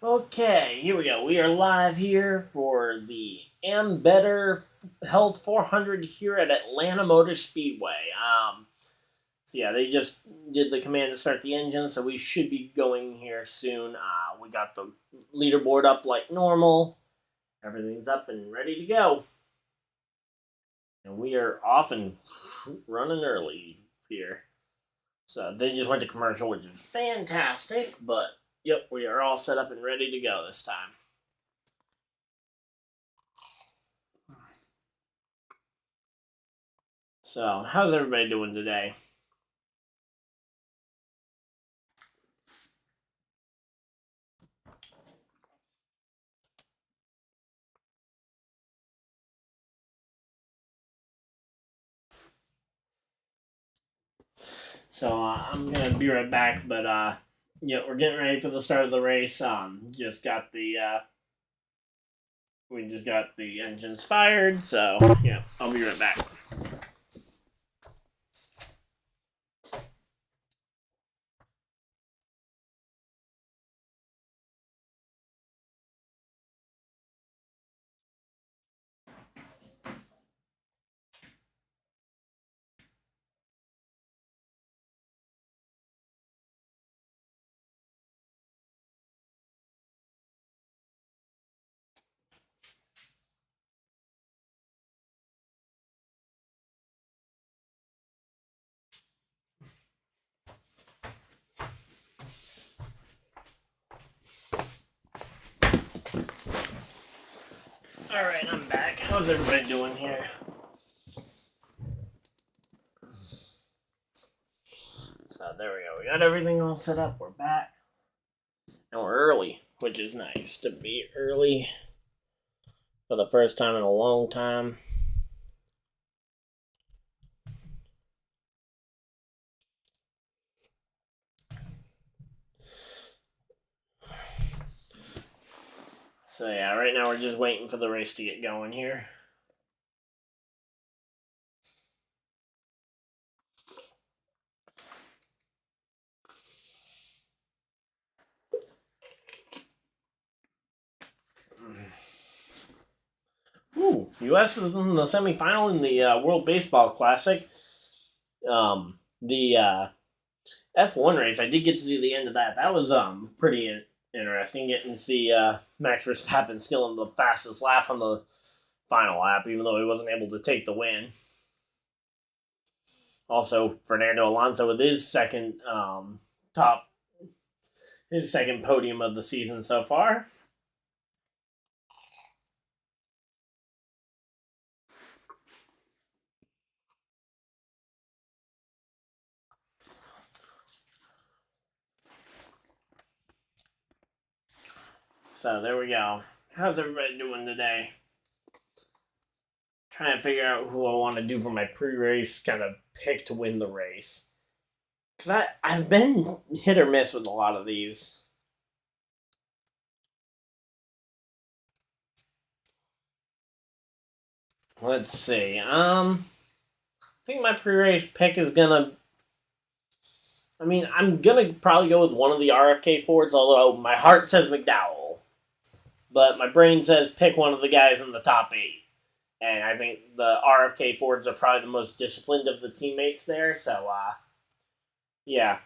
Okay, here we go. We are live here for the AmBetter Health 400 here at Atlanta Motor Speedway. So yeah, they just did the command to start the engine, so we should be going here soon. We got the leaderboard up like normal. Everything's up and ready to go. And we are off and running early here. So they just went to commercial, which is fantastic, but yep, we are all set up and ready to go this time. So, how's everybody doing today? So, I'm gonna be right back, but yeah, we're getting ready for the start of the race. Just got the we just got the engines fired, so yeah, I'll be right back. All right, I'm back. How's everybody doing here? So there we go. We got everything all set up. We're back, and we're early, which is nice to be early for the first time in a long time. So yeah, right now we're just waiting for the race to get going here. Ooh, U.S. is in the semifinal in the World Baseball Classic. The F1 race, I did get to see the end of that. That was pretty interesting. Getting to see Max Verstappen still in the fastest lap on the final lap, even though he wasn't able to take the win. Also, Fernando Alonso with his second his second podium of the season so far. So there we go. How's everybody doing today? Trying to figure out who I want to do for my pre-race kind of pick to win the race. Because I've been hit or miss with a lot of these. Let's see. I think my pre-race pick is gonna. I mean, I'm gonna probably go with one of the RFK Fords, although my heart says McDowell, but my brain says pick one of the guys in the top 8. And I think the RFK Fords are probably the most disciplined of the teammates there. So, yeah.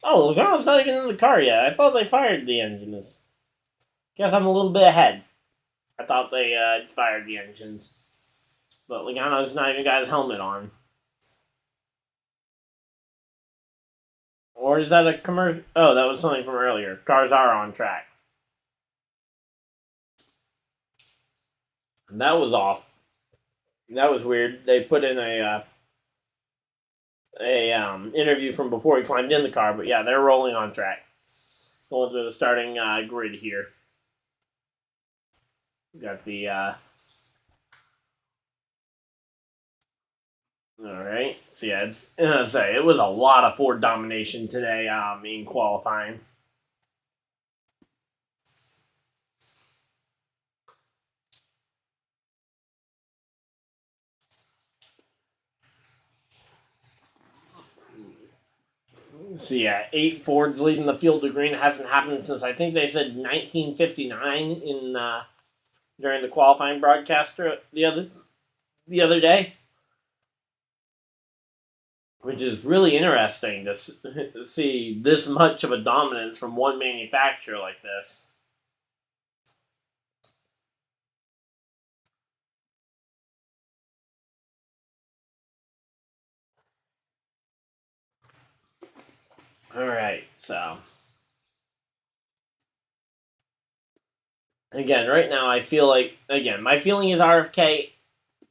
Oh, Logano's not even in the car yet. I thought they fired the engines. Guess I'm a little bit ahead. I thought they fired the engines. But Logano's not even got his helmet on. Or is that a commercial? Oh, that was something from earlier. Cars are on track. That was off. That was weird. They put in a interview from before he climbed in the car, but yeah, they're rolling on track. Going to the starting grid here. Got the all right. So yeah, it was a lot of Ford domination today in qualifying. So yeah, 8 Fords leading the field to green hasn't happened since I think they said 1959 in during the qualifying broadcast the other day, which is really interesting to see this much of a dominance from one manufacturer like this. All right, so again, right now I feel like my feeling is RFK.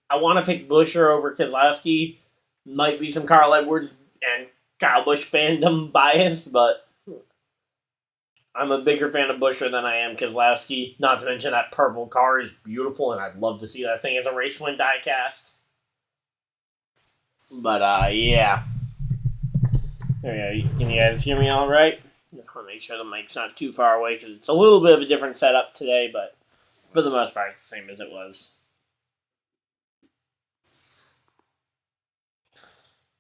I want to pick Buescher over Keselowski. Might be some Carl Edwards and Kyle Busch fandom bias, but I'm a bigger fan of Buescher than I am Keselowski. Not to mention that purple car is beautiful, and I'd love to see that thing as a race win diecast. But yeah. There we go. Can you guys hear me all right? Just want to make sure the mic's not too far away because it's a little bit of a different setup today, but for the most part, it's the same as it was.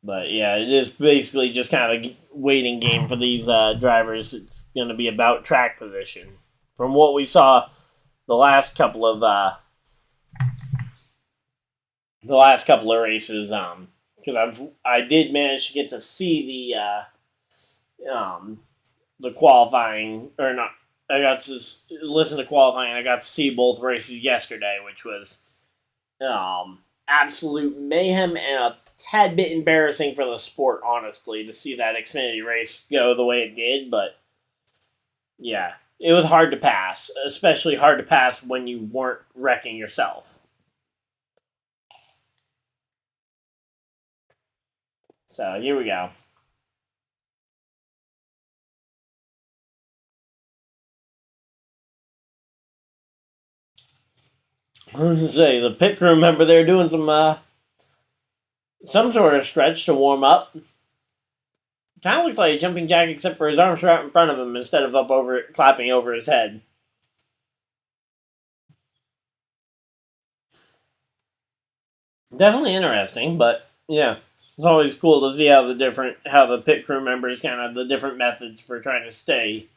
But yeah, it is basically just kind of a waiting game for these drivers. It's going to be about track position. From what we saw the last couple of races, because I did manage to get to see the qualifying or not. I got to listen to qualifying. And I got to see both races yesterday, which was absolute mayhem and a tad bit embarrassing for the sport, honestly, to see that Xfinity race go the way it did. But yeah, it was hard to pass, especially hard to pass when you weren't wrecking yourself. So here we go. I was gonna say the pit crew member they're doing some sort of stretch to warm up. Kind of looked like a jumping jack, except for his arms were out in front of him instead of up over clapping over his head. Definitely interesting, but yeah, it's always cool to see how the pit crew members kind of the different methods for trying to stay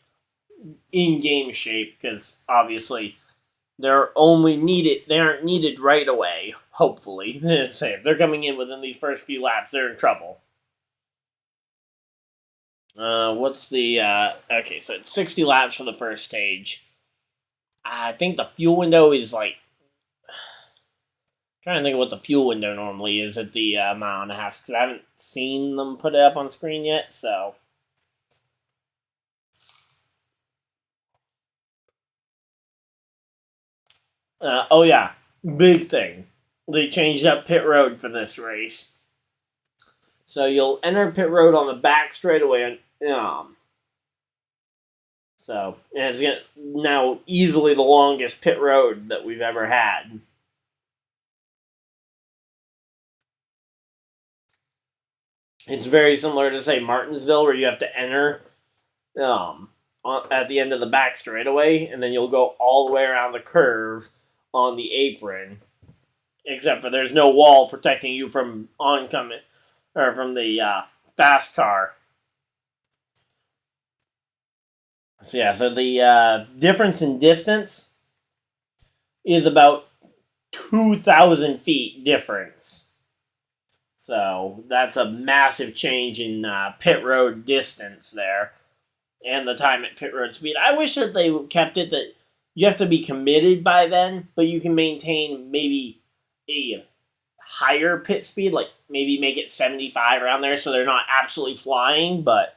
in game shape because obviously they aren't needed right away. Hopefully, say if they're coming in within these first few laps, they're in trouble. What's the okay? So it's 60 laps for the first stage. I think the fuel window is like trying to think of what the fuel window normally is at the mile and a half because I haven't seen them put it up on screen yet. So, oh yeah, big thing. They changed up pit road for this race, so you'll enter pit road on the back straightaway. So and it's now easily the longest pit road that we've ever had. It's very similar to say Martinsville, where you have to enter at the end of the back straightaway, and then you'll go all the way around the curve on the apron. Except for there's no wall protecting you from oncoming or from the fast car. So yeah, so the difference in distance is about 2,000 feet difference. So that's a massive change in pit road distance there, and the time at pit road speed. I wish that they kept it that you have to be committed by then, but you can maintain maybe a higher pit speed, like maybe make it 75 around there, so they're not absolutely flying, but.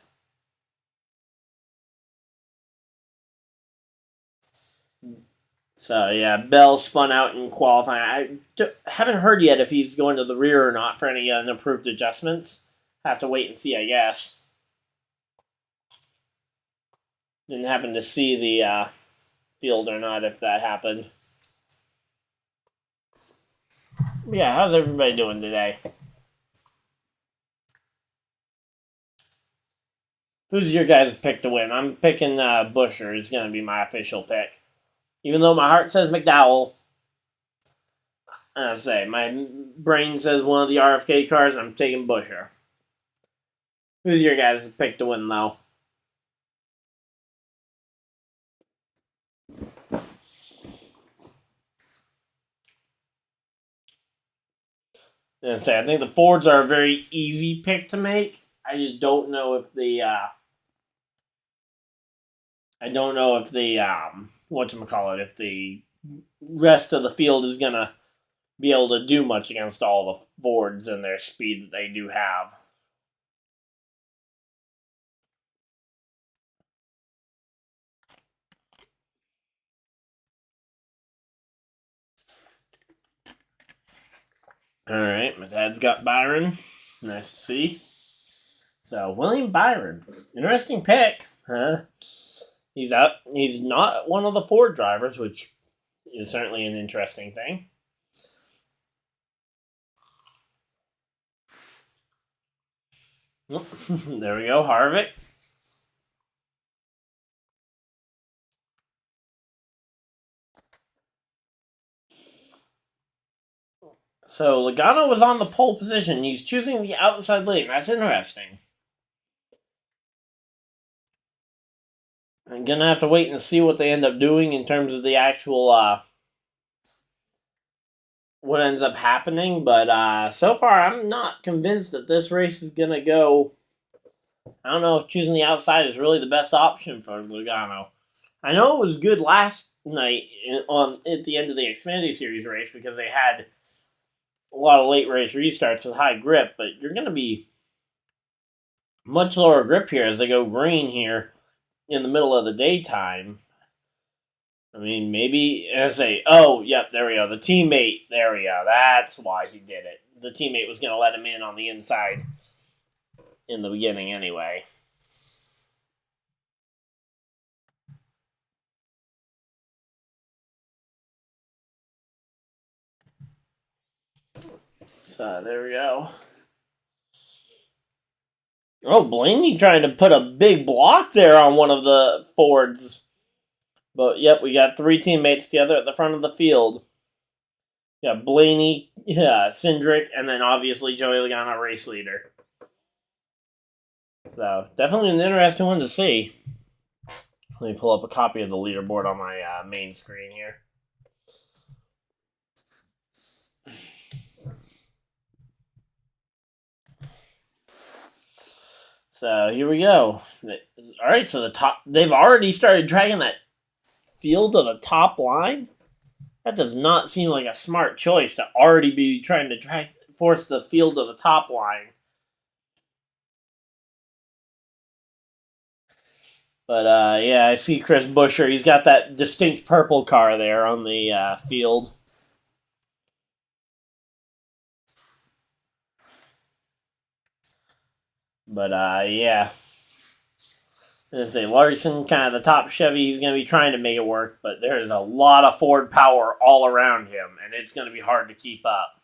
So yeah, Bell spun out in qualifying. Haven't heard yet if he's going to the rear or not for any unapproved adjustments. Have to wait and see, I guess. Didn't happen to see the field or not if that happened. Yeah, how's everybody doing today? Who's your guys' pick to win? I'm picking Buescher is going to be my official pick. Even though my heart says McDowell, I say my brain says one of the RFK cars. I'm taking Buescher. Who's your guys' pick to win, though? And say I think the Fords are a very easy pick to make. I just don't know if the whatchamacallit, if the rest of the field is gonna be able to do much against all the Fords and their speed that they do have. Alright, my dad's got Byron. Nice to see. So, William Byron. Interesting pick. Huh? He's not one of the Ford drivers, which is certainly an interesting thing. There we go, Harvick. So Logano was on the pole position. He's choosing the outside lane. That's interesting. I'm gonna have to wait and see what they end up doing in terms of the actual what ends up happening. But so far, I'm not convinced that this race is gonna go. I don't know if choosing the outside is really the best option for Logano. I know it was good last night at the end of the Xfinity Series race because they had a lot of late race restarts with high grip, but you're going to be much lower grip here as they go green here in the middle of the daytime. I mean, maybe yep, there we go. The teammate, there we go. That's why he did it. The teammate was going to let him in on the inside in the beginning anyway. So there we go. Oh, Blaney trying to put a big block there on one of the Fords. But yep, we got three teammates together at the front of the field. Yeah, Blaney, Cindric, and then obviously Joey Logano, race leader. So definitely an interesting one to see. Let me pull up a copy of the leaderboard on my main screen here. So here we go. All right, so they've already started dragging that field to the top line. That does not seem like a smart choice to already be trying to force the field to the top line. But yeah, I see Chris Buescher. He's got that distinct purple car there on the field. But yeah. I say Larson, kind of the top Chevy, he's going to be trying to make it work, but there's a lot of Ford power all around him, and it's going to be hard to keep up.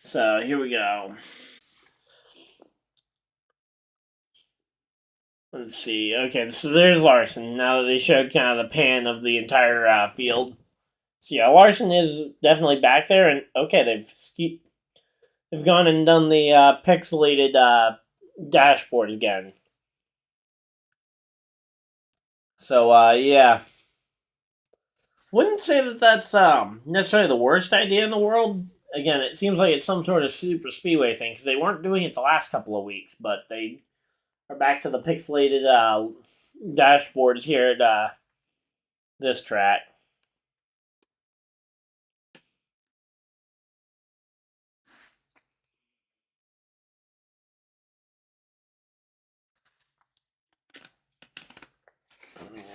So here we go. Let's see. Okay, so there's Larson. Now that they showed kind of the pan of the entire field. So yeah, Larson is definitely back there, and okay, they've gone and done the pixelated dashboard again. So yeah, wouldn't say that that's necessarily the worst idea in the world. Again, it seems like it's some sort of super speedway thing because they weren't doing it the last couple of weeks, but they are back to the pixelated dashboards here at this track.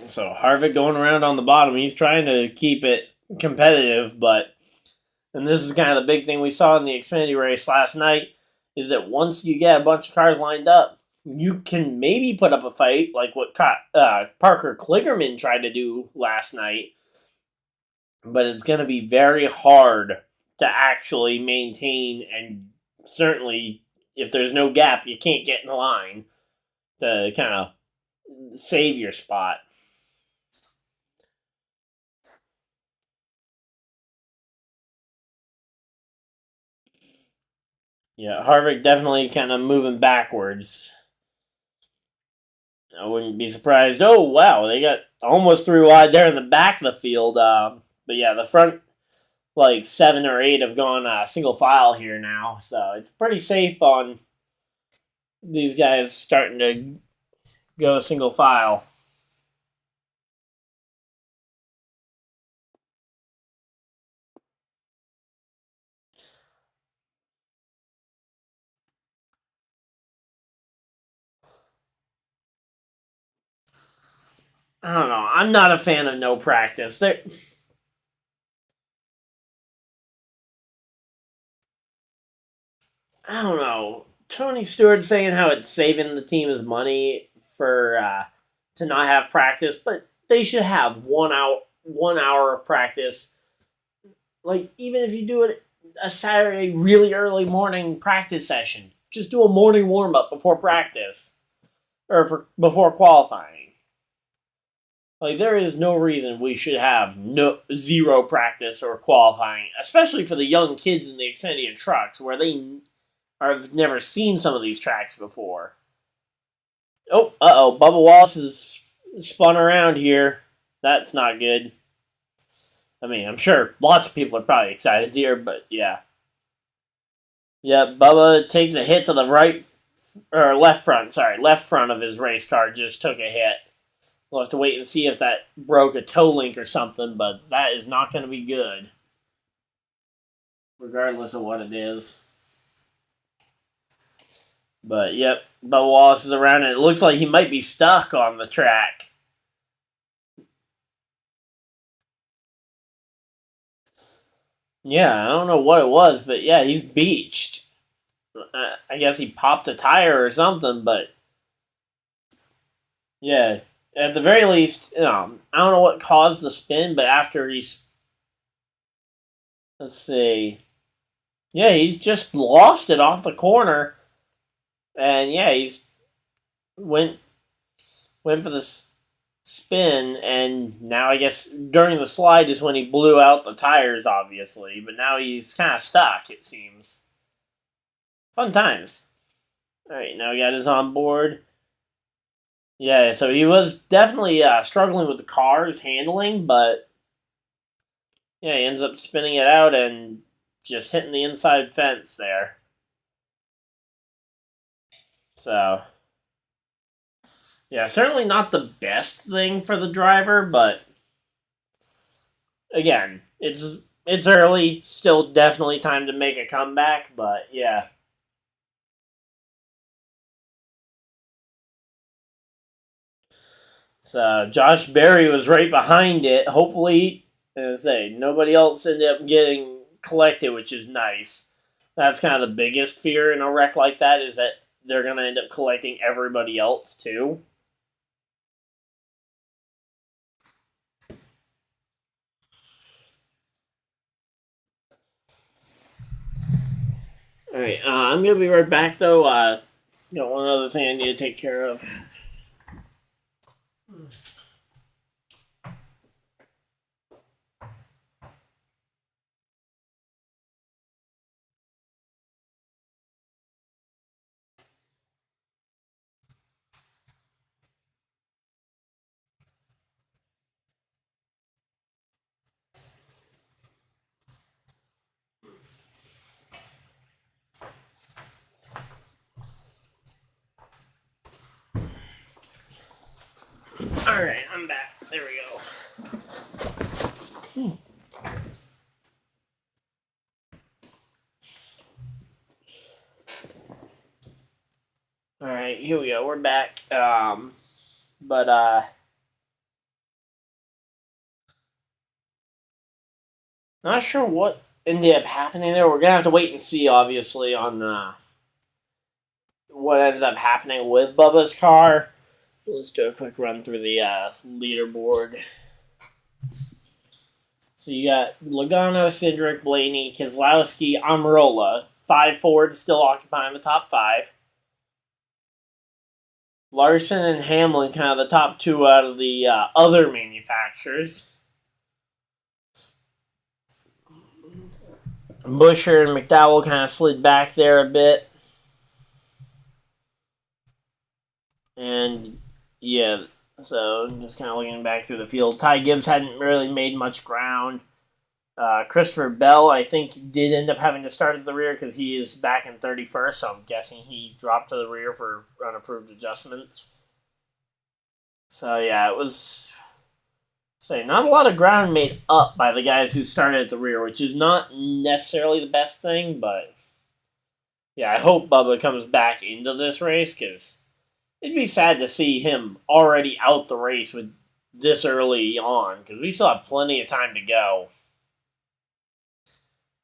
So Harvick going around on the bottom, he's trying to keep it competitive, and this is kind of the big thing we saw in the Xfinity race last night, is that once you get a bunch of cars lined up, you can maybe put up a fight like what Parker Kligerman tried to do last night, but it's going to be very hard to actually maintain, and certainly if there's no gap, you can't get in the line to kind of save your spot. Yeah, Harvick definitely kind of moving backwards. I wouldn't be surprised. Oh, wow, they got almost 3 wide there in the back of the field. But yeah, the front, like 7 or 8, have gone single file here now. So it's pretty safe on these guys starting to go single file. I don't know. I'm not a fan of no practice. I don't know. Tony Stewart saying how it's saving the team his money for to not have practice, but they should have 1 hour of practice. Like even if you do it a Saturday really early morning practice session, just do a morning warm up before practice before qualifying. Like there is no reason we should have zero practice or qualifying, especially for the young kids in the Xfinity trucks where they I've never seen some of these tracks before. Bubba Wallace is spun around here. That's not good. I mean, I'm sure lots of people are probably excited here, but yeah. Yeah, Bubba takes a hit to the right, or left front, sorry, left front of his race car just took a hit. We'll have to wait and see if that broke a toe link or something, but that is not going to be good. Regardless of what it is. But yep, Bubba Wallace is around, and it looks like he might be stuck on the track. Yeah, I don't know what it was, but yeah, he's beached. I guess he popped a tire or something, but yeah, at the very least, I don't know what caused the spin, but after let's see, yeah, he's just lost it off the corner, and yeah, he's went for this spin, and now I guess during the slide is when he blew out the tires, obviously, but now he's kind of stuck, it seems. Fun times. Alright, now we got his on board. Yeah, so he was definitely struggling with the car's handling, but yeah, he ends up spinning it out and just hitting the inside fence there. So, yeah, certainly not the best thing for the driver, but again, it's early, still definitely time to make a comeback, but yeah. So Josh Berry was right behind it. Hopefully, as I say, nobody else ended up getting collected, which is nice. That's kind of the biggest fear in a wreck like that is that they're going to end up collecting everybody else too. All right, I'm gonna be right back though. Got one other thing I need to take care of. All right, I'm back. There we go. All right, here we go. We're back. But not sure what ended up happening there. We're gonna have to wait and see, obviously, on what ends up happening with Bubba's car. Let's do a quick run through the leaderboard. So you got Logano, Cindric, Blaney, Keselowski, Almirola. 5 Fords still occupying the top 5. Larson and Hamlin kind of the top 2 out of the other manufacturers. Buescher and McDowell kind of slid back there a bit. And yeah, so just kind of looking back through the field. Ty Gibbs hadn't really made much ground. Christopher Bell, I think, did end up having to start at the rear because he is back in 31st, so I'm guessing he dropped to the rear for unapproved adjustments. So yeah, it was not a lot of ground made up by the guys who started at the rear, which is not necessarily the best thing, but yeah, I hope Bubba comes back into this race because it'd be sad to see him already out the race with this early on because we still have plenty of time to go.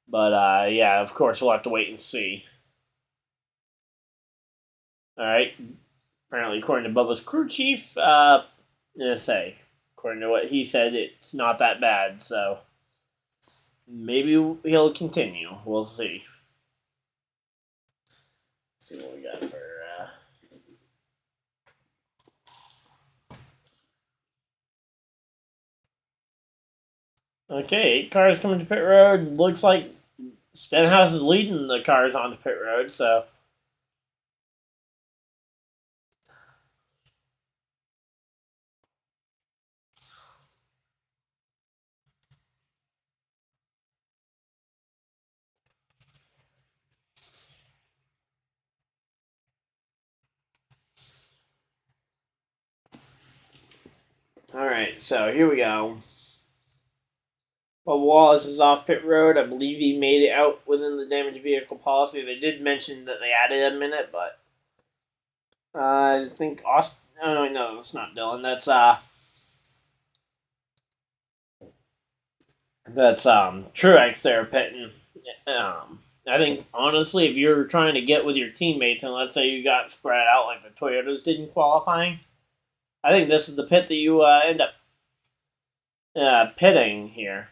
But yeah, of course we'll have to wait and see. All right. Apparently, according to Bubba's crew chief, according to what he said, it's not that bad. So maybe he'll continue. We'll see. Let's see what we got for. Okay, 8 cars coming to pit road. Looks like Stenhouse is leading the cars onto pit road. So. Alright, so here we go. While Wallace is off pit road, I believe he made it out within the damaged vehicle policy. They did mention that they added a minute, but I think Austin. Oh no, that's not Dylan. That's Truex there pitting. I think honestly, if you're trying to get with your teammates, and let's say you got spread out like the Toyotas did in qualifying, I think this is the pit that you end up pitting here.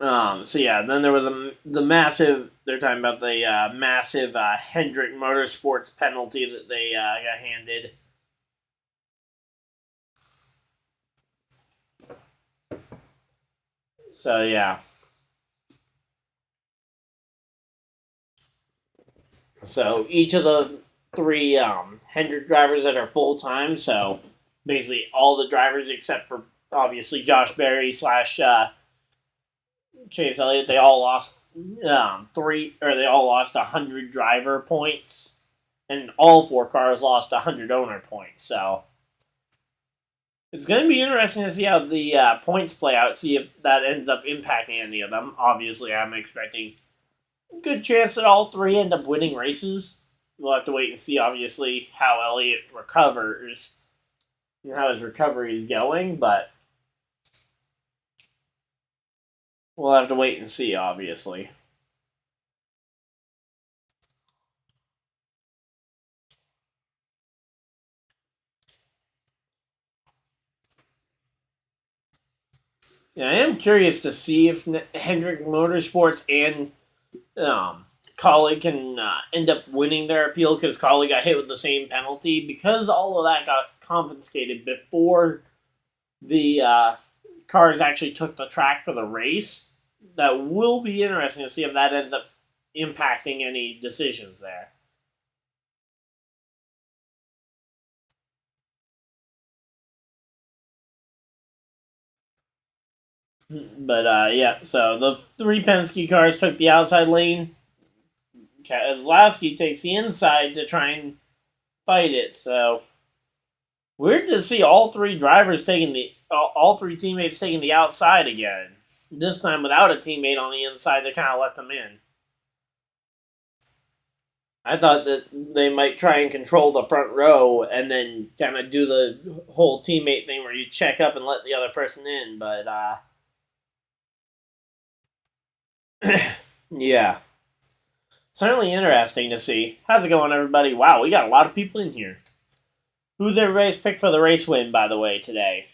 So yeah, then there was the massive. They're talking about the massive Hendrick Motorsports penalty that they got handed. So yeah. So each of the 3 Hendrick drivers that are full time. So basically all the drivers except for obviously Josh Berry / Chase Elliott, they all lost 100 driver points, and all 4 cars lost 100 owner points. So it's going to be interesting to see how the points play out. See if that ends up impacting any of them. Obviously, I'm expecting a good chance that all 3 end up winning races. We'll have to wait and see. Obviously, how Elliott recovers and how his recovery is going, but. We'll have to wait and see, obviously. Yeah, I am curious to see if Hendrick Motorsports and Collie can end up winning their appeal because Collie got hit with the same penalty. Because all of that got confiscated before the cars actually took the track for the race. That will be interesting to see if that ends up impacting any decisions there. But yeah, so the 3 Penske cars took the outside lane. Keselowski takes the inside to try and fight it. So weird to see all 3 drivers all 3 teammates taking the outside again. This time without a teammate on the inside to kind of let them in. I thought that they might try and control the front row and then kind of do the whole teammate thing where you check up and let the other person in, but yeah. Certainly interesting to see. How's it going, everybody? Wow, we got a lot of people in here. Who's everybody's pick for the race win, by the way, today?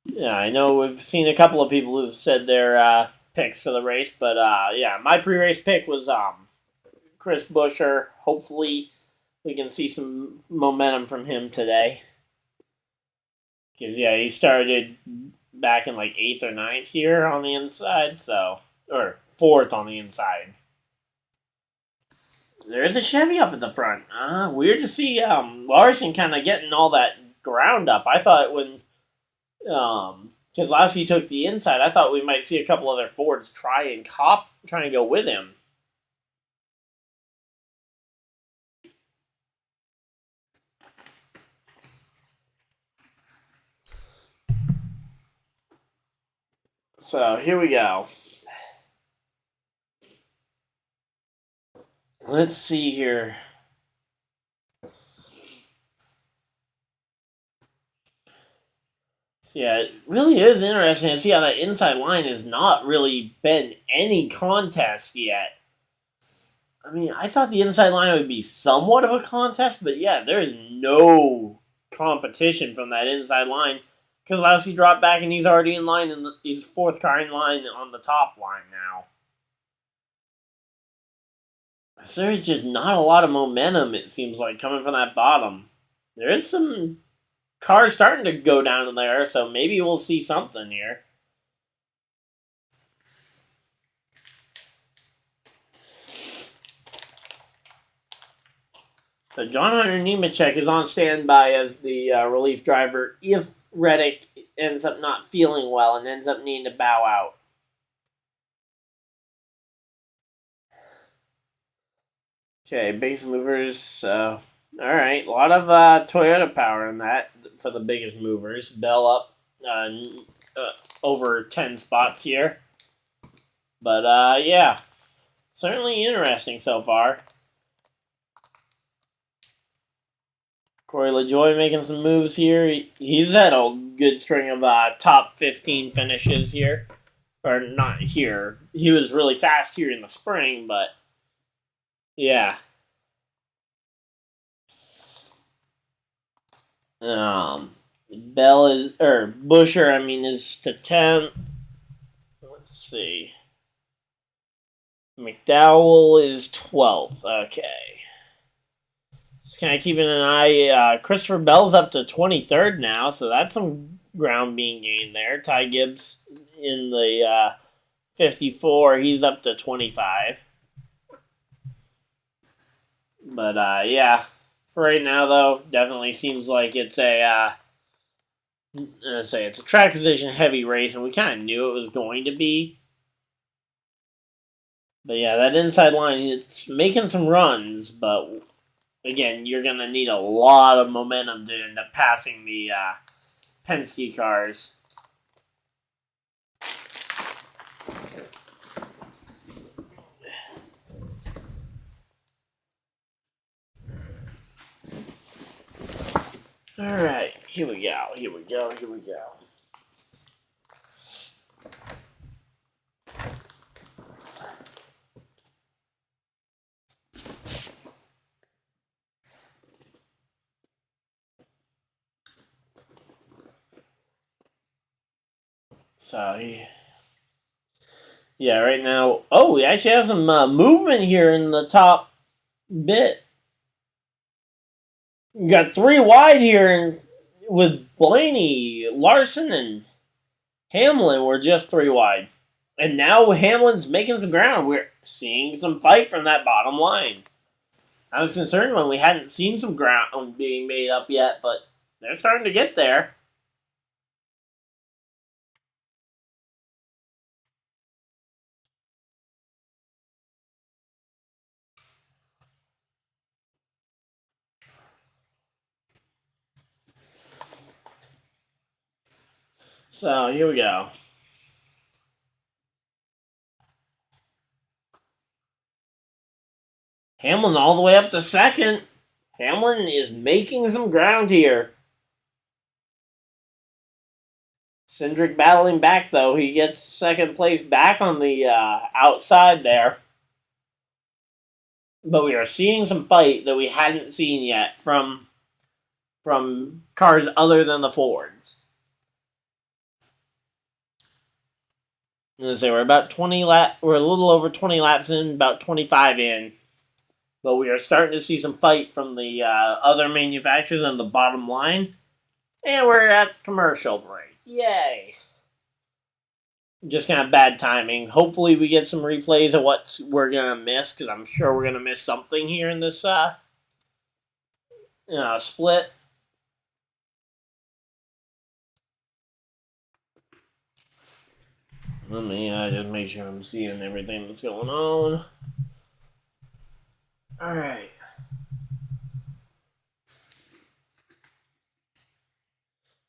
Yeah, I know we've seen a couple of people who've said their picks for the race, but yeah, my pre-race pick was Chris Buescher. Hopefully, we can see some momentum from him today. Because yeah, he started back in like 8th or 9th here on the inside, so or 4th on the inside. There's a Chevy up at the front. Weird to see Larson kind of getting all that ground up. I thought when Keselowski took the inside, I thought we might see a couple other Fords trying to go with him. So here we go. Let's see here. So yeah, it really is interesting to see how that inside line has not really been any contest yet. I mean, I thought the inside line would be somewhat of a contest, but yeah, there is no competition from that inside line. Keselowski dropped back and he's already in line, and he's 4th car in line on the top line now. So there's just not a lot of momentum, it seems like, coming from that bottom. There is some cars starting to go down in there, so maybe we'll see something here. So John Hunter Nemechek is on standby as the relief driver if Reddick ends up not feeling well and ends up needing to bow out. Okay, base movers. All right, a lot of Toyota power in that for the biggest movers. Bell up over 10 spots here. But yeah, certainly interesting so far. Corey LaJoie making some moves here. He's had a good string of top 15 finishes here. Or not here. He was really fast here in the spring, but yeah. Bell is, or Buescher, I mean, is to 10th. Let's see. McDowell is 12th. Okay. Just kind of keeping an eye. Christopher Bell's up to 23rd now, so that's some ground being gained there. Ty Gibbs in the 54. He's up to 25. But yeah, for right now though, definitely seems like it's a it's a track position heavy race, and we kind of knew it was going to be. But yeah, that inside line, it's making some runs, but again, you're gonna need a lot of momentum to end up passing the Penske cars. All right, here we go. Here we go. Here we go. So, yeah, right now. Oh, we actually have some movement here in the top bit. We got 3 wide here with Blaney, Larson, and Hamlin. We're just 3 wide. And now Hamlin's making some ground. We're seeing some fight from that bottom line. I was concerned when we hadn't seen some ground being made up yet, but they're starting to get there. So here we go. Hamlin all the way up to 2nd. Hamlin is making some ground here. Cindric battling back, though. He gets 2nd place back on the outside there. but we are seeing some fight that we hadn't seen yet from cars other than the Fords. So we're about 20 we're a little over 20 laps in, about 25 in. But we are starting to see some fight from the other manufacturers on the bottom line. And we're at commercial break. Yay! Just kind of bad timing. Hopefully we get some replays of what we're going to miss, because I'm sure we're going to miss something here in this split. Let me just make sure I'm seeing everything that's going on. Alright.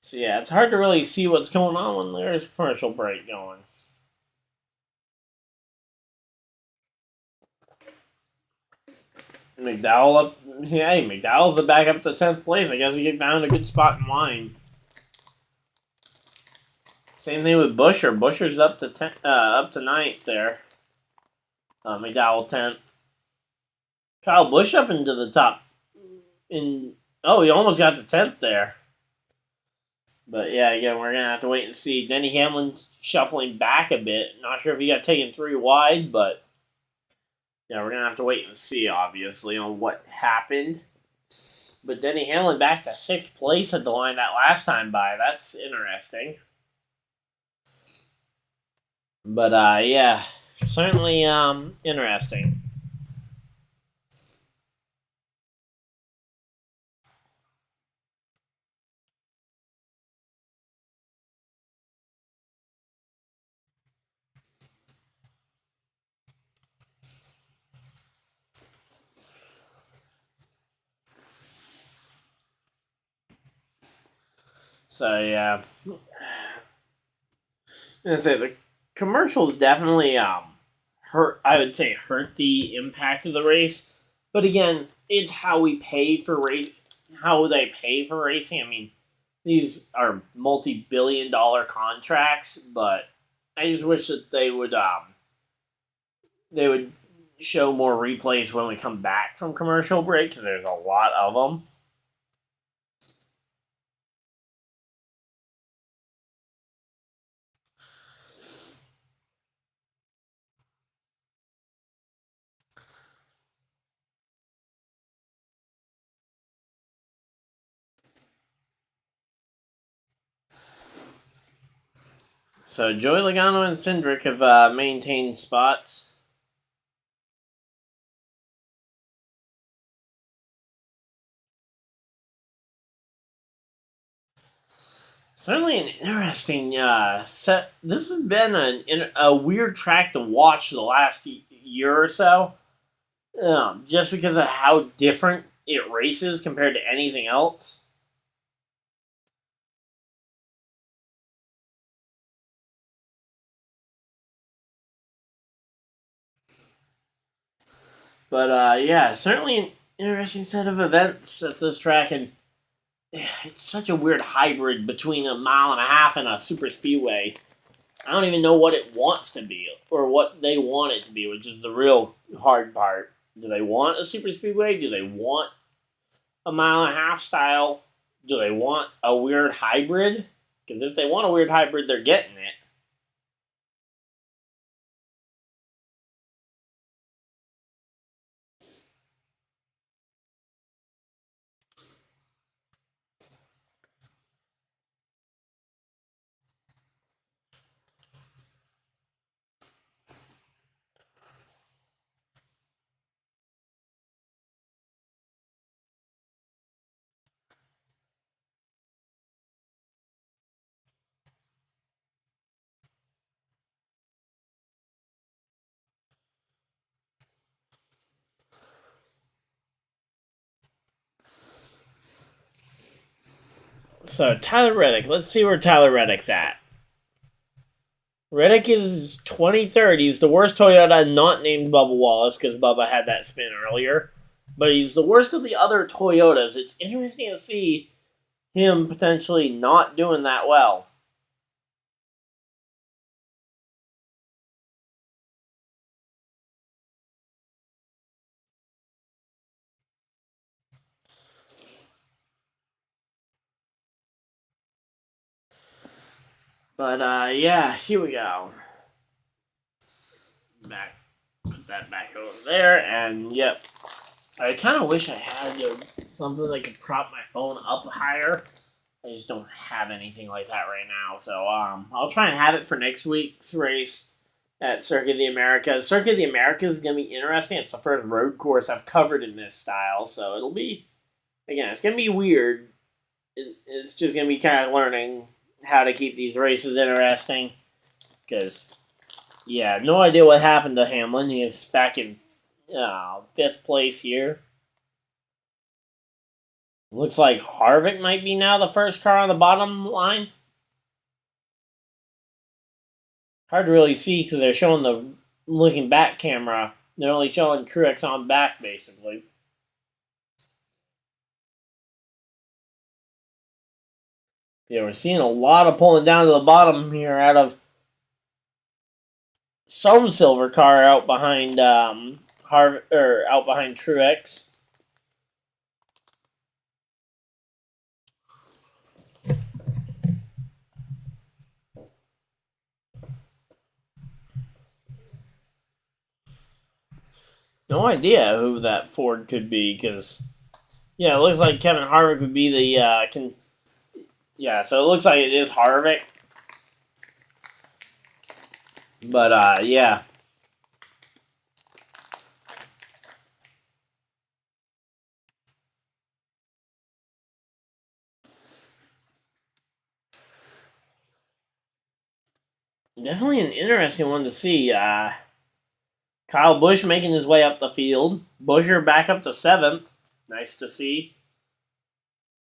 So yeah, it's hard to really see what's going on when there's commercial break going. McDowell up. Yeah, McDowell's back up to 10th place. I guess he found a good spot in line. Same thing with Busher. Busher's up to 9th there. McDowell 10th. Kyle Busch up into the top. He almost got to 10th there. But yeah, again, we're gonna have to wait and see. Denny Hamlin's shuffling back a bit. Not sure if he got taken 3 wide, but yeah, we're gonna have to wait and see, obviously, on what happened. But Denny Hamlin back to 6th place at the line that last time by. That's interesting. But yeah, certainly interesting. So yeah, I say the commercials definitely hurt. I would say hurt the impact of the race, but again, it's how we pay for race, how they pay for racing. I mean, these are multi-billion-dollar contracts, but I just wish that they would show more replays when we come back from commercial break, because there's a lot of them. So Joey Logano and Cindric have maintained spots. Certainly an interesting set. This has been a weird track to watch the last year or so, just because of how different it races compared to anything else. But yeah, certainly an interesting set of events at this track, and it's such a weird hybrid between a mile and a half and a super speedway. I don't even know what it wants to be or what they want it to be, which is the real hard part. Do they want a super speedway? Do they want a mile and a half style? Do they want a weird hybrid? Because if they want a weird hybrid, they're getting it. So Tyler Reddick, let's see where Tyler Reddick's at. Reddick is 23rd. He's the worst Toyota not named Bubba Wallace, because Bubba had that spin earlier. But he's the worst of the other Toyotas. It's interesting to see him potentially not doing that well. But yeah, here we go. Put that back over there, and yep. I kind of wish I had something that could prop my phone up higher. I just don't have anything like that right now. So I'll try and have it for next week's race at Circuit of the Americas. Circuit of the Americas is going to be interesting. It's the first road course I've covered in this style. So it'll be, again, it's going to be weird. It's just going to be kind of learning how to keep these races interesting. Because, yeah, no idea what happened to Hamlin. He is back in 5th place here. Looks like Harvick might be now the first car on the bottom line. Hard to really see because they're showing the looking back camera. They're only showing Truex on back, basically. Yeah, we're seeing a lot of pulling down to the bottom here out of some silver car out behind out behind Truex. No idea who that Ford could be because, yeah, it looks like Kevin Harvick would be the yeah, so it looks like it is Harvick. But yeah. Definitely an interesting one to see. Kyle Busch making his way up the field. Buescher back up to 7th. Nice to see.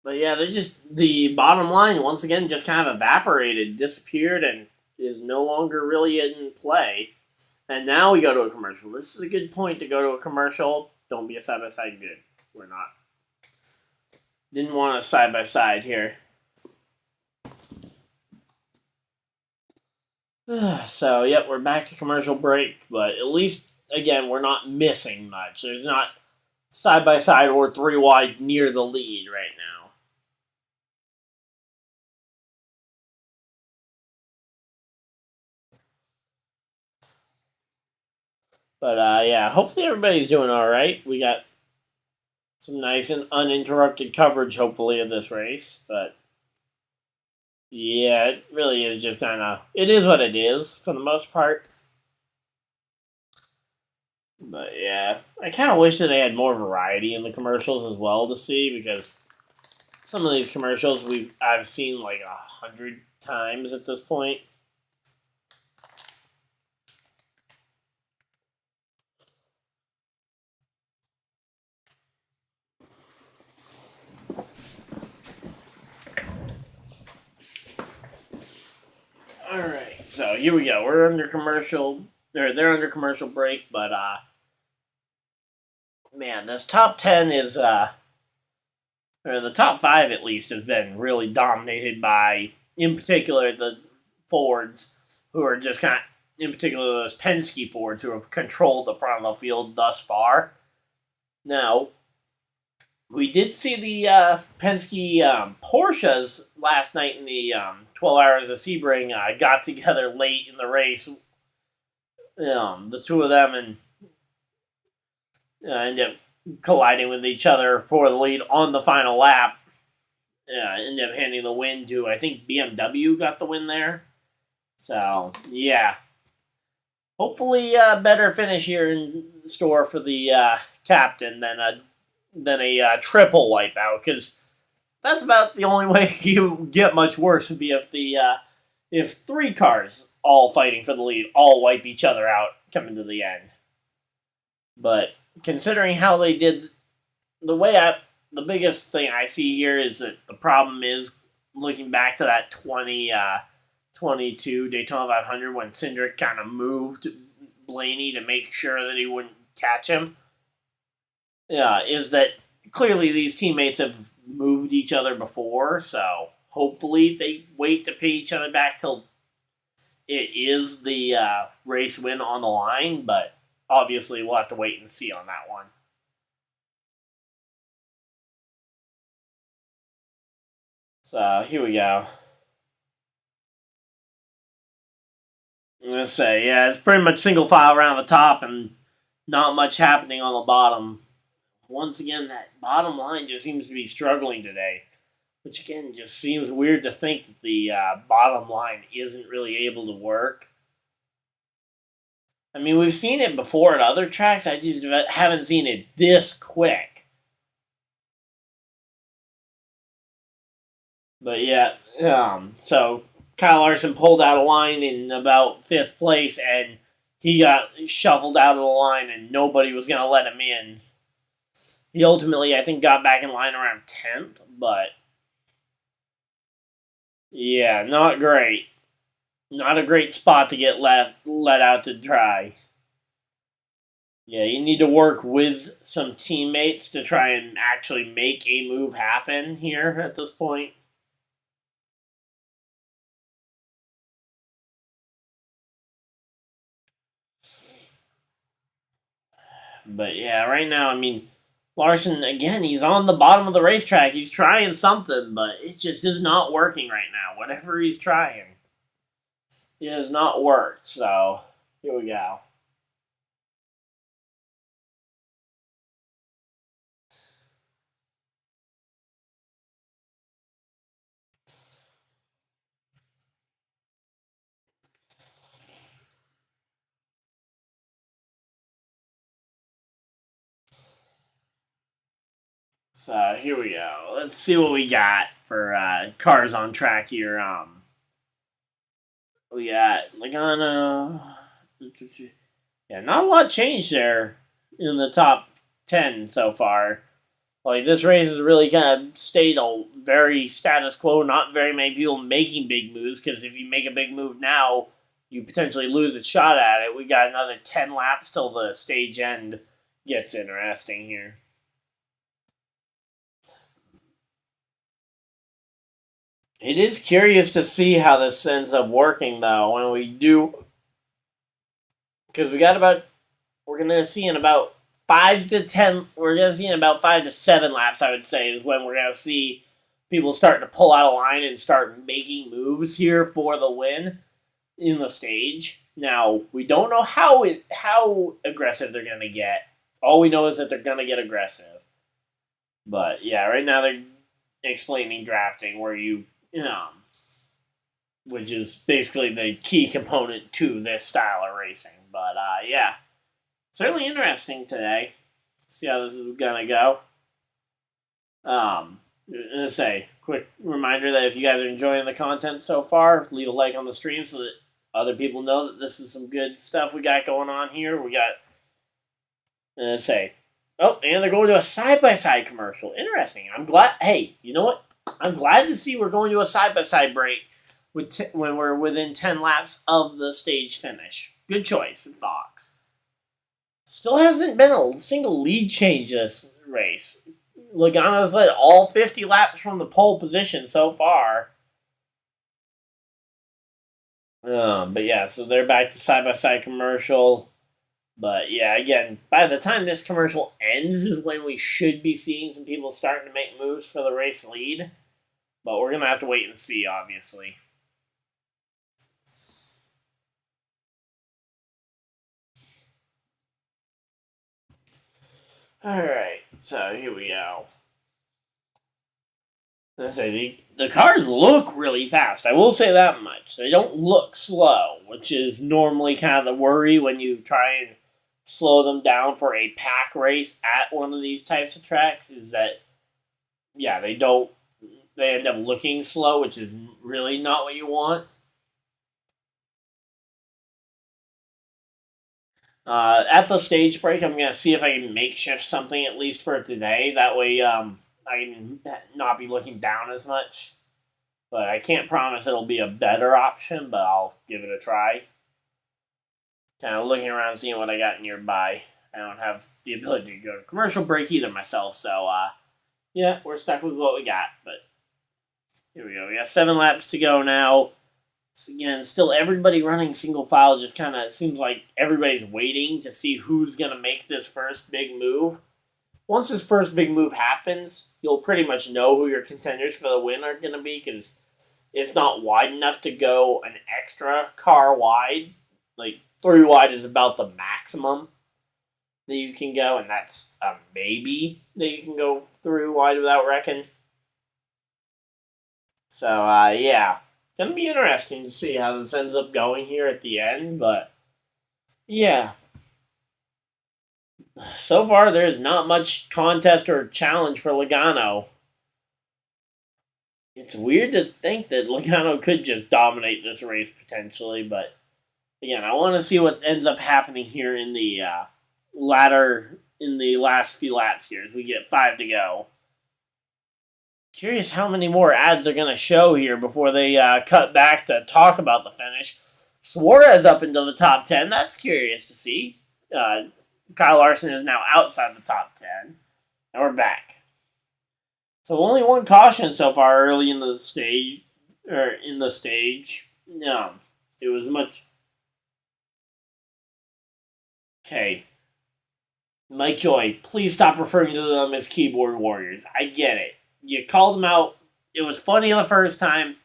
But yeah, they're just the bottom line once again just kind of evaporated, disappeared, and is no longer really in play. And now we go to a commercial. This is a good point to go to a commercial. Don't be a side by side good. We're not. Didn't want a side by side here. So, yep, we're back to commercial break, but at least, again, we're not missing much. There's not side by side or 3 wide near the lead right now. But yeah, hopefully everybody's doing all right. We got some nice and uninterrupted coverage, hopefully, of this race. But yeah, it really is just kind of, it is what it is for the most part. But yeah, I kind of wish that they had more variety in the commercials as well to see because some of these commercials I've seen like 100 times at this point. All right, so here we go. We're under commercial. They're under commercial break, but man, this top 10 is or the top 5 at least has been really dominated by, in particular, the Fords, who are just kind of, in particular, those Penske Fords who have controlled the front of the field thus far. Now, we did see the Penske Porsches last night in the 12 Hours of Sebring got together late in the race. The two of them and ended up colliding with each other for the lead on the final lap. Ended up handing the win to, I think, BMW got the win there. So, yeah. Hopefully, a better finish here in store for the captain than a triple wipeout, because that's about the only way you get much worse would be if 3 cars all fighting for the lead all wipe each other out coming to the end. But considering how they did, the biggest thing I see here is that the problem is looking back to that 2022 Daytona 500 when Cindric kind of moved Blaney to make sure that he wouldn't catch him. Is that clearly these teammates have moved each other before, so hopefully they wait to pay each other back till it is the race win on the line, but obviously we'll have to wait and see on that one. So here we go. I'm gonna say, yeah, it's pretty much single file around the top and not much happening on the bottom. Once again, that bottom line just seems to be struggling today, which again just seems weird to think that the bottom line isn't really able to work. I mean, we've seen it before at other tracks. I just haven't seen it this quick. But yeah, so Kyle Larson pulled out of line in about fifth place, and he got shuffled out of the line, and nobody was going to let him in. He ultimately, I think, got back in line around 10th, but yeah, not great. Not a great spot to get let out to dry. Yeah, you need to work with some teammates to try and actually make a move happen here at this point. But yeah, right now, I mean, Larson, again, he's on the bottom of the racetrack. He's trying something, but it just is not working right now. Whatever he's trying, it has not worked. So, here we go. So, here we go. Let's see what we got for cars on track here. We got Logano. Yeah, not a lot changed there in the top 10 so far. Like, this race has really kind of stayed a very status quo. Not very many people making big moves, because if you make a big move now, you potentially lose a shot at it. We got another 10 laps till the stage end gets interesting here. It is curious to see how this ends up working, though, when we do. Because we're going to see in about 5 to 10, we're going to see in about 5 to 7 laps, I would say, is when we're going to see people starting to pull out a line and start making moves here for the win in the stage. Now, we don't know how aggressive they're going to get. All we know is that they're going to get aggressive. But yeah, right now they're explaining drafting, where which is basically the key component to this style of racing. But yeah, certainly interesting today. See how this is gonna go. Let's say, quick reminder that if you guys are enjoying the content so far, leave a like on the stream so that other people know that this is some good stuff we got going on here. We got, let's say, oh, and they're going to a side-by-side commercial. Interesting. I'm glad. Hey, you know what? I'm glad to see we're going to a side-by-side break when we're within 10 laps of the stage finish. Good choice, Fox. Still hasn't been a single lead change this race. Logano's led all 50 laps from the pole position so far. But yeah, so they're back to side-by-side commercial. But yeah, again, by the time this commercial ends is when we should be seeing some people starting to make moves for the race lead. But we're going to have to wait and see, obviously. Alright, so here we go. Let's say the cars look really fast. I will say that much. They don't look slow, which is normally kind of the worry when you try and slow them down for a pack race at one of these types of tracks, is that, yeah, they end up looking slow, which is really not what you want. At the stage break, I'm going to see if I can makeshift something at least for today. That way I can not be looking down as much. But I can't promise it'll be a better option, but I'll give it a try. Kind of looking around, seeing what I got nearby. I don't have the ability to go to commercial break either myself, so yeah, we're stuck with what we got. But here we go. We got 7 laps to go now. Again, still everybody running single file. Just kind of seems like everybody's waiting to see who's going to make this first big move. Once this first big move happens, you'll pretty much know who your contenders for the win are going to be, because it's not wide enough to go an extra car wide like 3 wide is about the maximum that you can go, and that's a maybe that you can go 3 wide without wrecking. So yeah, it's gonna be interesting to see how this ends up going here at the end, but yeah. So far, there's not much contest or challenge for Logano. It's weird to think that Logano could just dominate this race potentially, but again, I want to see what ends up happening here in the last few laps here as we get 5 to go. Curious how many more ads they're going to show here before they cut back to talk about the finish. Suarez up into the top 10. That's curious to see. Kyle Larson is now outside the top 10. And we're back. So only one caution so far early in the stage. No, it was much. Okay. Mike Joy, please stop referring to them as keyboard warriors. I get it. You called them out. It was funny the first time.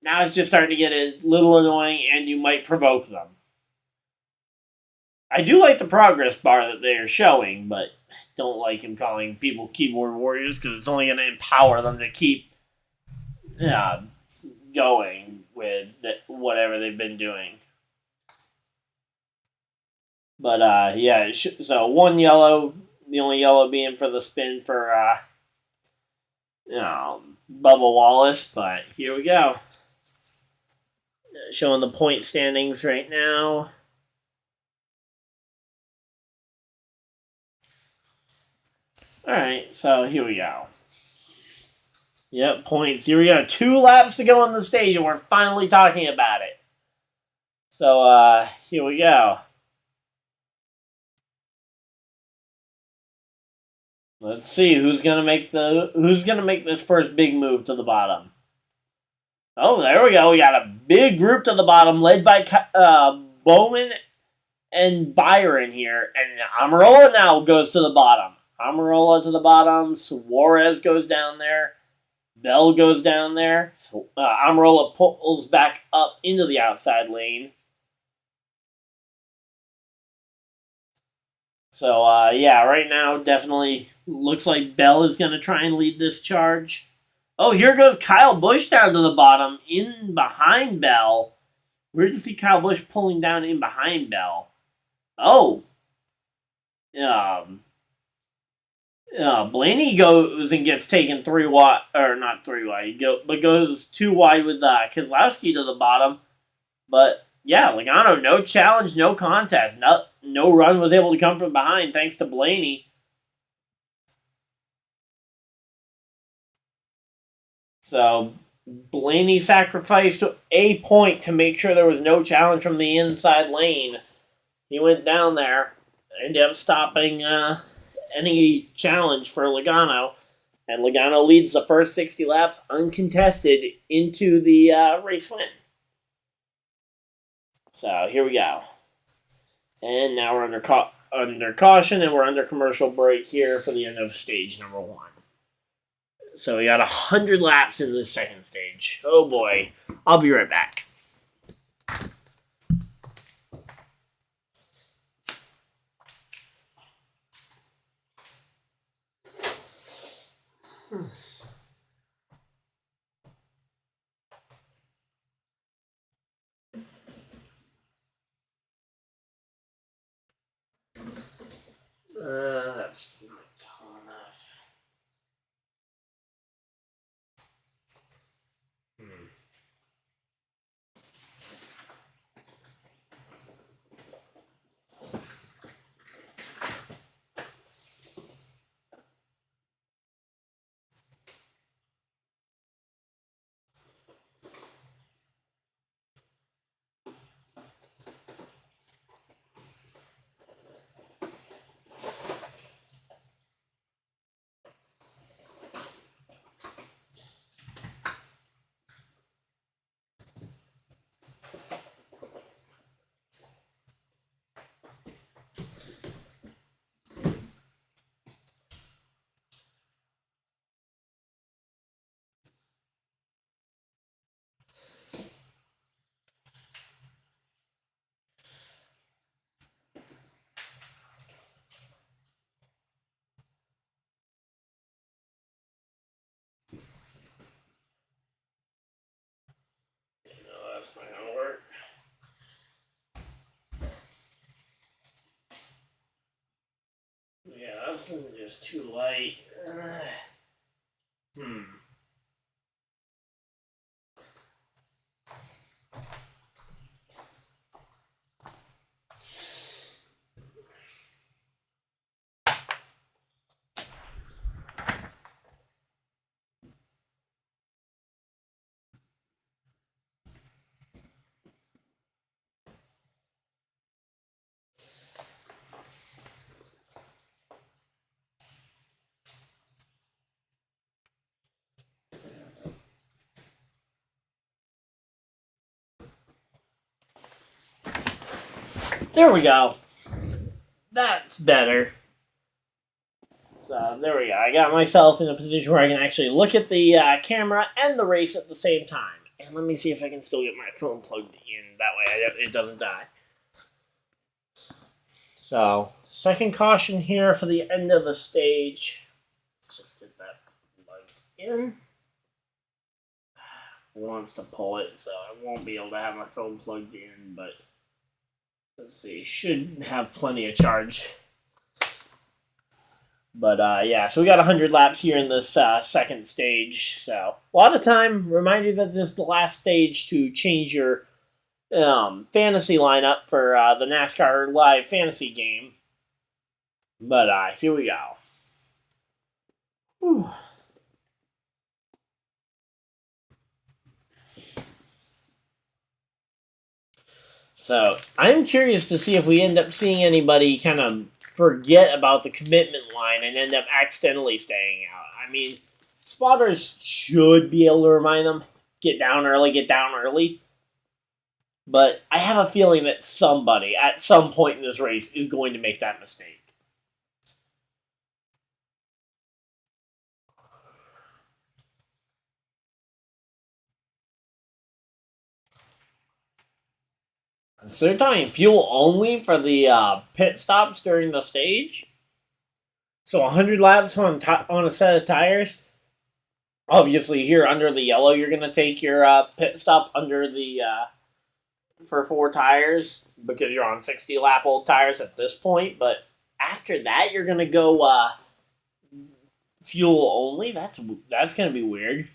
Now it's just starting to get a little annoying, and you might provoke them. I do like the progress bar that they are showing, but don't like him calling people keyboard warriors because it's only going to empower them to keep going with whatever they've been doing. But yeah, so one yellow, the only yellow being for the spin for Bubba Wallace. But here we go, showing the point standings right now. All right, so here we go. Yep, points. Here we go. 2 laps to go on the stage, and we're finally talking about it. So here we go. Let's see who's gonna make this first big move to the bottom. Oh, there we go. We got a big group to the bottom, led by Bowman and Byron here, and Almirola now goes to the bottom. Almirola to the bottom. Suarez goes down there. Bell goes down there. So, Almirola pulls back up into the outside lane. So, yeah, right now, definitely looks like Bell is going to try and lead this charge. Oh, here goes Kyle Busch down to the bottom, in behind Bell. Weird to see Kyle Busch pulling down in behind Bell. Oh. Blaney goes and gets taken 3 wide, or not 3 wide, but goes 2 wide with Keselowski to the bottom. But yeah, Logano, no challenge, no contest, no run was able to come from behind thanks to Blaney. So Blaney sacrificed a point to make sure there was no challenge from the inside lane. He went down there, ended up stopping any challenge for Logano, and Logano leads the first 60 laps uncontested into the race win. So here we go. And now we're under caution, and we're under commercial break here for the end of stage number 1. So we got 100 laps in this second stage. Oh boy. I'll be right back. That's not tall enough. This one's just too light. There we go. That's better. So there we go. I got myself in a position where I can actually look at the camera and the race at the same time. And let me see if I can still get my phone plugged in. That way it doesn't die. So, second caution here for the end of the stage. Let's just get that plugged in. Wants to pull it, so I won't be able to have my phone plugged in, but let's see, should have plenty of charge. But yeah, so we got 100 laps here in this second stage. So a lot of time, remind you that this is the last stage to change your fantasy lineup for the NASCAR Live fantasy game. But here we go. Whew. So I'm curious to see if we end up seeing anybody kind of forget about the commitment line and end up accidentally staying out. I mean, spotters should be able to remind them, get down early. But I have a feeling that somebody at some point in this race is going to make that mistake. So they're talking fuel only for the pit stops during the stage? So 100 laps on a set of tires? Obviously, here under the yellow, you're going to take your pit stop under the for 4 tires because you're on 60 lap old tires at this point. But after that, you're going to go fuel only. That's going to be weird.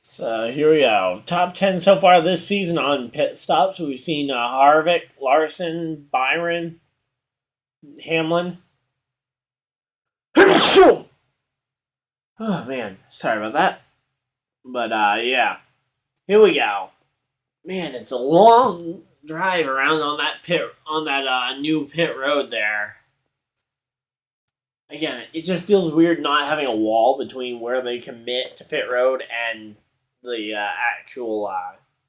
So here we go. Top 10 so far this season on pit stops. We've seen Harvick, Larson, Byron, Hamlin. Oh man, sorry about that. But yeah, here we go. Man, it's a long drive around on that new pit road there. Again, it just feels weird not having a wall between where they commit to pit road and the actual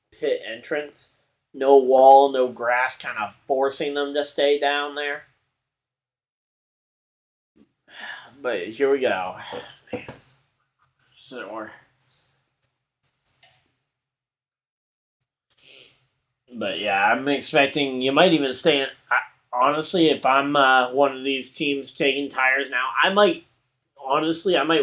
pit entrance. No wall, no grass, kind of forcing them to stay down there. But here we go. Man. But yeah, I'm expecting you might even stay in. Honestly, if I'm one of these teams taking tires now, I might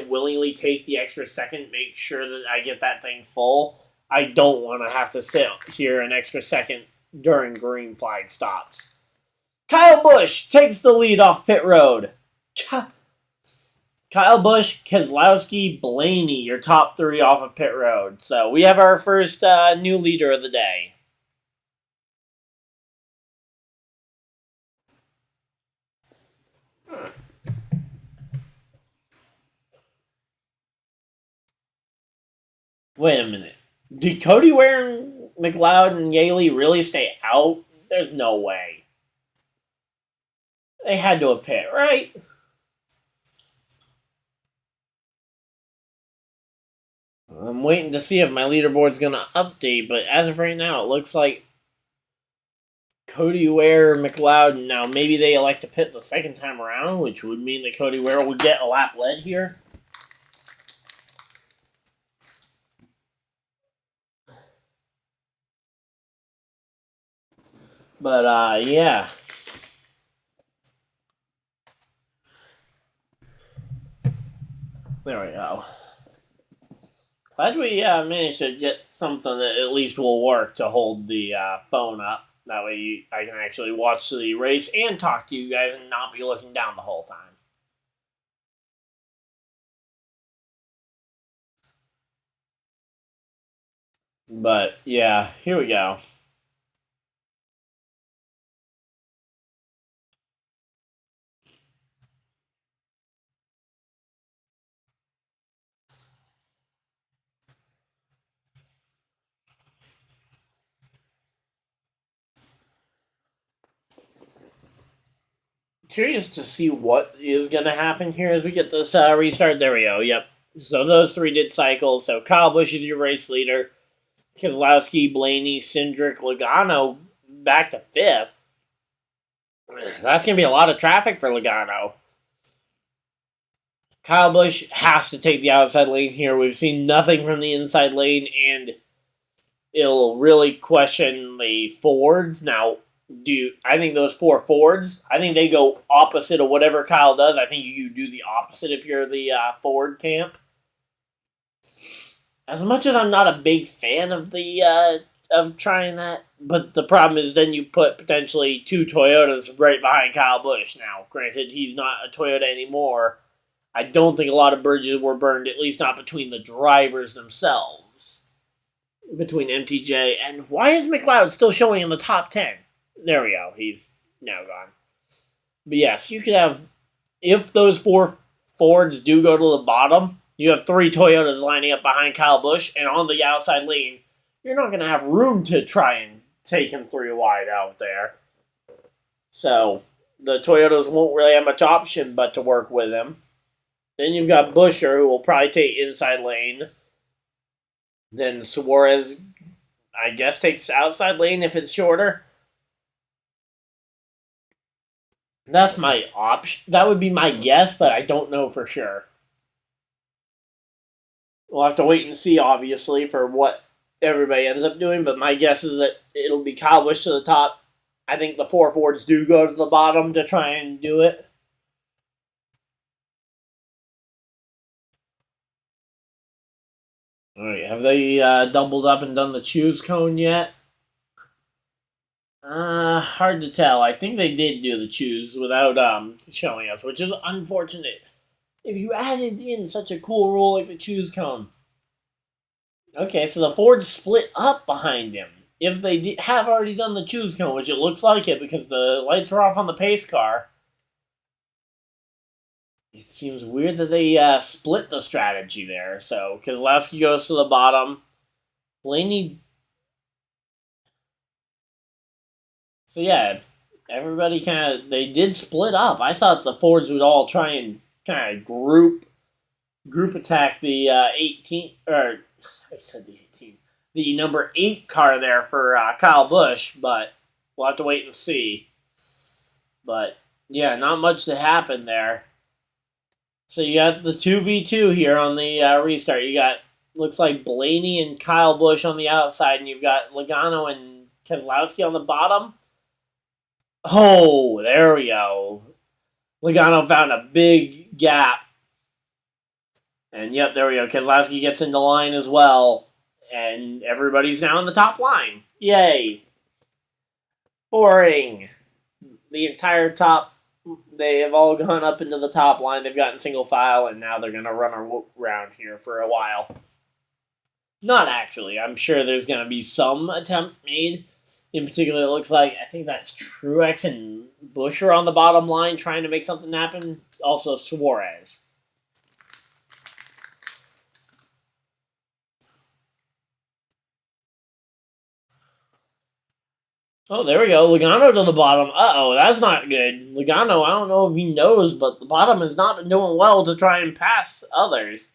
willingly take the extra second, make sure that I get that thing full. I don't want to have to sit here an extra second during green flag stops. Kyle Busch takes the lead off pit road. Kyle Busch, Keselowski, Blaney, your top 3 off of pit road. So we have our first new leader of the day. Wait a minute. Did Cody Ware, McLeod, and Yaley really stay out? There's no way. They had to have pit, right? I'm waiting to see if my leaderboard's going to update, but as of right now, it looks like Cody Ware, McLeod, now maybe they elect to pit the second time around, which would mean that Cody Ware would get a lap led here. But, yeah. There we go. Glad we managed to get something that at least will work to hold the phone up. That way I can actually watch the race and talk to you guys and not be looking down the whole time. But, yeah, here we go. Curious to see what is going to happen here as we get this restart. There we go. Yep. So those three did cycle. So Kyle Busch is your race leader. Keselowski, Blaney, Cindric, Logano back to fifth. That's going to be a lot of traffic for Logano. Kyle Busch has to take the outside lane here. We've seen nothing from the inside lane, and it'll really question the Fords. Now, I think those four Fords, I think they go opposite of whatever Kyle does. I think you do the opposite if you're the Ford camp. As much as I'm not a big fan of the of trying that, but the problem is then you put potentially two Toyotas right behind Kyle Busch. Now, granted, he's not a Toyota anymore. I don't think a lot of bridges were burned, at least not between the drivers themselves. Between MTJ and why is McLeod still showing in the top 10? There we go. He's now gone. But yes, you could have, if those four Fords do go to the bottom, you have three Toyotas lining up behind Kyle Busch, and on the outside lane, you're not going to have room to try and take him three wide out there. So, the Toyotas won't really have much option but to work with him. Then you've got Buescher, who will probably take inside lane. Then Suarez, I guess, takes outside lane if it's shorter. That's my option. That would be my guess, but I don't know for sure. We'll have to wait and see, obviously, for what everybody ends up doing, but my guess is that it'll be Kyle Busch to the top. I think the four Fords do go to the bottom to try and do it. Alright, have they doubled up and done the choose cone yet? Hard to tell. I think they did do the choose without showing us, which is unfortunate. If you added in such a cool rule like the choose cone. Okay, so the Ford split up behind him. If they have already done the choose cone, which it looks like it because the lights are off on the pace car, it seems weird that they split the strategy there. So Keselowski goes to the bottom. Blaney. So yeah, everybody they did split up. I thought the Fords would all try and kind of group attack the 18, or I said the 18, the number 8 car there for Kyle Busch, but we'll have to wait and see. But yeah, not much to happen there. So you got the 2v2 here on the restart. You got, looks like Blaney and Kyle Busch on the outside, and you've got Logano and Keselowski on the bottom. Oh, there we go. Logano found a big gap. And yep, there we go. Keselowski gets into line as well. And everybody's now in the top line. Yay. Boring. The entire top, they have all gone up into the top line. They've gotten single file, and now they're going to run around here for a while. Not actually. I'm sure there's going to be some attempt made. In particular, it looks like, I think that's Truex and Buescher on the bottom line trying to make something happen. Also, Suarez. Oh, there we go. Logano to the bottom. Uh-oh, that's not good. Logano, I don't know if he knows, but the bottom has not been doing well to try and pass others.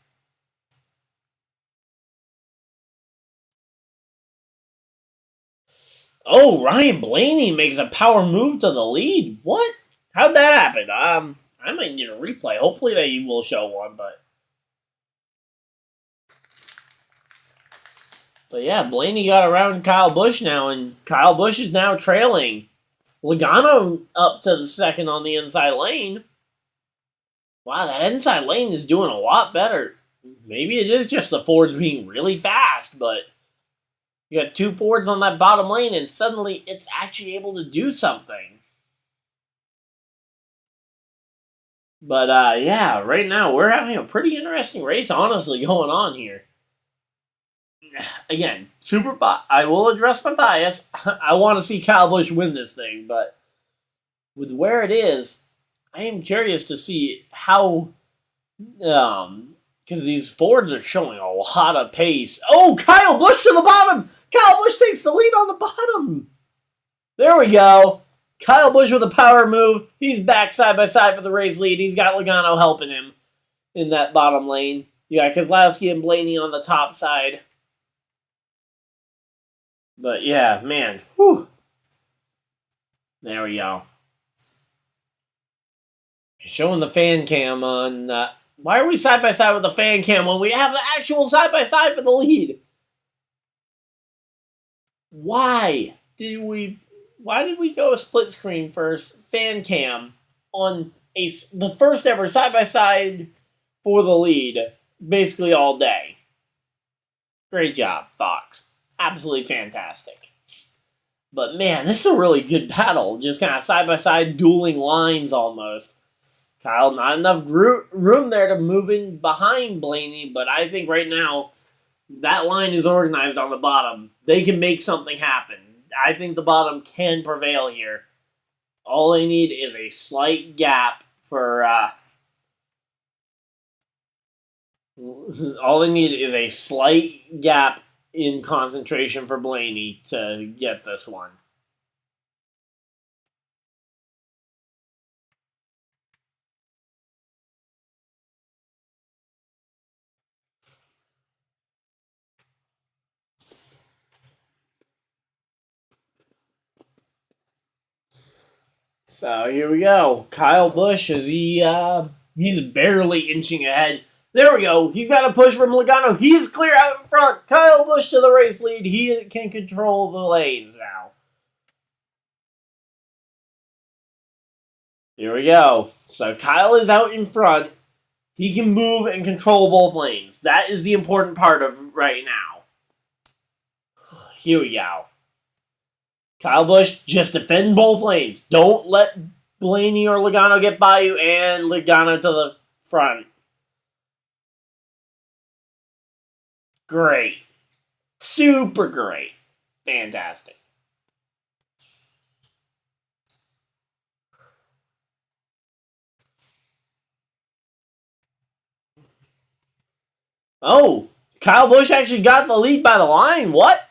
Oh, Ryan Blaney makes a power move to the lead. What? How'd that happen? I might need a replay. Hopefully they will show one, but yeah, Blaney got around Kyle Busch now, and Kyle Busch is now trailing. Logano up to the second on the inside lane. Wow, that inside lane is doing a lot better. Maybe it is just the Fords being really fast, but you got two Fords on that bottom lane, and suddenly it's actually able to do something. But yeah, right now we're having a pretty interesting race, honestly, going on here. Again, I will address my bias. I want to see Kyle Busch win this thing, but with where it is, I am curious to see how, because these Fords are showing a lot of pace. Oh, Kyle Busch to the bottom! Kyle Busch takes the lead on the bottom! There we go. Kyle Busch with a power move. He's back side by side for the race lead. He's got Logano helping him in that bottom lane. You got Keselowski and Blaney on the top side. But yeah, man. Whew. There we go. Showing the fan cam on... why are we side by side with the fan cam when we have the actual side by side for the lead? Why did we go split screen first fan cam on the first ever side by side for the lead basically all day? Great job, Fox. Absolutely fantastic. But man, this is a really good battle. Just kind of side by side dueling lines almost. Kyle, not enough room there to move in behind Blaney, but I think right now that line is organized on the bottom. They can make something happen. I think the bottom can prevail here. All they need is a slight gap for... all they need is a slight gap in concentration for Blaney to get this one. So here we go. Kyle Busch is he's barely inching ahead. There we go. He's got a push from Logano. He's clear out in front. Kyle Busch to the race lead. He can control the lanes now. Here we go. So Kyle is out in front. He can move and control both lanes. That is the important part of right now. Here we go. Kyle Busch, just defend both lanes. Don't let Blaney or Logano get by you, and Logano to the front. Great. Super great. Fantastic. Oh, Kyle Busch actually got the lead by the line. What?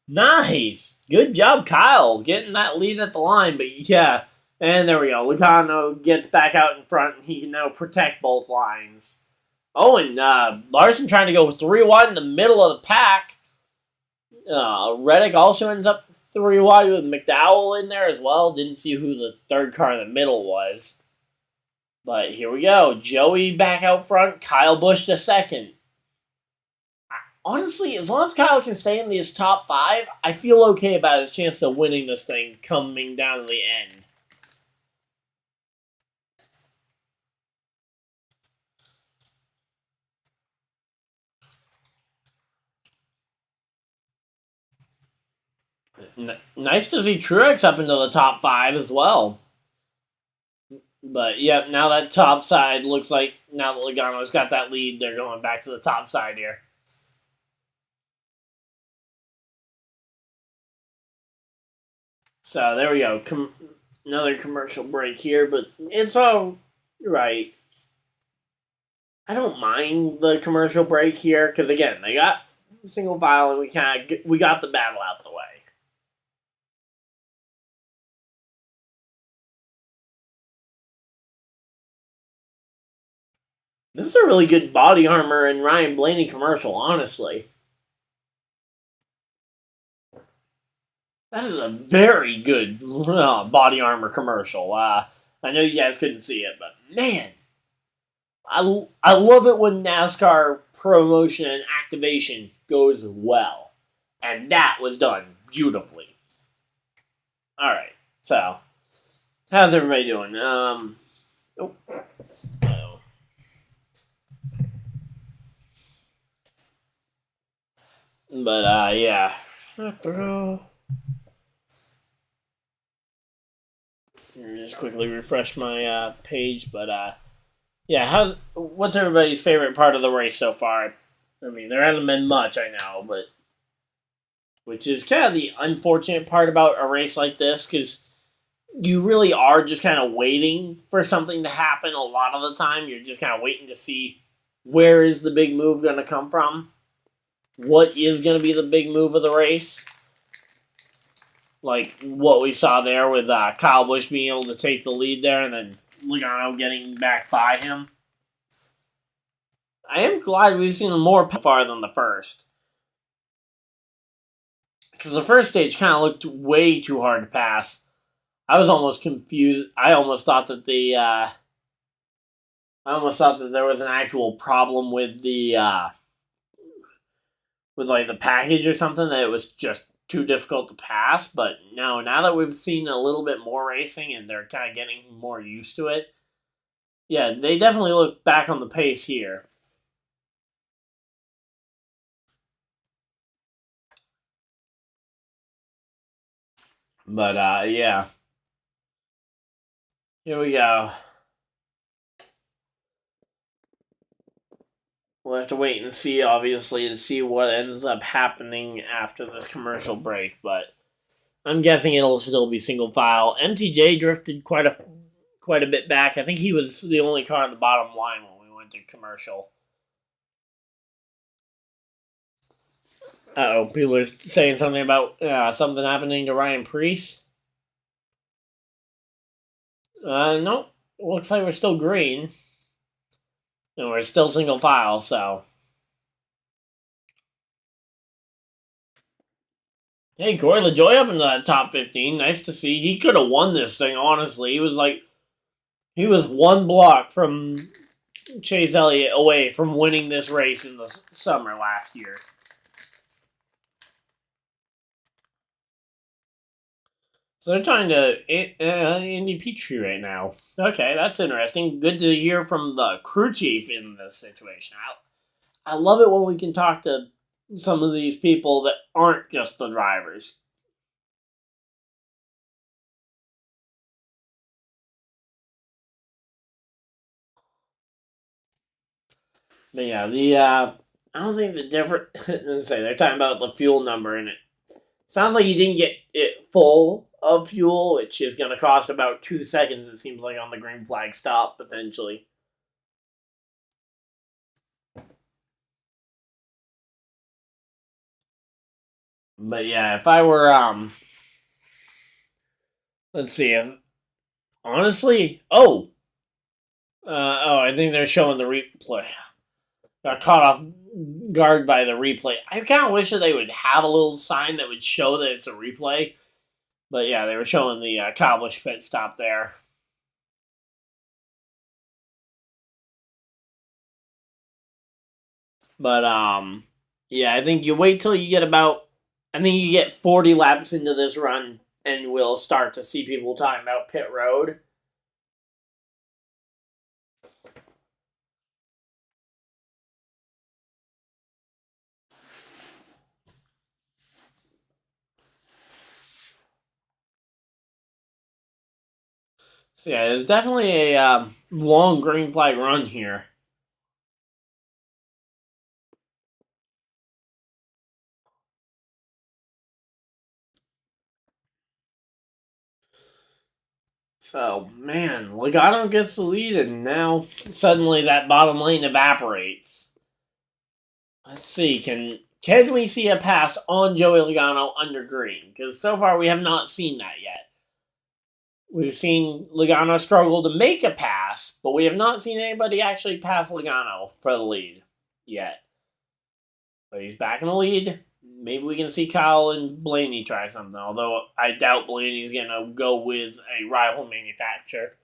Nice. Good job, Kyle, getting that lead at the line. But yeah, and there we go. Logano gets back out in front, and he can now protect both lines. Oh, and Larson trying to go 3 wide in the middle of the pack. Reddick also ends up 3 wide with McDowell in there as well. Didn't see who the third car in the middle was. But here we go. Joey back out front. Kyle Busch to second. Honestly, as long as Kyle can stay in these top 5, I feel okay about his chance of winning this thing coming down to the end. Nice to see Truex up into the top 5 as well. But, yeah, now that top side looks like, now that Logano's got that lead, they're going back to the top side here. So, there we go. Another commercial break here, but it's all right. I don't mind the commercial break here, because, again, they got single file, and we got the battle out the way. This is a really good body armor and Ryan Blaney commercial, honestly. That is a very good body armor commercial. I know you guys couldn't see it, but man, I love it when NASCAR promotion and activation goes well. And that was done beautifully. Alright, So, how's everybody doing? Oh, no. But yeah. Let me just quickly refresh my page. But yeah, what's everybody's favorite part of the race so far? I mean, there hasn't been much, I know, but which is kind of the unfortunate part about a race like this, because you really are just kind of waiting for something to happen a lot of the time. You're just kind of waiting to see where is the big move going to come from, what is going to be the big move of the race. Like what we saw there with Kyle Busch being able to take the lead there and then Logano getting back by him. I am glad we've seen more far than the first. Because the first stage kind of looked way too hard to pass. I was almost confused. I almost thought that there was an actual problem with like the package or something, that it was just too difficult to pass. But no, now that we've seen a little bit more racing and they're kind of getting more used to it, yeah, they definitely look back on the pace here. But yeah, here we go. We'll have to wait and see, obviously, to see what ends up happening after this commercial break. But I'm guessing it'll still be single file. MTJ drifted quite a bit back. I think he was the only car on the bottom line when we went to commercial. Uh-oh, people are saying something about something happening to Ryan Preece. Nope. Looks like we're still green. And we're still single file, so. Hey, Corey LaJoy up in the top 15. Nice to see. He could have won this thing, honestly. He was one block from Chase Elliott away from winning this race in the summer last year. So they're talking to Andy Petrie right now. Okay, that's interesting. Good to hear from the crew chief in this situation. I love it when we can talk to some of these people that aren't just the drivers. But yeah, I don't think the different. Say they're talking about the fuel number, and it sounds like you didn't get it full of fuel, which is going to cost about 2 seconds. It seems like on the green flag stop potentially. But yeah, if I were let's see, if honestly, I think they're showing the replay. Got caught off guard by the replay. I kind of wish that they would have a little sign that would show that it's a replay. But yeah, they were showing the Kyle Busch pit stop there. But yeah, I think you wait till you get about. I think you get 40 laps into this run, and we'll start to see people talking about pit road. So yeah, there's definitely a long green flag run here. So, man, Logano gets the lead, and now suddenly that bottom lane evaporates. Let's see, can we see a pass on Joey Logano under green? Because so far we have not seen that yet. We've seen Logano struggle to make a pass, but we have not seen anybody actually pass Logano for the lead yet. But he's back in the lead. Maybe we can see Kyle and Blaney try something, although I doubt Blaney's going to go with a rival manufacturer.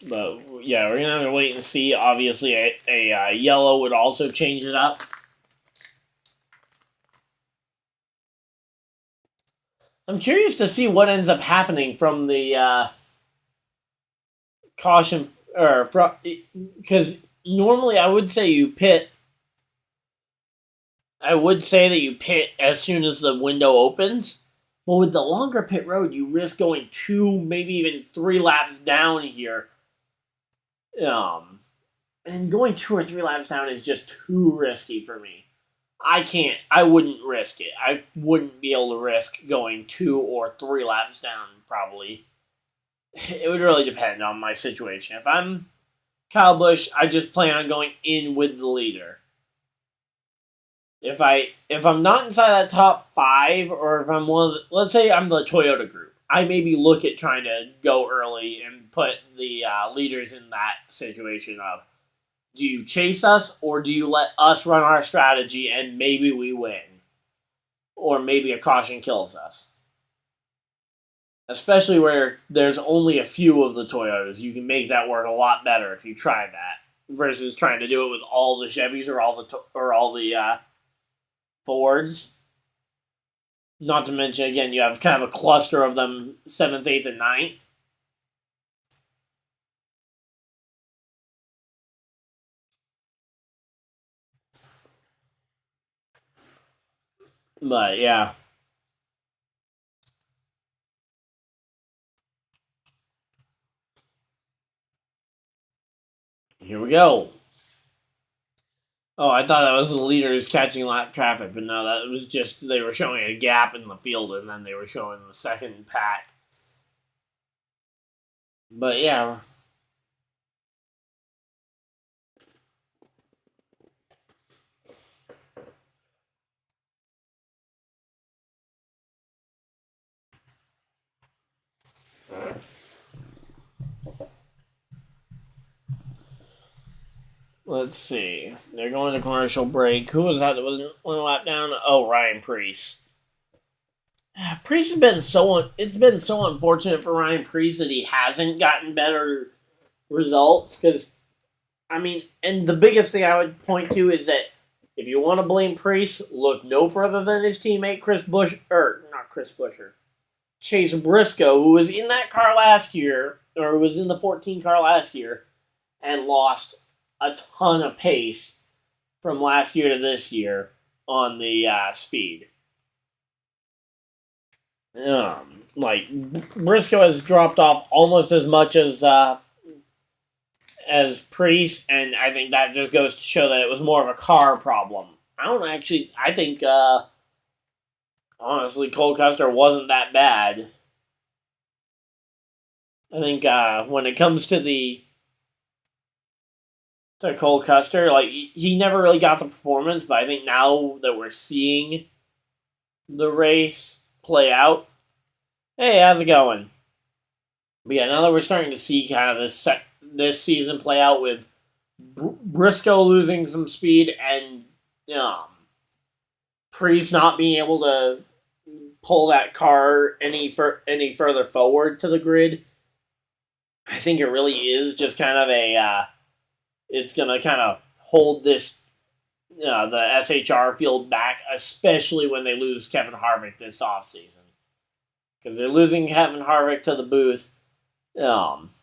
But yeah, we're gonna have to wait and see. Obviously, a yellow would also change it up. I'm curious to see what ends up happening from the caution, or from, because normally I would say you pit. I would say that you pit as soon as the window opens. But with the longer pit road, you risk going 2, maybe even 3 laps down here. And going 2 or 3 laps down is just too risky for me. I wouldn't risk it. I wouldn't be able to risk going 2 or 3 laps down, probably. It would really depend on my situation. If I'm Kyle Busch, I just plan on going in with the leader. If I'm not inside that top 5, or if I'm one of the, let's say I'm the Toyota group, I maybe look at trying to go early and put the leaders in that situation of, do you chase us, or do you let us run our strategy and maybe we win? Or maybe a caution kills us. Especially where there's only a few of the Toyotas. You can make that work a lot better if you try that. Versus trying to do it with all the Chevys or all the Fords. Not to mention, again, you have kind of a cluster of them, 7th, 8th, and 9th. But yeah. Here we go. Oh, I thought that was the leaders catching lap traffic, but no, that was just they were showing a gap in the field, and then they were showing the second pack. But yeah. Let's see. They're going to commercial break. Who was that was one lap down? Oh, Ryan Preece. Preece has been it's been so unfortunate for Ryan Preece that he hasn't gotten better results, because I mean, and the biggest thing I would point to is that if you want to blame Preece, look no further than his teammate Chase Briscoe, who was in that car last year, or was in the 14 car last year, and lost a ton of pace from last year to this year on the speed. Like Briscoe has dropped off almost as much as Preece, and I think that just goes to show that it was more of a car problem. I think honestly Cole Custer wasn't that bad. I think when it comes to Cole Custer, like he never really got the performance, but I think now that we're seeing the race play out, hey, how's it going? But yeah, now that we're starting to see kind of this season play out with Briscoe losing some speed and Preece not being able to pull that car any further forward to the grid, I think it really is just kind of it's going to kind of hold this the SHR field back, especially when they lose Kevin Harvick this offseason. Because they're losing Kevin Harvick to the booth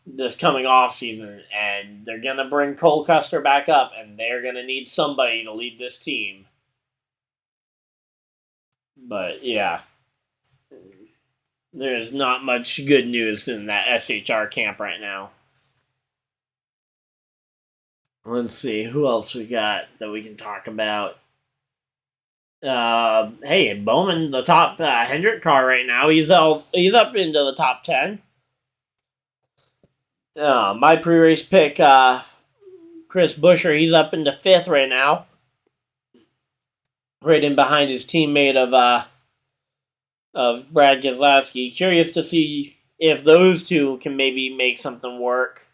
this coming off season, and they're going to bring Cole Custer back up, and they're going to need somebody to lead this team. But yeah, there's not much good news in that SHR camp right now. Let's see, who else we got that we can talk about? Hey, Bowman, the top Hendrick car right now. He's up into the top 10. My pre-race pick, Chris Buescher, he's up into 5th right now. Right in behind his teammate of Brad Keselowski. Curious to see if those two can maybe make something work.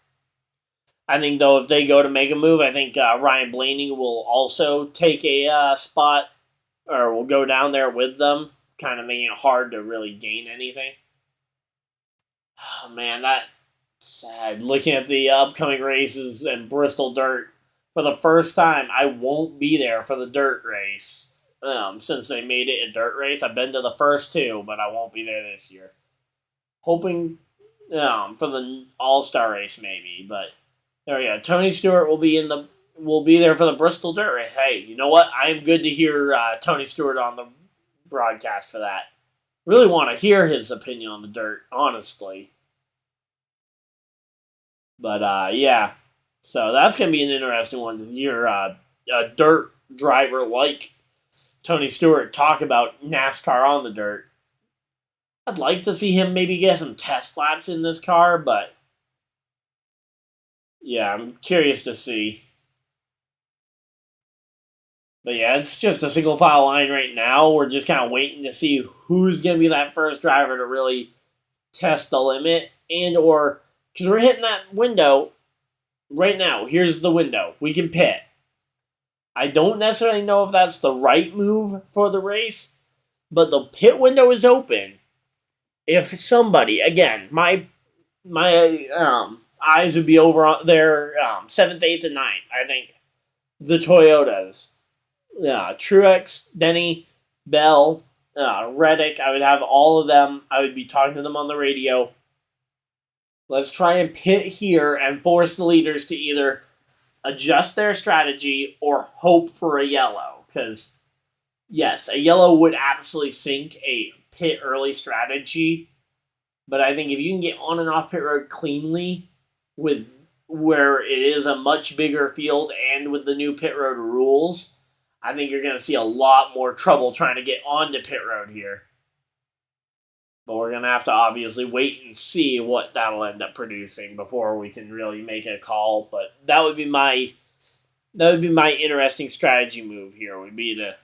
I think, though, if they go to make a move, I think Ryan Blaney will also take a spot, or will go down there with them, kind of making it hard to really gain anything. Oh, man, sad. Looking at the upcoming races and Bristol Dirt, for the first time, I won't be there for the dirt race. Since they made it a dirt race, I've been to the first two, but I won't be there this year. Hoping for the All-Star race maybe, but there we go. Tony Stewart will be there for the Bristol Dirt race. Hey, you know what? I am good to hear Tony Stewart on the broadcast for that. Really want to hear his opinion on the dirt, honestly. But yeah, so that's gonna be an interesting one to hear a dirt driver like Tony Stewart talk about NASCAR on the dirt. I'd like to see him maybe get some test laps in this car, but yeah, I'm curious to see. But yeah, it's just a single file line right now. We're just kind of waiting to see who's going to be that first driver to really test the limit or because we're hitting that window right now. Here's the window. We can pit. I don't necessarily know if that's the right move for the race, but the pit window is open. If somebody, again, my eyes would be over on their 7th, 8th, and 9th. I think the Toyotas. Truex, Denny, Bell, Reddick. I would have all of them. I would be talking to them on the radio. Let's try and pit here and force the leaders to either adjust their strategy or hope for a yellow. Because, yes, a yellow would absolutely sink a pit early strategy. But I think if you can get on and off pit road cleanly with where it is a much bigger field and with the new pit road rules, I think you're going to see a lot more trouble trying to get onto pit road here. But we're going to have to obviously wait and see what that'll end up producing before we can really make a call. But that would be my interesting strategy move here. Would be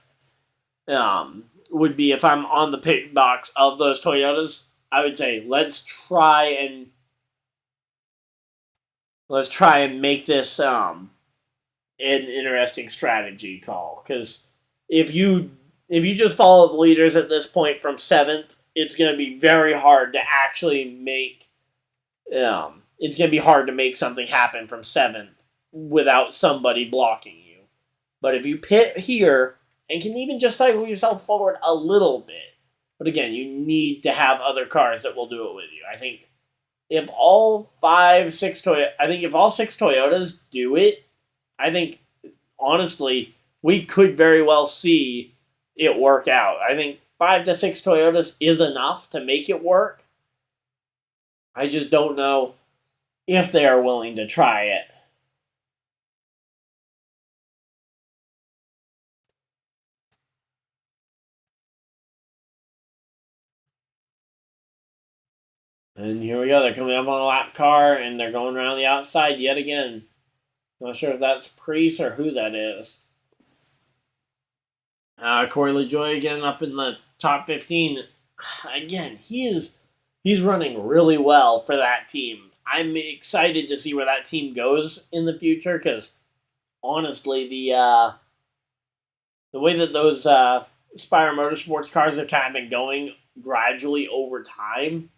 if I'm on the pit box of those Toyotas, I would say let's try and make this an interesting strategy call, because if you just follow the leaders at this point from 7th, it's going to be very hard to actually make it's going to be hard to make something happen from 7th without somebody blocking you. But if you pit here and can even just cycle yourself forward a little bit, but again, you need to have other cars that will do it with you. I think if all 6 Toyotas do it, I think, honestly, we could very well see it work out. I think 5 to 6 Toyotas is enough to make it work. I just don't know if they are willing to try it. And here we go. They're coming up on a lap car, and they're going around the outside yet again. Not sure if that's Priest or who that is. Corey LaJoie again up in the top 15. Again, he's running really well for that team. I'm excited to see where that team goes in the future, because honestly, the way that those Spire Motorsports cars have kind of been going gradually over time,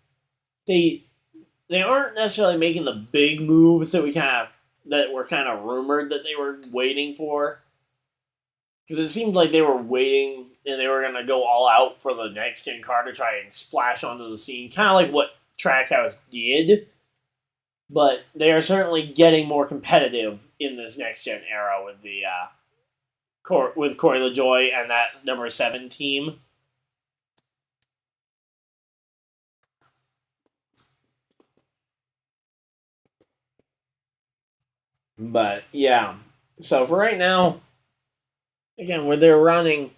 they aren't necessarily making the big moves that were kind of rumored that they were waiting for. Because it seemed like they were waiting and they were going to go all out for the next gen car to try and splash onto the scene. Kind of like what Trackhouse did. But they are certainly getting more competitive in this next gen era with the with Corey LaJoie and that number 7 team. But yeah, so for right now, again, where they're running,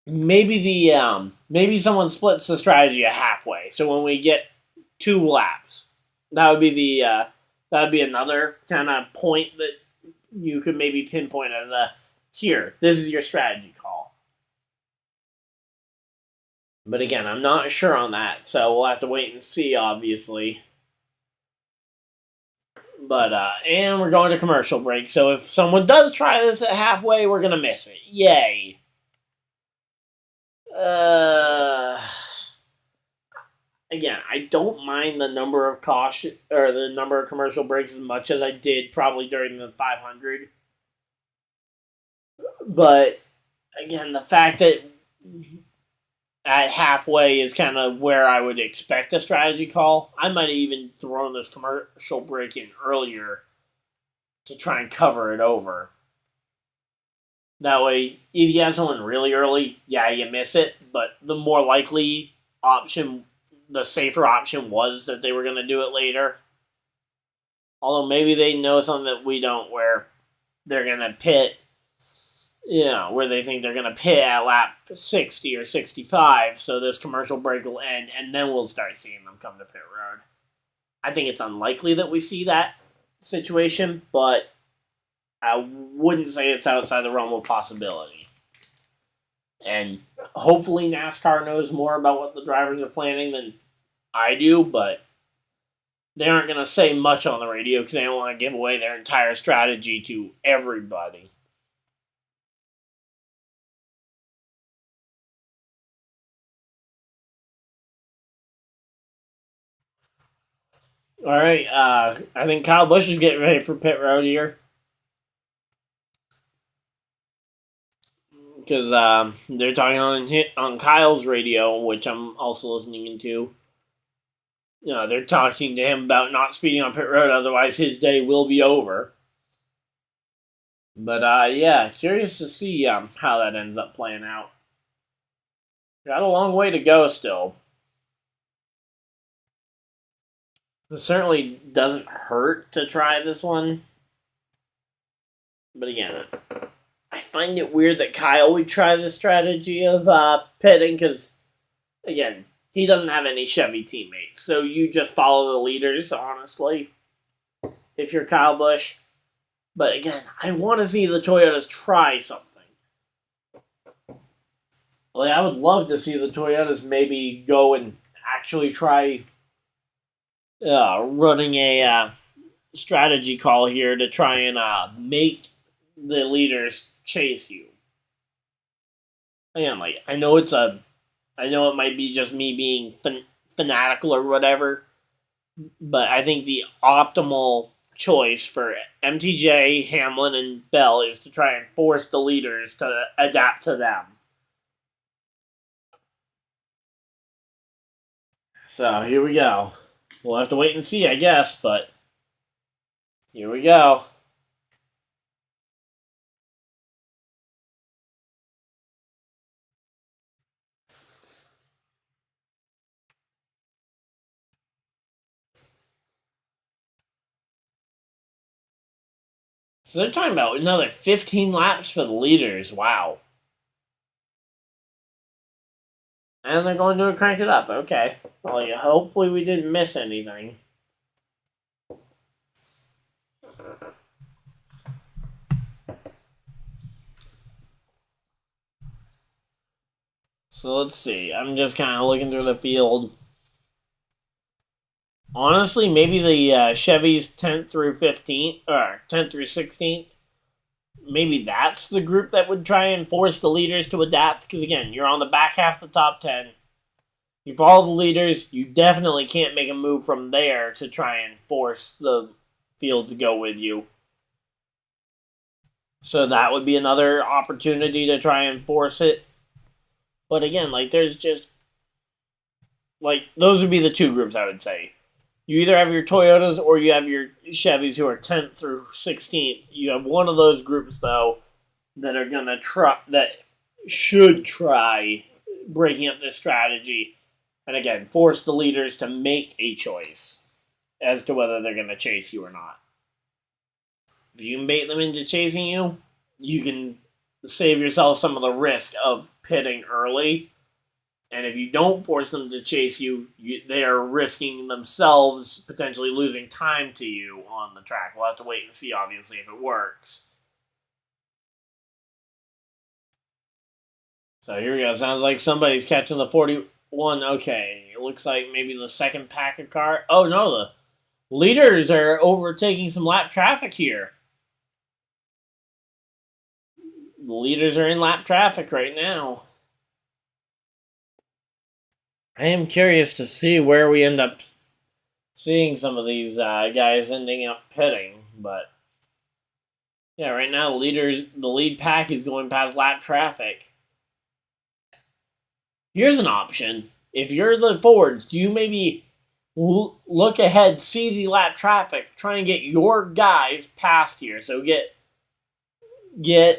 maybe someone splits the strategy at halfway. So when we get 2 laps, that would be another kind of point that you could maybe pinpoint as this is your strategy call. But again, I'm not sure on that, so we'll have to wait and see, obviously. But, and we're going to commercial break, so if someone does try this at halfway, we're going to miss it. Yay. again, I don't mind the number of caution or the number of commercial breaks as much as I did probably during the 500. But again, the fact that at halfway is kind of where I would expect a strategy call. I might have even thrown this commercial break in earlier to try and cover it over. That way, if you have someone really early, yeah, you miss it. But the more likely option, the safer option was that they were going to do it later. Although maybe they know something that we don't, where they're going to pit, where they think they're going to pit at lap 60 or 65, so this commercial break will end, and then we'll start seeing them come to pit road. I think it's unlikely that we see that situation, but I wouldn't say it's outside the realm of possibility. And hopefully NASCAR knows more about what the drivers are planning than I do, but they aren't going to say much on the radio because they don't want to give away their entire strategy to everybody. All right, I think Kyle Busch is getting ready for pit road here. Because they're talking on Kyle's radio, which I'm also listening into. They're talking to him about not speeding on pit road, otherwise his day will be over. But yeah, curious to see how that ends up playing out. Got a long way to go still. It certainly doesn't hurt to try this one. But again, I find it weird that Kyle would try the strategy of pitting because, again, he doesn't have any Chevy teammates. So you just follow the leaders, honestly, if you're Kyle Busch. But again, I want to see the Toyotas try something. I would love to see the Toyotas maybe go and actually try running a strategy call here to try and make the leaders chase you. Again, I know it might be just me being fanatical or whatever, but I think the optimal choice for MTJ, Hamlin, and Bell is to try and force the leaders to adapt to them. So here we go. We'll have to wait and see, I guess, but here we go. So they're talking about another 15 laps for the leaders. Wow. And they're going to crank it up. Okay. Well, yeah, hopefully we didn't miss anything. So let's see. I'm just kind of looking through the field. Honestly, maybe the Chevy's 10th through 15th, or 10th through 16th, maybe that's the group that would try and force the leaders to adapt. Because again, you're on the back half of the top 10. You follow the leaders, you definitely can't make a move from there to try and force the field to go with you. So that would be another opportunity to try and force it. But again, there's just those would be the two groups I would say. You either have your Toyotas or you have your Chevys who are 10th through 16th. You have one of those groups though that are gonna should try breaking up this strategy, and again force the leaders to make a choice as to whether they're gonna chase you or not. If you can bait them into chasing you, you can save yourself some of the risk of pitting early. And if you don't force them to chase you, they are risking themselves potentially losing time to you on the track. We'll have to wait and see, obviously, if it works. So here we go. Sounds like somebody's catching the 41. Okay, it looks like maybe the second pack of car. Oh, no, the leaders are overtaking some lap traffic here. The leaders are in lap traffic right now. I am curious to see where we end up seeing some of these guys ending up pitting, but yeah, right now the lead pack is going past lap traffic. Here's an option: if you're the Fords, do you maybe look ahead, see the lap traffic, try and get your guys past here? So get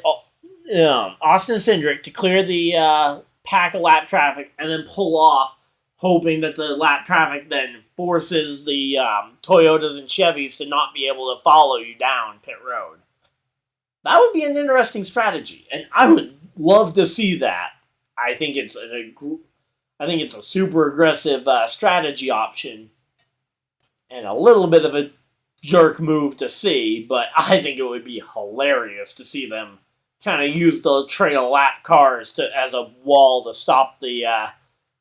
Austin Cindric to clear the pack of lap traffic, and then pull off, hoping that the lap traffic then forces the Toyotas and Chevys to not be able to follow you down pit road. That would be an interesting strategy, and I would love to see that. I think it's a super aggressive strategy option, and a little bit of a jerk move to see, but I think it would be hilarious to see them kind of use the trail lap cars as a wall to stop the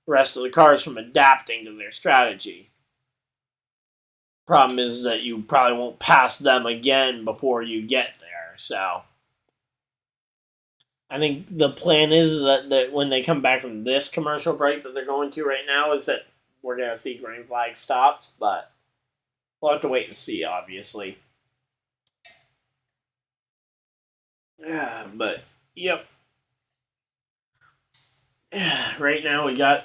rest of the cars from adapting to their strategy. Problem is that you probably won't pass them again before you get there, so I think the plan is that when they come back from this commercial break that they're going to right now is that we're going to see green flag stopped, but we'll have to wait and see, obviously. Yeah, but, yep. Right now we got...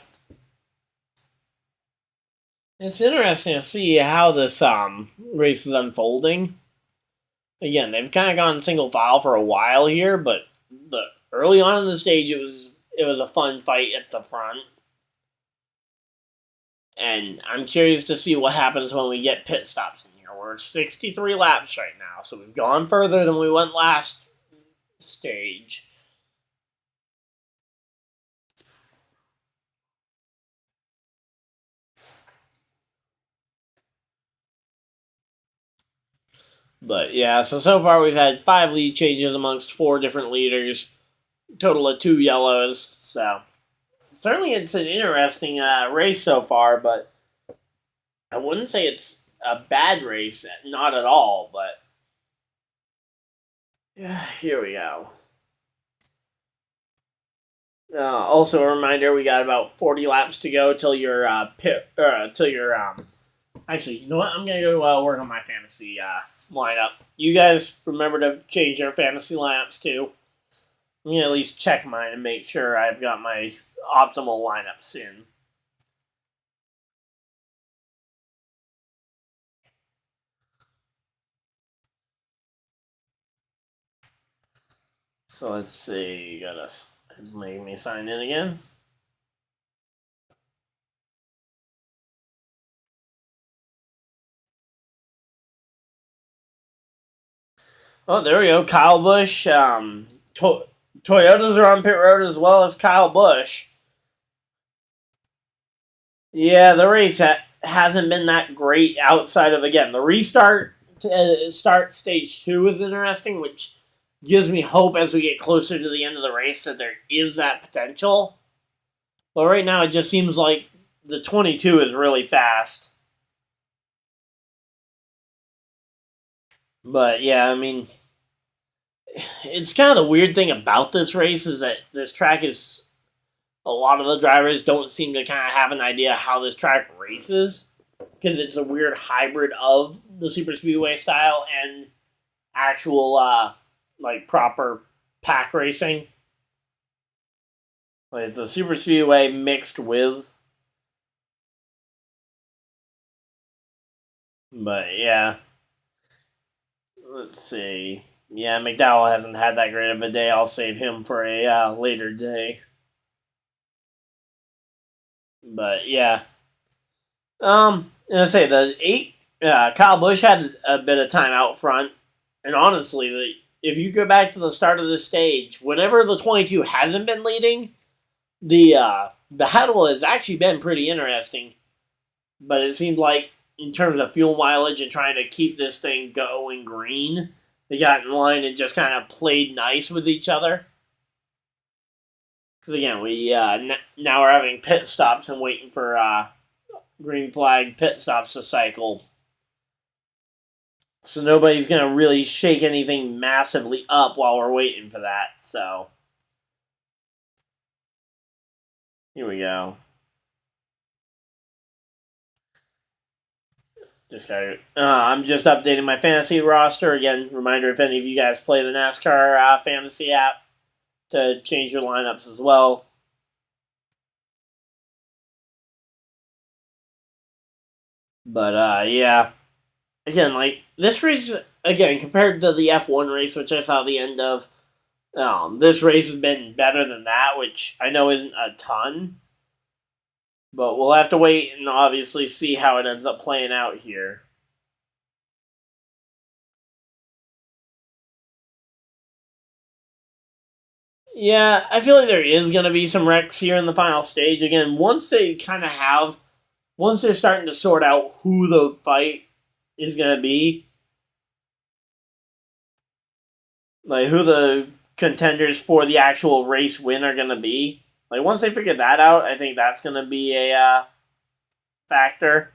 It's interesting to see how this race is unfolding. Again, they've kind of gone single file for a while here, but early on in the stage it was a fun fight at the front. And I'm curious to see what happens when we get pit stops in here. We're 63 laps right now, so we've gone further than we went last stage. But yeah, so far we've had 5 lead changes amongst 4 different leaders, total of 2 yellows. So certainly it's an interesting race so far, but I wouldn't say it's a bad race, not at all. But yeah, here we go. Also, a reminder: we got about 40 laps to go till your Actually, you know what? I'm gonna go work on my fantasy lineup. You guys remember to change your fantasy lineups too. I'm gonna at least check mine and make sure I've got my optimal lineups in. So let's see. It's making me sign in again. Oh, there we go. Kyle Busch. Toyotas are on pit road as well as Kyle Busch. Yeah, the race hasn't been that great outside of, again, the restart. Start stage 2 is interesting, which gives me hope as we get closer to the end of the race that there is that potential. But right now it just seems like the 22 is really fast. But yeah, I mean, it's kind of the weird thing about this race is that this track is, a lot of the drivers don't seem to kind of have an idea how this track races, because it's a weird hybrid of the super speedway style and actual like proper pack racing. Like it's a super speedway mixed with. But yeah, let's see. Yeah, McDowell hasn't had that great of a day. I'll save him for a later day. But yeah, I say the 8. Kyle Busch had a bit of time out front, and honestly, if you go back to the start of the stage, whenever the 22 hasn't been leading, the battle has actually been pretty interesting. But it seemed like, in terms of fuel mileage and trying to keep this thing going green, they got in line and just kind of played nice with each other. Because again, we now we're having pit stops and waiting for green flag pit stops to cycle. So nobody's going to really shake anything massively up while we're waiting for that. So here we go. I'm just updating my fantasy roster again. Reminder: if any of you guys play the NASCAR fantasy app, to change your lineups as well. But yeah, again, like this race again compared to the F1 race, which I saw the end of. This race has been better than that, which I know isn't a ton, but we'll have to wait and obviously see how it ends up playing out here. Yeah, I feel like there is going to be some wrecks here in the final stage. Again, once they're starting to sort out who the fight is going to be, like who the contenders for the actual race win are going to be. Like once they figure that out, I think that's going to be a factor.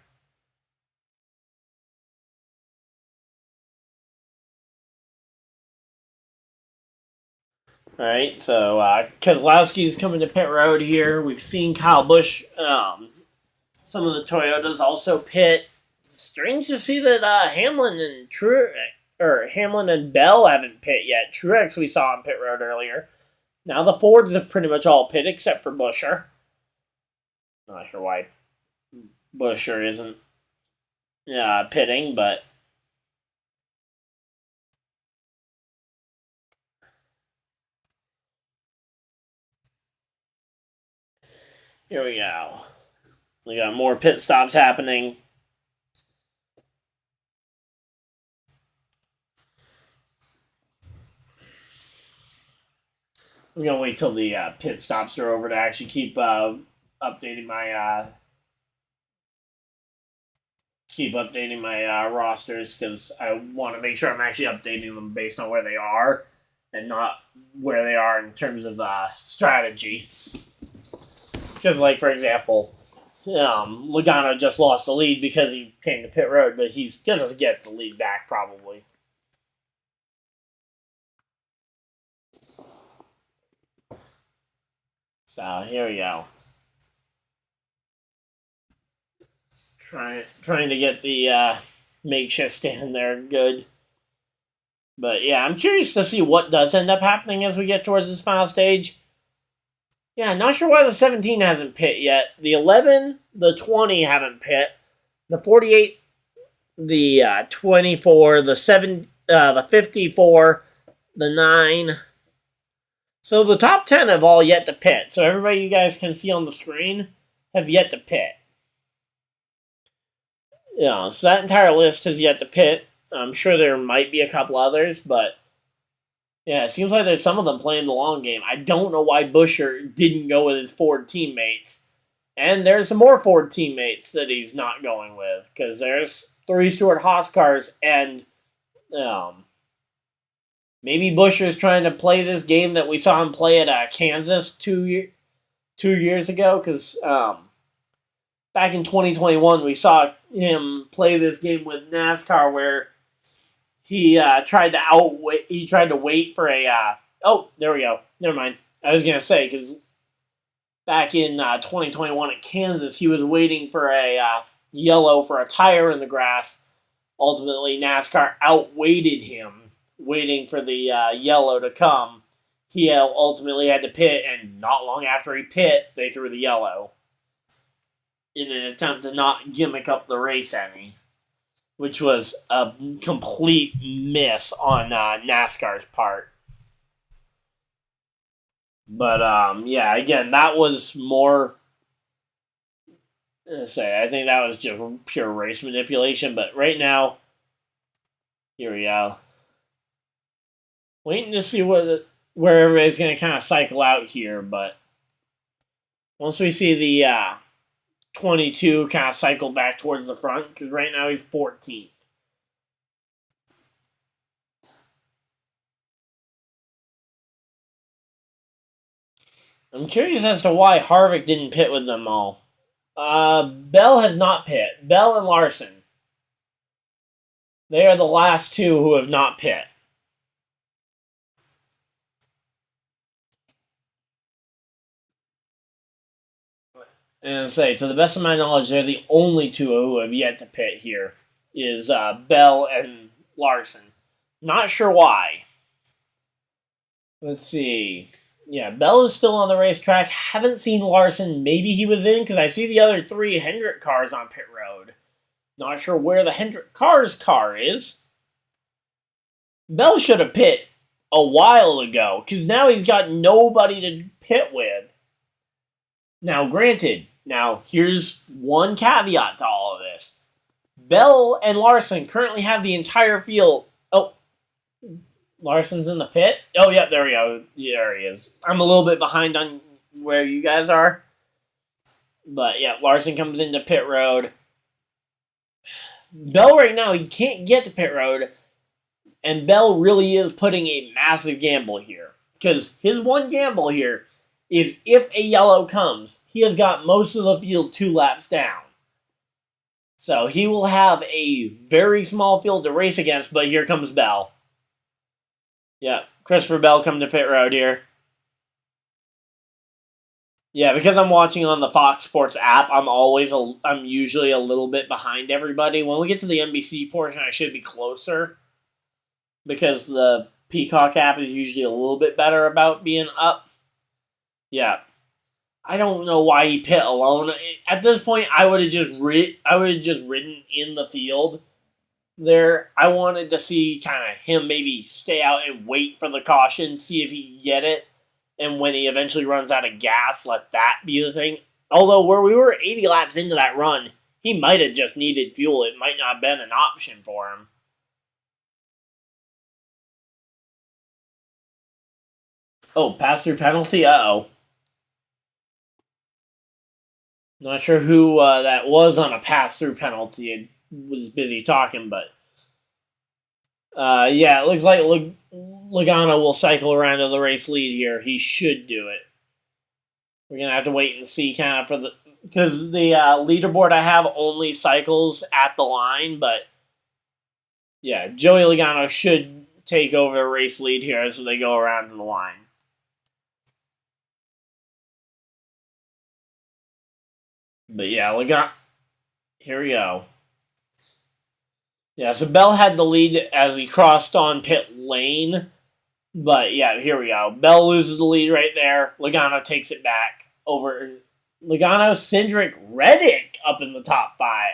All right, so Kozlowski's coming to pit road here. We've seen Kyle Busch, some of the Toyotas also pit. Strange to see that Hamlin and Bell haven't pit yet. Truex we saw on pit road earlier. Now the Fords have pretty much all pit except for Buescher. Not sure why Buescher isn't pitting, but here we go. We got more pit stops happening. I'm gonna wait till the pit stops are over to actually keep updating my rosters because I want to make sure I'm actually updating them based on where they are and not where they are in terms of strategy. Because, like for example, Logano just lost the lead because he came to pit road, but he's gonna get the lead back probably. So here we go. Trying to get the makeshift stand there good. But yeah, I'm curious to see what does end up happening as we get towards this final stage. Yeah, not sure why the 17 hasn't pit yet. The 11, the 20 haven't pit. The 48, the 24, the 54, the 9. So the top 10 have all yet to pit. So everybody you guys can see on the screen have yet to pit. Yeah, so that entire list has yet to pit. I'm sure there might be a couple others, but yeah, it seems like there's some of them playing the long game. I don't know why Buescher didn't go with his Ford teammates. And there's some more Ford teammates that he's not going with, because there's 3 Stewart-Haas cars, and maybe Buescher's trying to play this game that we saw him play at Kansas 2 years ago, because back in 2021 we saw him play this game with NASCAR where he tried to wait for a. Oh, there we go. Never mind. I was gonna say because back in 2021 at Kansas, he was waiting for a yellow for a tire in the grass. Ultimately, NASCAR outweighted him, waiting for the yellow to come. He ultimately had to pit, and not long after he pit, they threw the yellow in an attempt to not gimmick up the race any, which was a complete miss on NASCAR's part. But yeah, again, that was more. I think that was just pure race manipulation. But right now, here we go. Waiting to see where everybody's going to kind of cycle out here. But once we see the 22 kind of cycle back towards the front, because right now he's 14th. I'm curious as to why Harvick didn't pit with them all. Bell has not pit. Bell and Larson. They are the last two who have not pit. And to the best of my knowledge, they're the only two who have yet to pit here. is Bell and Larson. Not sure why. Let's see. Yeah, Bell is still on the racetrack. Haven't seen Larson. Maybe he was in because I see the other 3 Hendrick cars on pit road. Not sure where the Hendrick car's car is. Bell should have pit a while ago because now he's got nobody to pit with. Now, granted, here's one caveat to all of this. Bell and Larson currently have the entire field. Oh, Larson's in the pit? Oh, yeah, there we go. Yeah, there he is. I'm a little bit behind on where you guys are. But, yeah, Larson comes into pit road. Bell right now, he can't get to pit road. And Bell really is putting a massive gamble here. Because his one gamble here is if a yellow comes, he has got most of the field 2 laps down. So he will have a very small field to race against, but here comes Bell. Yeah, Christopher Bell coming to pit road here. Yeah, because I'm watching on the Fox Sports app, I'm usually a little bit behind everybody. When we get to the NBC portion, I should be closer. Because the Peacock app is usually a little bit better about being up. Yeah. I don't know why he pit alone. At this point, I would have just ridden in the field there. I wanted to see kind of him maybe stay out and wait for the caution, see if he can get it, and when he eventually runs out of gas, let that be the thing. Although where we were 80 laps into that run, he might have just needed fuel. It might not have been an option for him. Oh, pass-through penalty? Uh-oh. Not sure who that was on a pass-through penalty. It was busy talking, but... yeah, it looks like Logano will cycle around to the race lead here. He should do it. We're going to have to wait and see kind of for the... Because the leaderboard I have only cycles at the line, but... Yeah, Joey Logano should take over the race lead here as they go around to the line. But yeah, Logano... Here we go. Yeah, so Bell had the lead as he crossed on pit lane. But yeah, here we go. Bell loses the lead right there. Logano takes it back over Logano, Cindric, Reddick up in the top 5.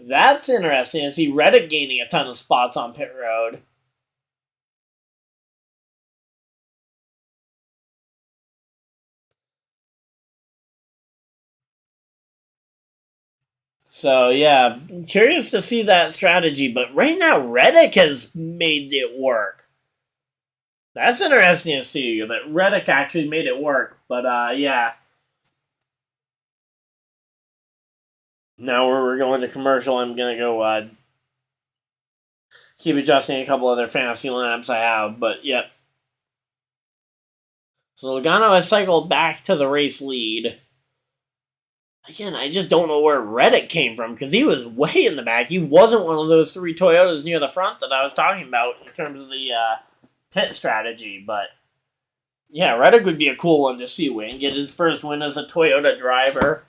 That's interesting to see Reddick gaining a ton of spots on pit road. So yeah, curious to see that strategy. But right now, Reddick has made it work. That's interesting to see that Reddick actually made it work. But yeah. Now we're going to commercial. I'm going to go keep adjusting a couple other fantasy lineups I have. But yep. So Logano has cycled back to the race lead. Again, I just don't know where Reddick came from because he was way in the back. He wasn't one of those 3 Toyotas near the front that I was talking about in terms of the pit strategy. But yeah, Reddick would be a cool one to see win. Get his first win as a Toyota driver.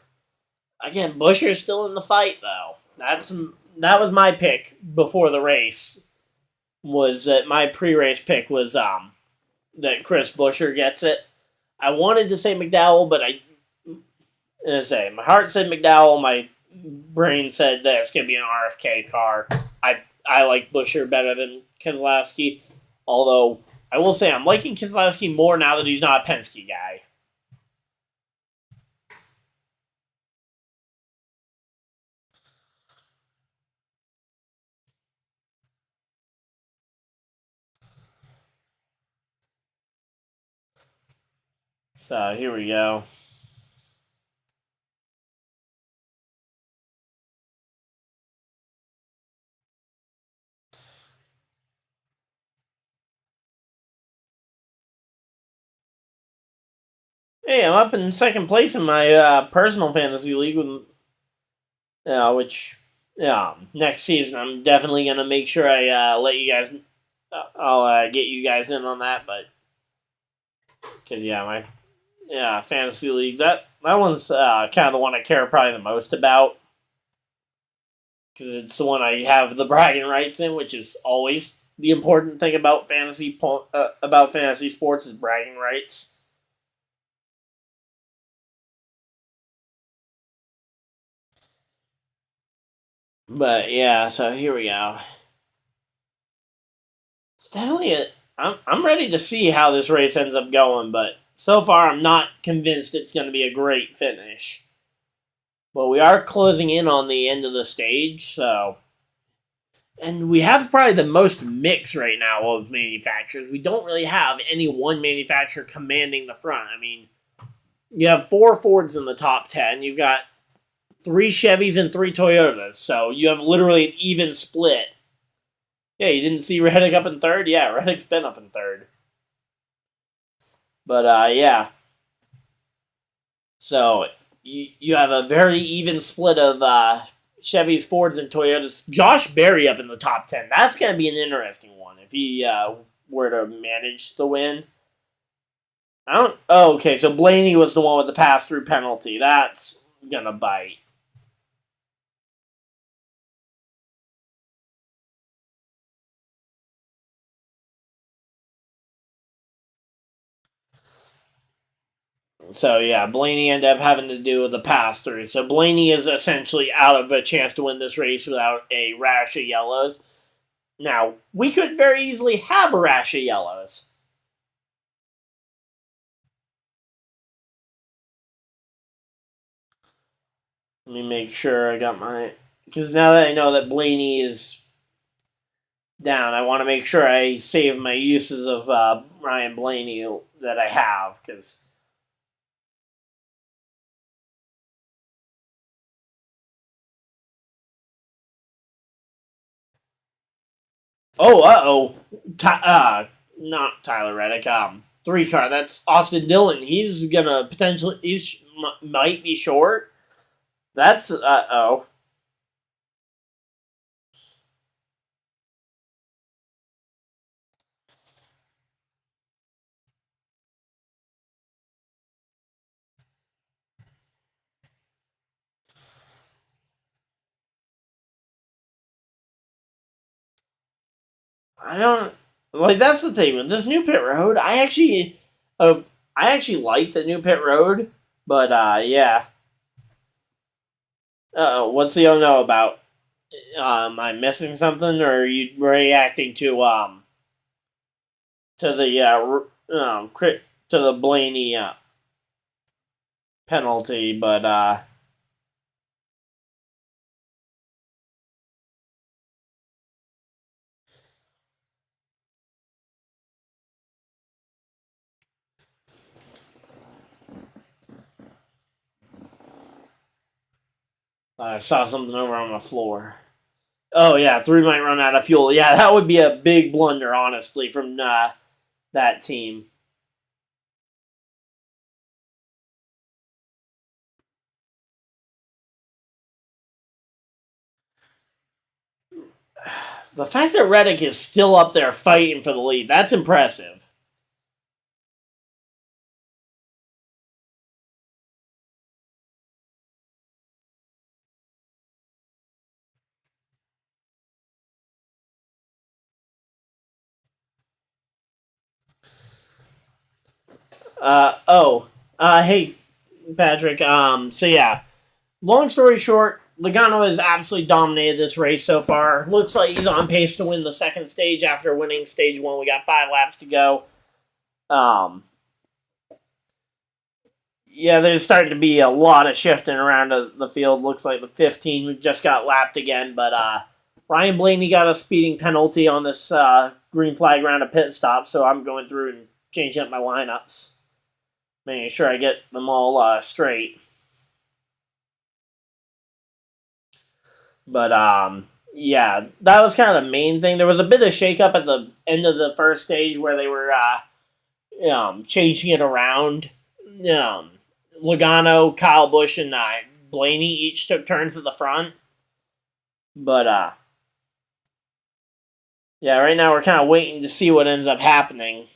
Again, Buescher's still in the fight though. That was my pick before the race. Was that my pre-race pick was that Chris Buescher gets it. I wanted to say McDowell, but my heart said McDowell, my brain said that it's going to be an RFK car. I like Buescher better than Keselowski, although I will say I'm liking Keselowski more now that he's not a Penske guy. So here we go. Hey, I'm up in second place in my personal fantasy league, which next season I'm definitely gonna make sure I let you guys. I'll get you guys in on that, but because my fantasy leagues that one's kind of the one I care probably the most about because it's the one I have the bragging rights in, which is always the important thing about fantasy sports is bragging rights. But yeah, so here we go. It's definitely I'm ready to see how this race ends up going, but so far I'm not convinced it's going to be a great finish. But we are closing in on the end of the stage, so. And we have probably the most mix right now of manufacturers. We don't really have any one manufacturer commanding the front. I mean, you have 4 Fords in the top 10. You've got 3 Chevys and 3 Toyotas. So you have literally an even split. Yeah, you didn't see Reddick up in third? Yeah, Reddick's been up in third. But, yeah. So you have a very even split of Chevys, Fords, and Toyotas. Josh Berry up in the top 10. That's going to be an interesting one if he were to manage to win. I don't. Oh, okay. So Blaney was the one with the pass-through penalty. That's going to bite. So yeah, Blaney ended up having to do with the pass through. So Blaney is essentially out of a chance to win this race without a rash of yellows. Now, we could very easily have a rash of yellows. Let me make sure I got my. Because now that I know that Blaney is down, I want to make sure I save my uses of Ryan Blaney that I have. Because. Oh, not Tyler Reddick. 3 car. That's Austin Dillon. He's gonna potentially. Might be short. That's oh. I don't like. That's the thing with this new pit road. Uh, I actually like the new pit road, but yeah. What's the oh no about? Am I missing something, or are you reacting to the crit to the Blaney penalty? But I saw something over on the floor. Oh yeah, 3 might run out of fuel. Yeah, that would be a big blunder, honestly, from that team. The fact that Reddick is still up there fighting for the lead, that's impressive. Hey, Patrick. So yeah, long story short, Logano has absolutely dominated this race so far. Looks like he's on pace to win the second stage after winning stage 1. We got 5 laps to go. Um, yeah, there's starting to be a lot of shifting around the field. Looks like the 15 just got lapped again, but Ryan Blaney got a speeding penalty on this green flag round of pit stop, so I'm going through and changing up my lineups, making sure I get them all straight. But yeah, that was kind of the main thing. There was a bit of shakeup at the end of the first stage where they were changing it around. Um, Logano, Kyle Busch, and Blaney each took turns at the front. But yeah, right now we're kind of waiting to see what ends up happening.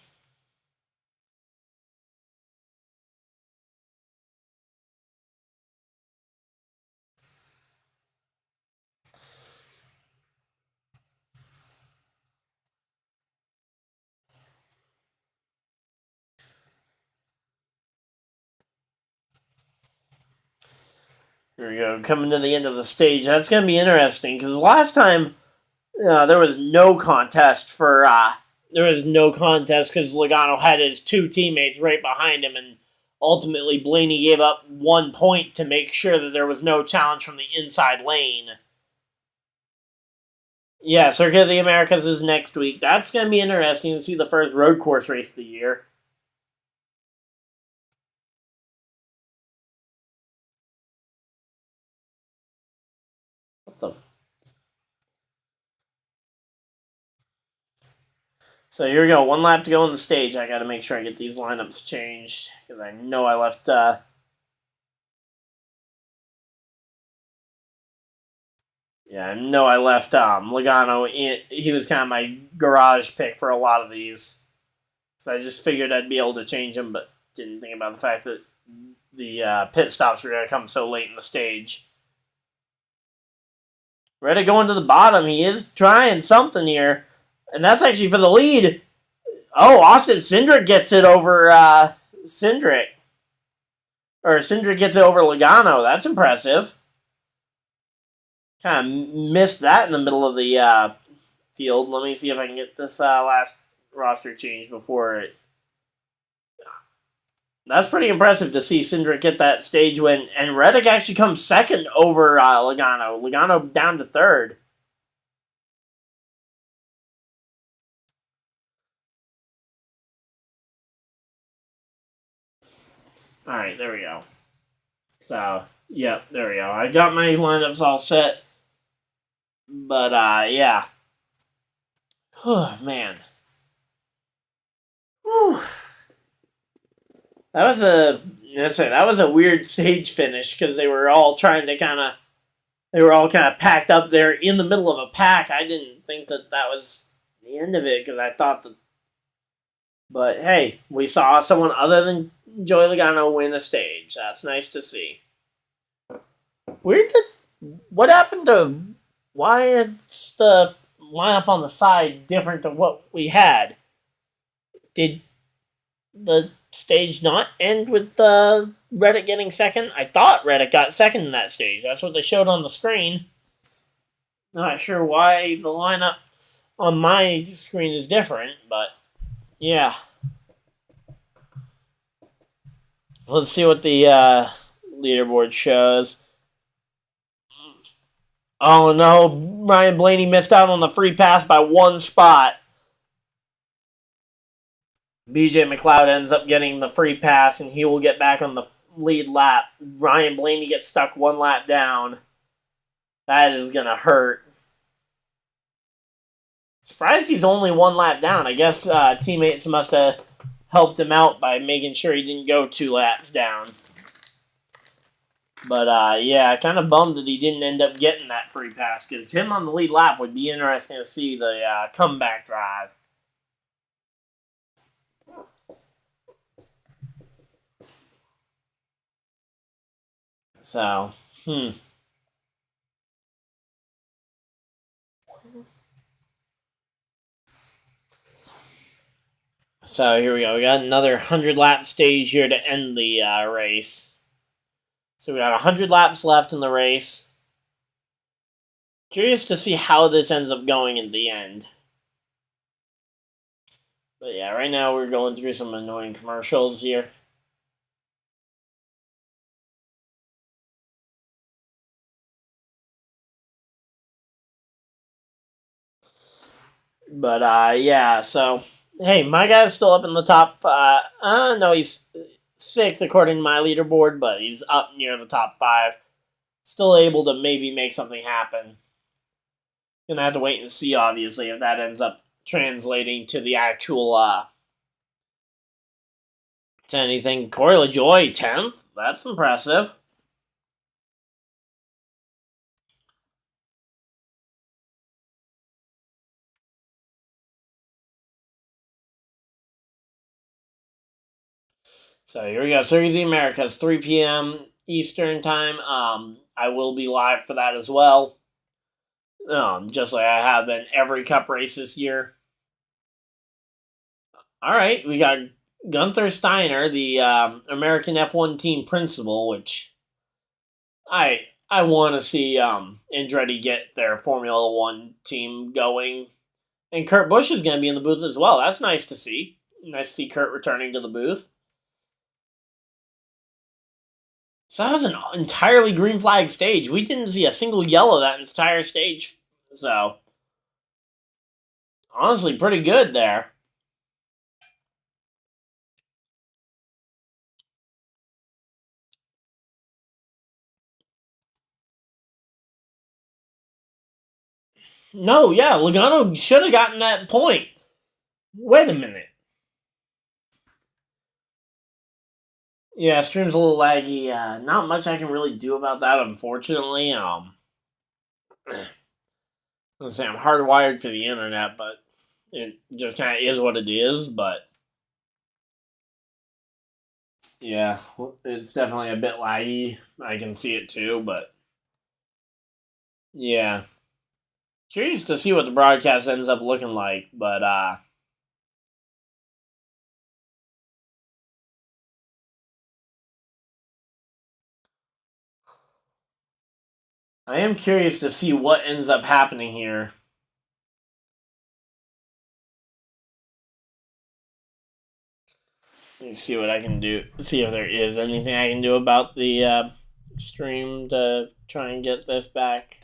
Here we go, coming to the end of the stage. That's going to be interesting because last time there was no contest for. There was no contest because Logano had his two teammates right behind him, and ultimately Blaney gave up 1 point to make sure that there was no challenge from the inside lane. Yeah, Circuit of the Americas is next week. That's going to be interesting to see the first road course race of the year. What the? So here we go. 1 lap to go on the stage. I got to make sure I get these lineups changed because I know I left. Yeah, I know I left Logano in. He was kind of my garage pick for a lot of these. So I just figured I'd be able to change him, but didn't think about the fact that the pit stops were going to come so late in the stage. Ready going to the bottom. He is trying something here. And that's actually for the lead. Oh, Austin Cindric gets it over Cindric. Or Cindric gets it over Logano. That's impressive. Kind of missed that in the middle of the field. Let me see if I can get this last roster change before it. That's pretty impressive to see Cindric get that stage win. And Reddick actually comes second over Logano. Logano down to third. All right, there we go. So, yep, there we go. I got my lineups all set. But, yeah. Oh, man. Whew. That was a weird stage finish because they were all trying to they were all kind of packed up there in the middle of a pack. I didn't think that was the end of it because I thought that. But hey, we saw someone other than Joey Logano win a stage. That's nice to see. What happened to why is the lineup on the side different than what we had? Did the stage not end with Reddick getting second? I thought Reddick got second in that stage. That's what they showed on the screen. Not sure why the lineup on my screen is different, but yeah. Let's see what the leaderboard shows. Oh no, Ryan Blaney missed out on the free pass by 1 spot. BJ McLeod ends up getting the free pass, and he will get back on the lead lap. Ryan Blaney gets stuck 1 lap down. That is going to hurt. Surprised he's only 1 lap down. I guess teammates must have helped him out by making sure he didn't go 2 laps down. But, yeah, kind of bummed that he didn't end up getting that free pass, because him on the lead lap would be interesting to see the comeback drive. So, So here we go. We got another 100-lap stage here to end the race. So we got 100 laps left in the race. Curious to see how this ends up going in the end. But yeah, right now we're going through some annoying commercials here. But yeah, so hey, my guy's still up in the top. No, he's 6th according to my leaderboard, but he's up near the top 5. Still able to maybe make something happen. Gonna have to wait and see, obviously, if that ends up translating to the actual to anything. Corey LaJoy 10th. That's impressive. So here we go. Circuit of the Americas, 3 p.m. Eastern time. I will be live for that as well. Just like I have been every Cup race this year. All right, we got Gunther Steiner, the American F1 team principal, which I want to see Andretti get their Formula One team going, and Kurt Busch is going to be in the booth as well. That's nice to see. Nice to see Kurt returning to the booth. So that was an entirely green flag stage. We didn't see a single yellow that entire stage. So honestly, pretty good there. No, yeah, Logano should have gotten that point. Wait a minute. Yeah, stream's a little laggy. Not much I can really do about that, unfortunately. Let's say I'm hardwired for the internet, but it just kind of is what it is. But yeah, it's definitely a bit laggy. I can see it too, but yeah, curious to see what the broadcast ends up looking like. But I am curious to see what ends up happening here. Let me see what I can do. See if there is anything I can do about the stream to try and get this back.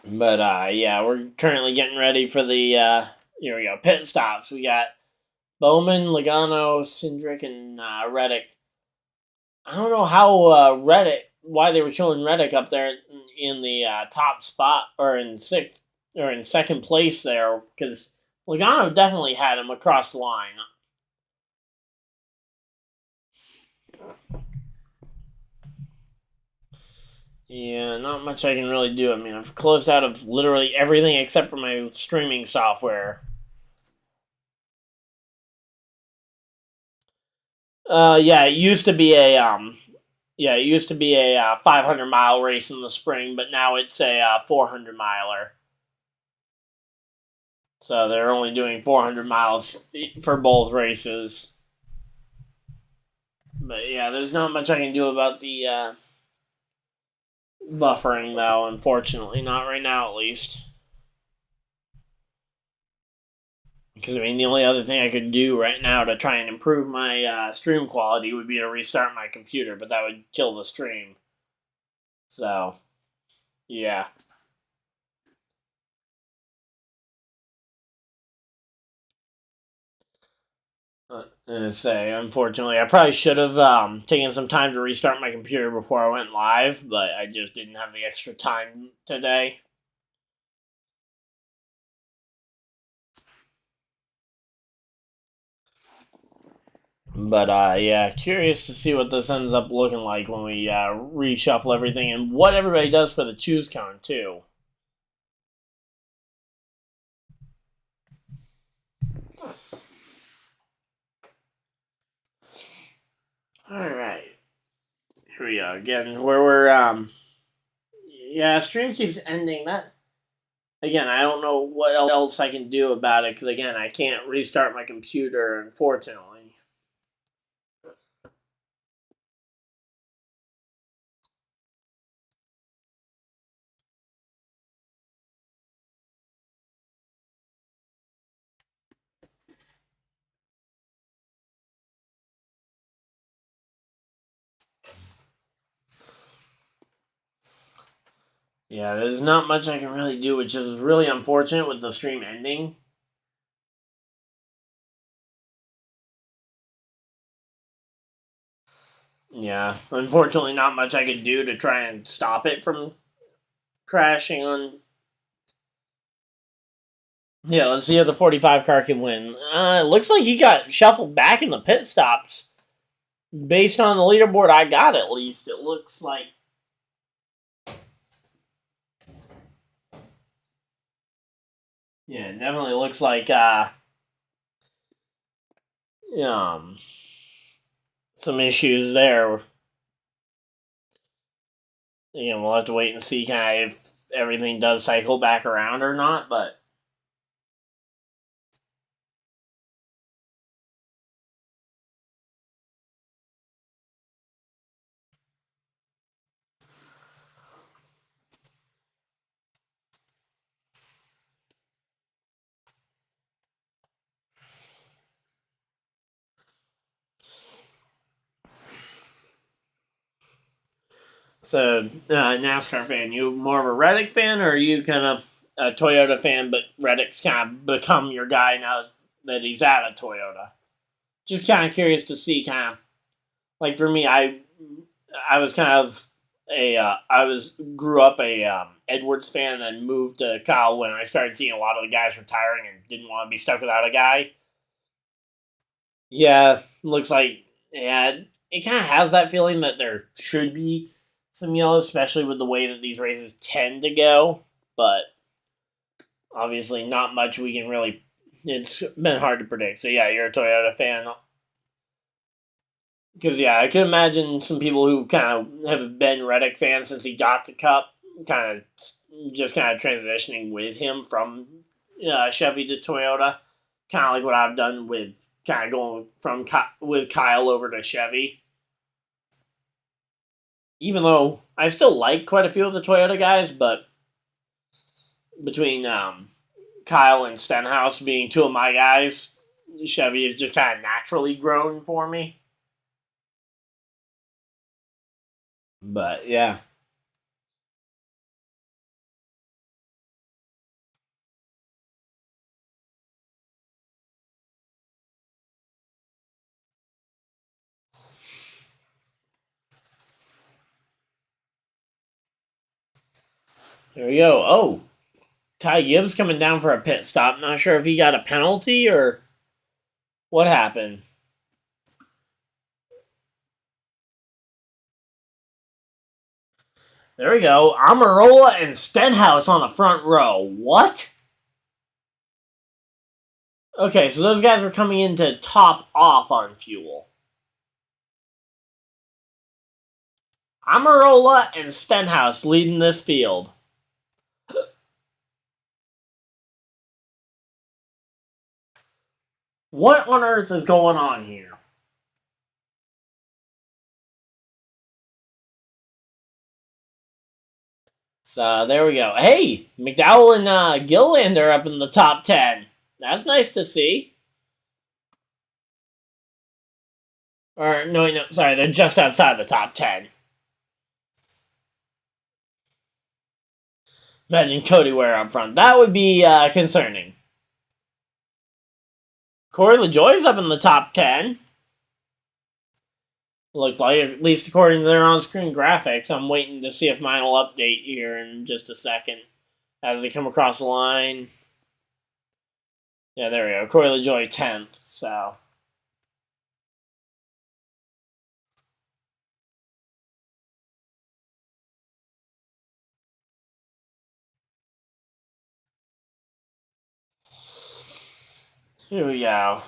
But yeah, we're currently getting ready for the here we go, pit stops. We got Bowman, Logano, Cindric, and Reddick. I don't know how Reddick, why they were showing Reddick up there in the top spot or in sixth or in second place there, because Logano definitely had him across the line. Yeah, not much I can really do. I mean, I've closed out of literally everything except for my streaming software. Yeah, it used to be a 500-mile race in the spring, but now it's a 400 miler. So they're only doing 400 miles for both races. But yeah, there's not much I can do about the buffering, though, unfortunately. Not right now, at least. Because, I mean, the only other thing I could do right now to try and improve my stream quality would be to restart my computer, but that would kill the stream. So, yeah. Say, unfortunately, I probably should have taken some time to restart my computer before I went live, but I just didn't have the extra time today. But yeah, curious to see what this ends up looking like when we reshuffle everything and what everybody does for the choose count too. All right, here we go again. Where we're yeah, stream keeps ending. That again, I don't know what else I can do about it because again, I can't restart my computer, unfortunately. Yeah, there's not much I can really do, which is really unfortunate with the stream ending. Yeah, unfortunately, not much I could do to try and stop it from crashing on. Yeah, let's see if the 45 car can win. It looks like he got shuffled back in the pit stops. Based on the leaderboard I got, at least, it looks like. Yeah, it definitely looks like some issues there. Again, we'll have to wait and see kind of if everything does cycle back around or not, but So, NASCAR fan, you more of a Reddick fan, or are you kind of a Toyota fan, but Reddick's kind of become your guy now that he's at a Toyota? Just kind of curious to see, kind of like for me, I was kind of I was grew up a Edwards fan, and then moved to Kyle when I started seeing a lot of the guys retiring and didn't want to be stuck without a guy. Yeah, looks like yeah, it kind of has that feeling that there should be some yellow, especially with the way that these races tend to go. But obviously, not much we can really. It's been hard to predict. So yeah, you're a Toyota fan. Because yeah, I can imagine some people who kind of have been Reddick fans since he got the Cup, kind of just kind of transitioning with him from Chevy to Toyota, kind of like what I've done with kind of going from with Kyle over to Chevy. Even though I still like quite a few of the Toyota guys, but between Kyle and Stenhouse being two of my guys, Chevy has just kind of naturally grown for me. But yeah. There we go. Oh, Ty Gibbs coming down for a pit stop. Not sure if he got a penalty or what happened. There we go. Amarola and Stenhouse on the front row. What? Okay, so those guys were coming in to top off on fuel. Amarola and Stenhouse leading this field. What on earth is going on here? So there we go. Hey, McDowell and Gilland are up in the top 10. That's nice to see. Or, no, sorry, they're just outside the top 10. Imagine Cody Ware up front. That would be concerning. Corey LaJoy's up in the top 10. Looked like, at least according to their on-screen graphics. I'm waiting to see if mine will update here in just a second as they come across the line. Yeah, there we go. Corey LaJoy 10th, so. Here we go.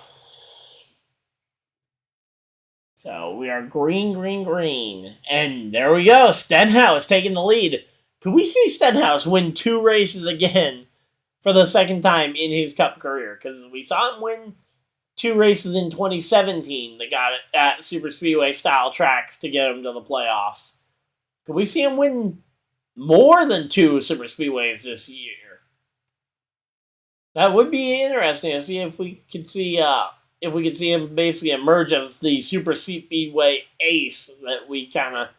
So we are green, green, green. And there we go. Stenhouse taking the lead. Could we see Stenhouse win 2 races again for the second time in his Cup career? Because we saw him win 2 races in 2017 that got it at Super Speedway style tracks to get him to the playoffs. Could we see him win more than 2 Super Speedways this year? That would be interesting to see if we could see him basically emerge as the Super Speedway ace that we kind of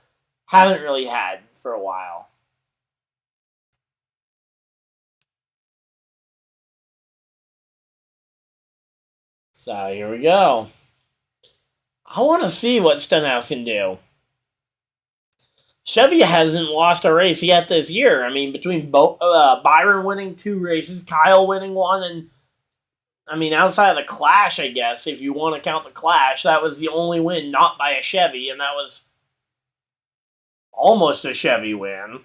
haven't really had for a while. So here we go. I want to see what Stenhouse can do. Chevy hasn't lost a race yet this year. I mean, between Byron winning 2 races, Kyle winning 1, and I mean, outside of the Clash, I guess, if you want to count the Clash, that was the only win not by a Chevy, and that was almost a Chevy win.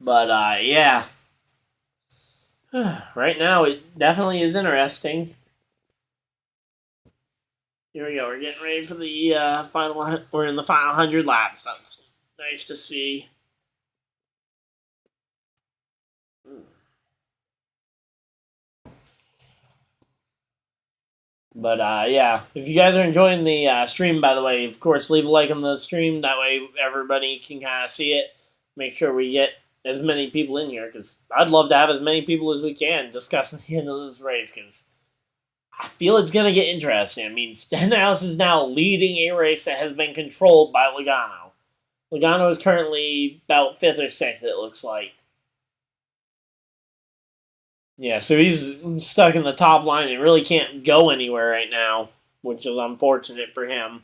But, yeah. Right now, it definitely is interesting. Here we go. We're getting ready for the final. We're in the final 100 laps. That's nice to see. But yeah, if you guys are enjoying the stream, by the way, of course, leave a like on the stream. That way, everybody can kind of see it. Make sure we get as many people in here because I'd love to have as many people as we can discussing the end of this race because I feel it's going to get interesting. I mean, Stenhouse is now leading a race that has been controlled by Logano. Logano is currently about 5th or 6th, it looks like. Yeah, so he's stuck in the top line and really can't go anywhere right now, which is unfortunate for him.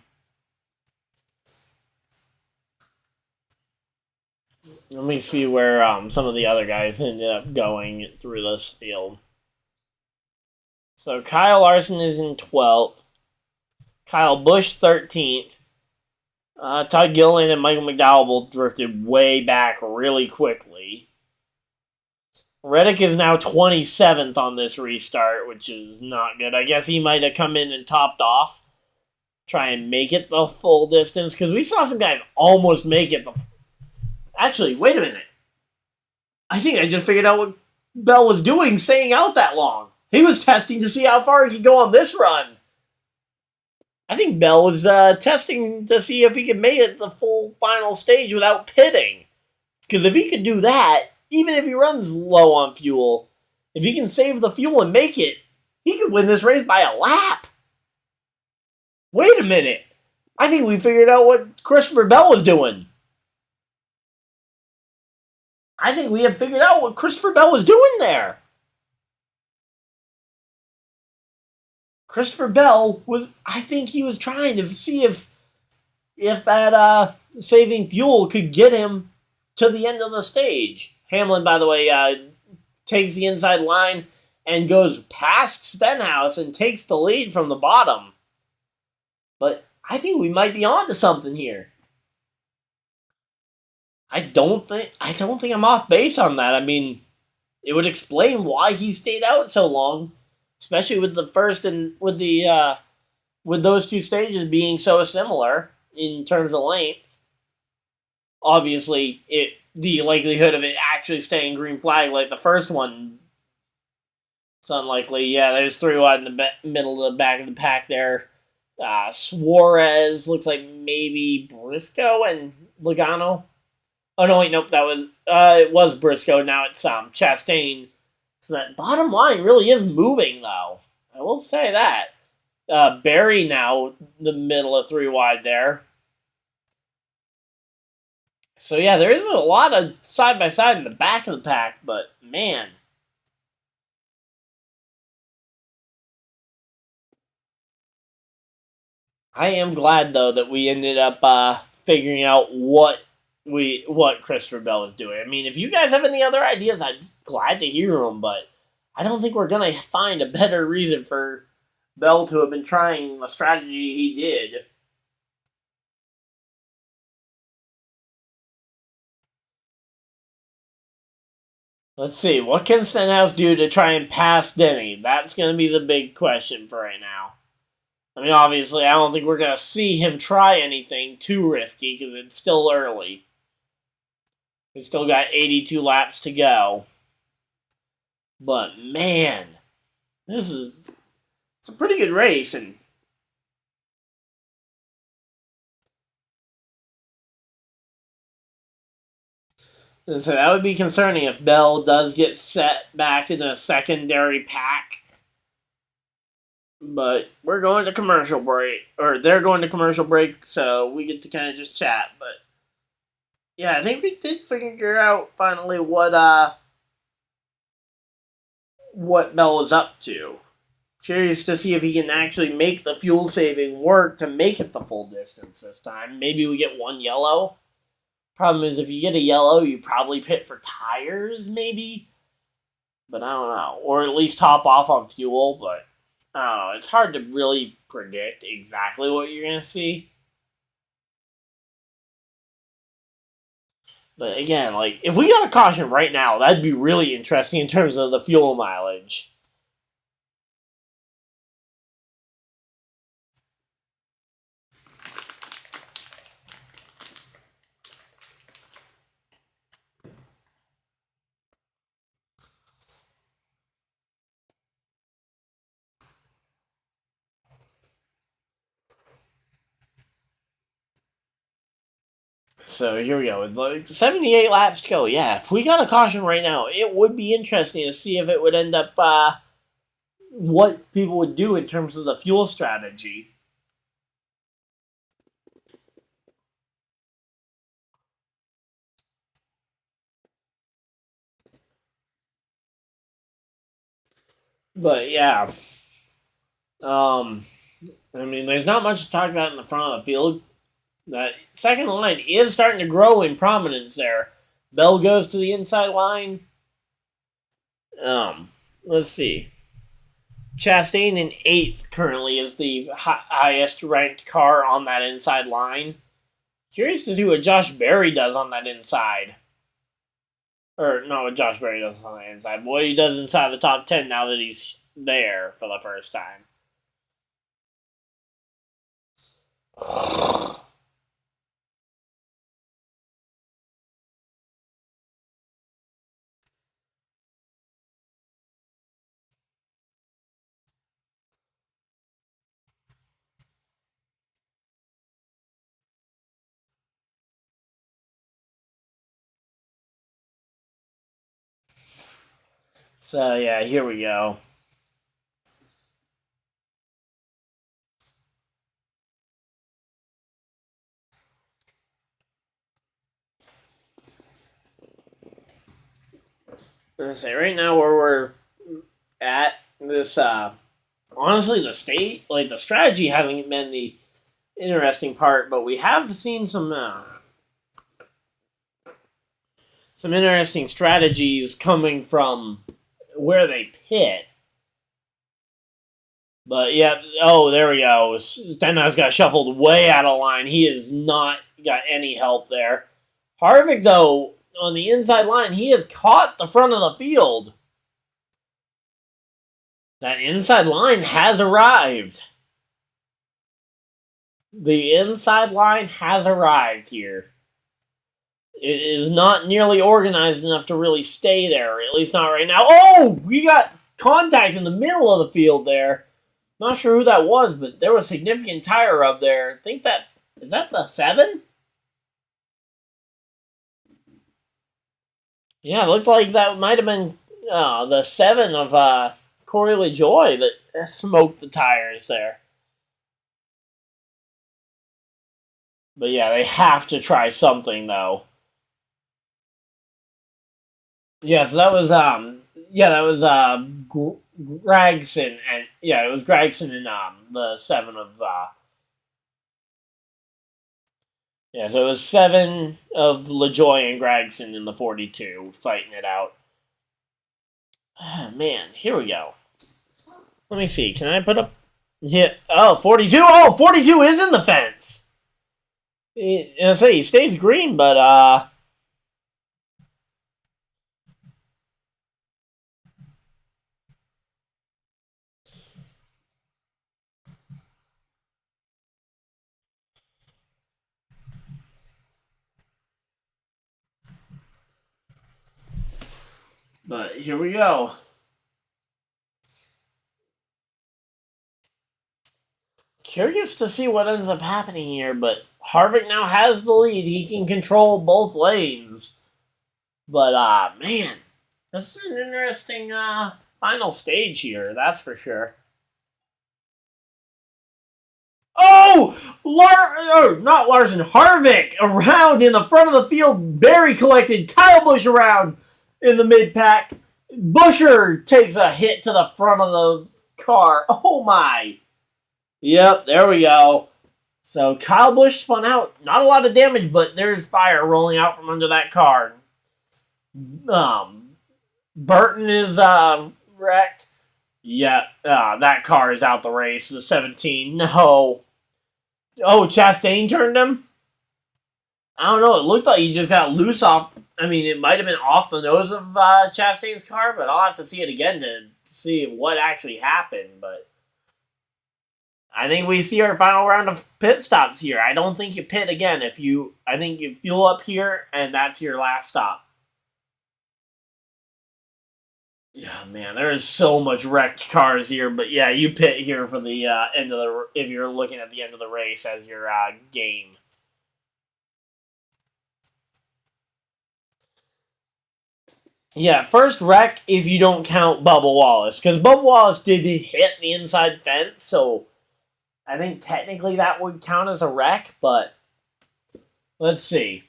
Let me see where some of the other guys ended up going through this field. So Kyle Larson is in 12th. Kyle Busch 13th. Todd Gilliland and Michael McDowell drifted way back really quickly. Reddick is now 27th on this restart, which is not good. I guess he might have come in and topped off, try and make it the full distance, because we saw some guys almost make it. Actually, wait a minute. I think I just figured out what Bell was doing staying out that long. He was testing to see how far he could go on this run. I think Bell was testing to see if he could make it the full final stage without pitting. Because if he could do that, even if he runs low on fuel, if he can save the fuel and make it, he could win this race by a lap. Wait a minute. I think we figured out what Christopher Bell was doing. I think we have figured out what Christopher Bell was doing there. Christopher Bell I think he was trying to see if that saving fuel could get him to the end of the stage. Hamlin, by the way, takes the inside line and goes past Stenhouse and takes the lead from the bottom. But I think we might be on to something here. I don't think I'm off base on that. I mean, it would explain why he stayed out so long, especially with the first and with those two stages being so similar in terms of length. Obviously, the likelihood of it actually staying green flag like the first one, it's unlikely. Yeah, there's 3 wide in the middle of the back of the pack there. Suarez looks like maybe Briscoe and Logano. Oh no, wait, nope, that was it was Briscoe. Now it's Chastain. So that bottom line really is moving, though. I will say that. Barry now the middle of 3 wide there. So yeah, there is a lot of side by side in the back of the pack, but man. I am glad though that we ended up figuring out what Christopher Bell is doing. I mean, if you guys have any other ideas, I'd be glad to hear them, but I don't think we're gonna find a better reason for Bell to have been trying the strategy he did. Let's see, what can Stenhouse do to try and pass Denny? That's going to be the big question for right now. I mean, obviously, I don't think we're going to see him try anything too risky because it's still early. He's still got 82 laps to go. But, man, it's a pretty good race, and so that would be concerning if Bell does get set back in a secondary pack. But we're going to commercial break, or they're going to commercial break, so we get to kind of just chat. But yeah, I think we did figure out finally what Bell was up to. Curious to see if he can actually make the fuel saving work to make it the full distance this time. Maybe we get 1 yellow. Problem is, if you get a yellow, you probably pit for tires, maybe. But I don't know. Or at least top off on fuel, but I don't know. It's hard to really predict exactly what you're going to see. But again, like, if we got a caution right now, that'd be really interesting in terms of the fuel mileage. So here we go. Like 78 laps to go. Yeah, if we got a caution right now, it would be interesting to see if it would end up what people would do in terms of the fuel strategy. But yeah, um, I mean, there's not much to talk about in the front of the field. That second line is starting to grow in prominence there. Bell goes to the inside line. Let's see. Chastain in 8th currently is the highest ranked car on that inside line. Curious to see what Josh Berry does on that inside. Or, not what Josh Berry does on the inside, but what he does inside the top 10 now that he's there for the first time. So, yeah, here we go. I'm gonna say right now where we're at this honestly the strategy hasn't been the interesting part, but we have seen some interesting strategies coming from where they pit. But yeah, oh, there we go. Stenhouse got shuffled way out of line. He has not got any help there. Harvick, though, on the inside line, he has caught the front of the field. That inside line has arrived. The inside line has arrived here. It is not nearly organized enough to really stay there, at least not right now. Oh, we got contact in the middle of the field there. Not sure who that was, but there was significant tire rub there. I think is that the 7? Yeah, it looked like that might have been the 7 of Corey LaJoie that smoked the tires there. But yeah, they have to try something though. Yes, that was Gregson, and yeah, it was Gregson and the 7 of yeah, so it was 7 of LaJoie and Gregson in the 42 fighting it out. Man, here we go. Let me see. Can I put up? Yeah. Oh, 42. Oh, 42 is in the fence. I say he stays green, but here we go. Curious to see what ends up happening here, but Harvick now has the lead. He can control both lanes. But man, this is an interesting final stage here, that's for sure. Oh! Not Larson, Harvick around in the front of the field. Berry collected. Kyle Busch around in the mid pack. Buescher takes a hit to the front of the car. Oh my. Yep, there we go. So Kyle Busch spun out. Not a lot of damage, but there's fire rolling out from under that car. Burton is wrecked. Yeah, that car is out the race. The 17. No. Oh, Chastain turned him? I don't know. It looked like he just got loose off. I mean, it might have been off the nose of Chastain's car, but I'll have to see it again to see what actually happened. But I think we see our final round of pit stops here. I don't think you pit again. I think you fuel up here, and that's your last stop. Yeah, man, there is so much wrecked cars here, but yeah, you pit here for the end of the. If you're looking at the end of the race as your game. Yeah, first wreck if you don't count Bubba Wallace, because Bubba Wallace did hit the inside fence, so I think technically that would count as a wreck, but let's see.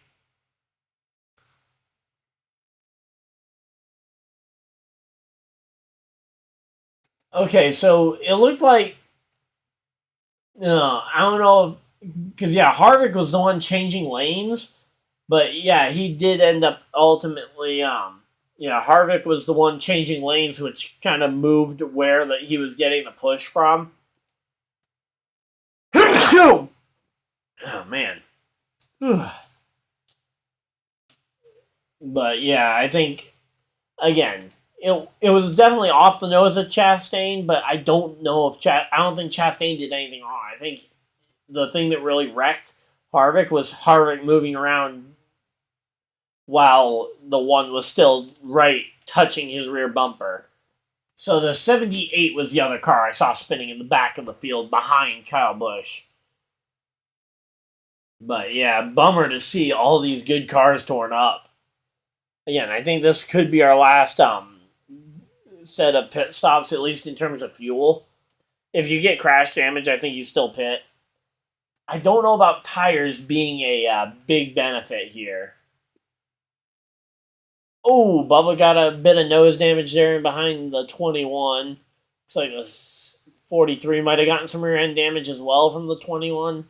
Okay, so it looked like I don't know because yeah, Harvick was the one changing lanes, but yeah, he did end up ultimately. Yeah, Harvick was the one changing lanes, which kind of moved where that he was getting the push from. Oh man. But yeah, I think again, it was definitely off the nose of Chastain, but I don't know if I don't think Chastain did anything wrong. I think the thing that really wrecked Harvick was Harvick moving around while the one was still right touching his rear bumper. So the 78 was the other car I saw spinning in the back of the field behind Kyle Busch. But yeah, bummer to see all these good cars torn up. Again, I think this could be our last set of pit stops, at least in terms of fuel. If you get crash damage, I think you still pit. I don't know about tires being a big benefit here. Oh, Bubba got a bit of nose damage there behind the 21. Looks like the 43 might have gotten some rear end damage as well from the 21.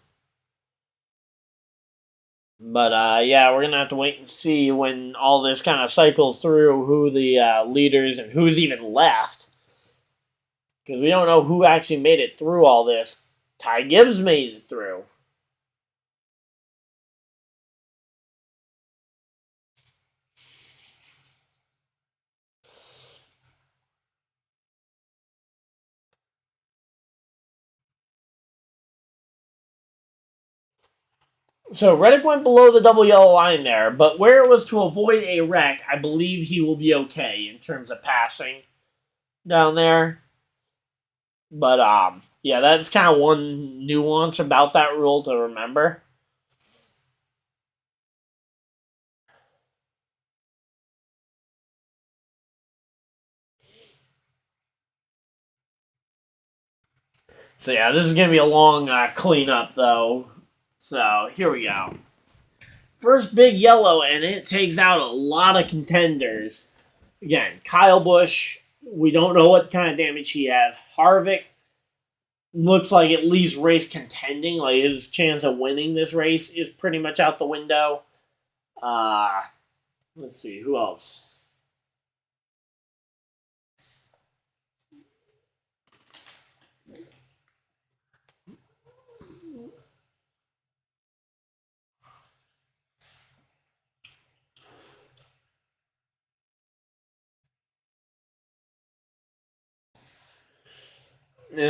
But yeah, we're going to have to wait and see when all this kind of cycles through who the leaders and who's even left. Because we don't know who actually made it through all this. Ty Gibbs made it through. So Reddick went below the double yellow line there, but where it was to avoid a wreck, I believe he will be okay in terms of passing down there. But yeah, that's kind of one nuance about that rule to remember. So yeah, this is gonna be a long cleanup though. So here we go. First big yellow, and it takes out a lot of contenders. Again, Kyle Busch, we don't know what kind of damage he has. Harvick looks like at least race contending. Like his chance of winning this race is pretty much out the window. Uh, let's see, who else?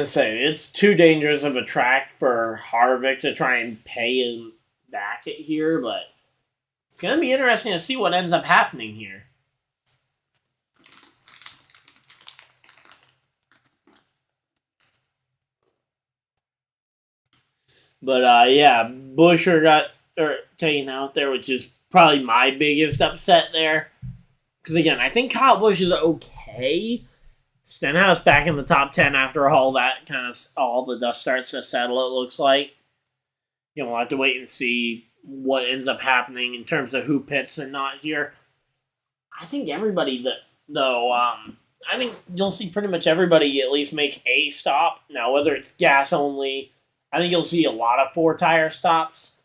Say it's too dangerous of a track for Harvick to try and pay him back at here, but it's gonna be interesting to see what ends up happening here. But yeah, Busher got taken out there, which is probably my biggest upset there. Because again, I think Kyle Busch is okay. Stenhouse back in the top 10 after all that kind of all the dust starts to settle. It looks like we'll have to wait and see what ends up happening in terms of who pits and not here. I think everybody that though, I think you'll see pretty much everybody at least make a stop. Now, whether it's gas only, I think you'll see a lot of 4-tire stops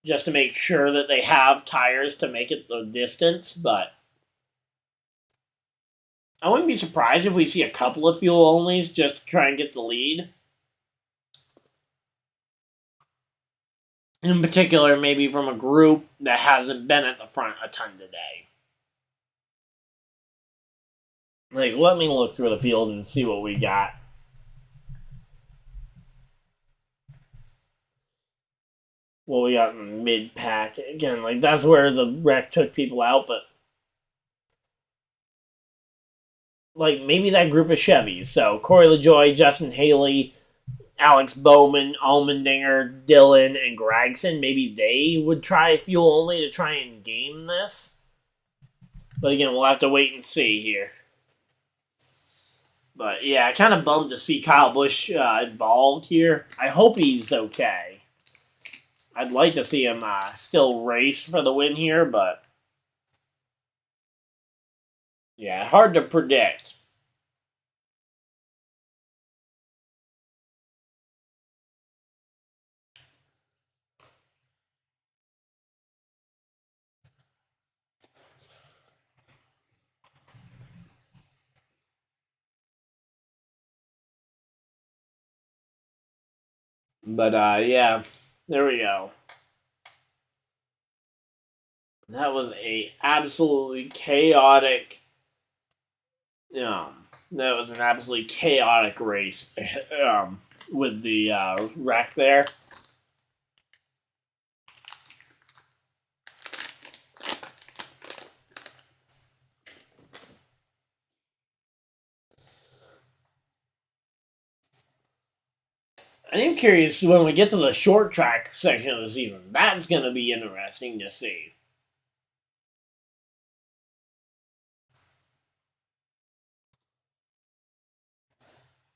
just to make sure that they have tires to make it the distance. But I wouldn't be surprised if we see a couple of fuel onlys just to try and get the lead. In particular, maybe from a group that hasn't been at the front a ton today. Like, let me look through the field and see what we got. What we got in the mid pack. Again, like, that's where the wreck took people out, but like, maybe that group of Chevys. So, Corey LaJoie, Justin Haley, Alex Bowman, Allmendinger, Dillon, and Gregson, maybe they would try fuel only to try and game this. But again, we'll have to wait and see here. But yeah, kind of bummed to see Kyle Busch involved here. I hope he's okay. I'd like to see him still race for the win here, but yeah, hard to predict. But yeah, there we go. That was a absolutely chaotic. That was an absolutely chaotic race. With the wreck there. I am curious when we get to the short track section of the season. That's going to be interesting to see.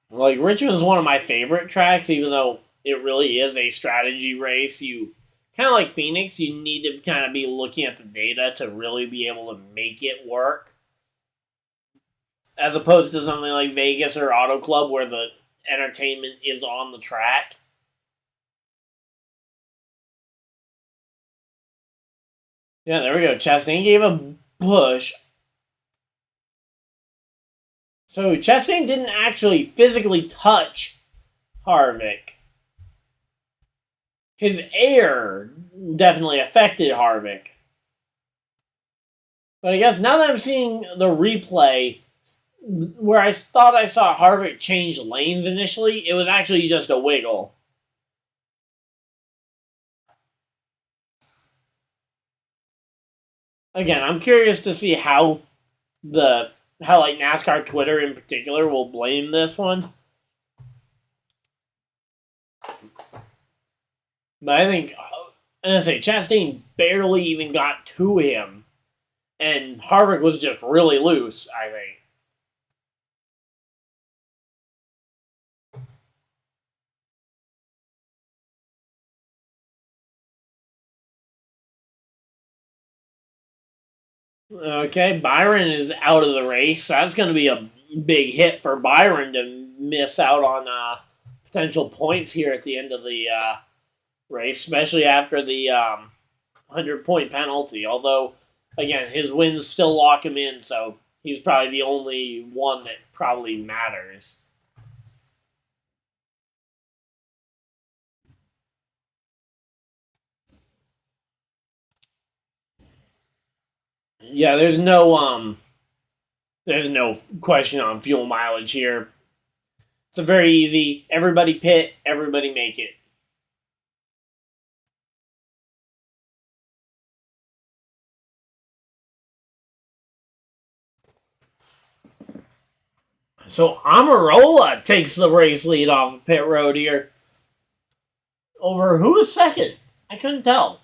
Like, Richmond is one of my favorite tracks, even though it really is a strategy race. You kind of like Phoenix, you need to kind of be looking at the data to really be able to make it work. As opposed to something like Vegas or Auto Club where the entertainment is on the track. Yeah, there we go. Chastain gave a push. So Chastain didn't actually physically touch Harvick. His air definitely affected Harvick. But I guess now that I'm seeing the replay, where I thought I saw Harvick change lanes initially, it was actually just a wiggle. Again, I'm curious to see how like NASCAR Twitter in particular will blame this one. But I think, as I say, Chastain barely even got to him, and Harvick was just really loose, I think. Okay, Byron is out of the race. That's going to be a big hit for Byron to miss out on potential points here at the end of the race, especially after the 100-point penalty. Although, again, his wins still lock him in, so he's probably the only one that probably matters. Yeah, there's no question on fuel mileage here. It's a very easy. Everybody pit, everybody make it. So Amarola takes the race lead off of pit road here. Over who was second? I couldn't tell.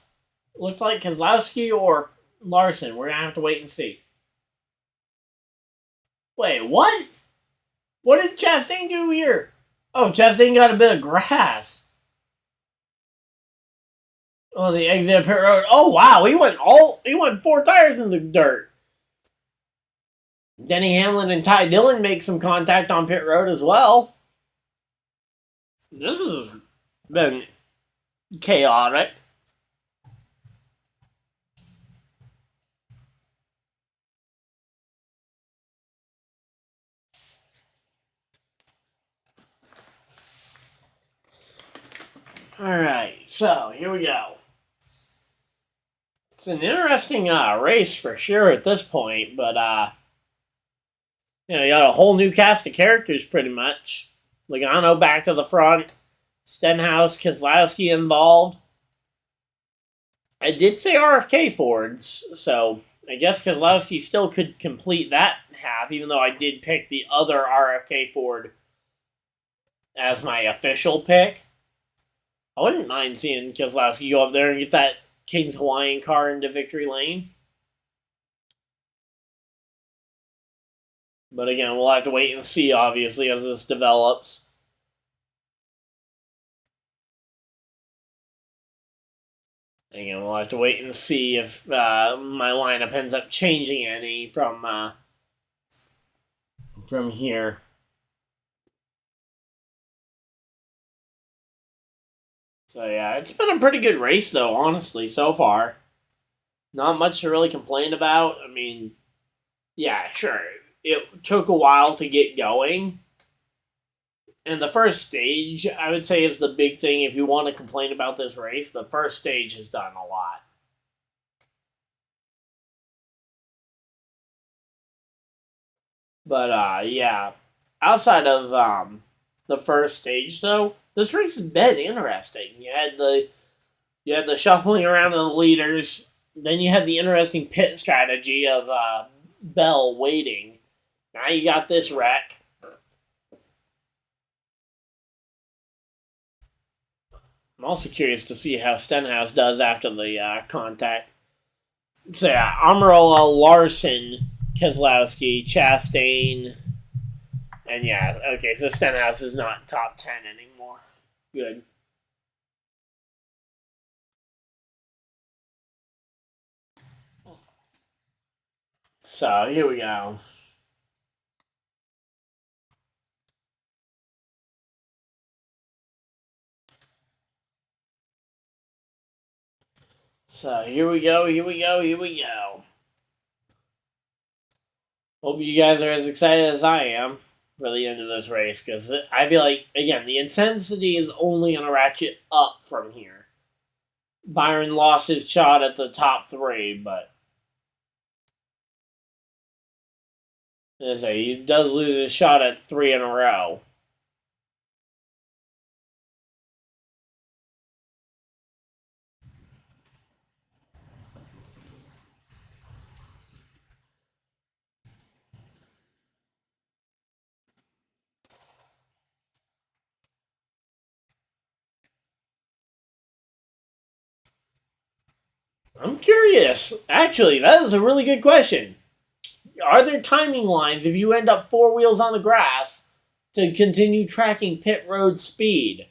Looked like Keselowski or Larson. We're gonna have to wait and see. Wait, what? What did Chastain do here? Oh, Chastain got a bit of grass on the exit of pit road. Oh wow, he went 4 tires in the dirt. Denny Hamlin and Ty Dillon make some contact on pit road as well. This has been chaotic. Alright, so here we go. It's an interesting race for sure at this point, but you got a whole new cast of characters pretty much. Logano back to the front, Stenhouse, Keselowski involved. I did say RFK Fords, so I guess Keselowski still could complete that half, even though I did pick the other RFK Ford as my official pick. I wouldn't mind seeing Keselowski go up there and get that King's Hawaiian car into victory lane. But again, we'll have to wait and see, obviously, as this develops. Again, we'll have to wait and see if my lineup ends up changing any from here. So yeah, it's been a pretty good race though, honestly, so far. Not much to really complain about. I mean, yeah, sure. It took a while to get going. And the first stage, I would say, is the big thing. If you want to complain about this race, the first stage has done a lot. But yeah, outside of the first stage, though, this race has been interesting. You had the shuffling around of the leaders. Then you had the interesting pit strategy of Bell waiting. Now you got this wreck. I'm also curious to see how Stenhouse does after the contact. So yeah, Amarola, Larson, Keselowski, Chastain, and yeah, okay, so Stenhouse is not top 10 anymore. Good. So here we go. So here we go, here we go, here we go. Hope you guys are as excited as I am for the end of this race, because I feel like, again, the intensity is only going to ratchet up from here. Byron lost his shot at the top three, but as I say, he does lose his shot at three in a row. I'm curious. Actually, that is a really good question. Are there timing lines if you end up four wheels on the grass to continue tracking pit road speed?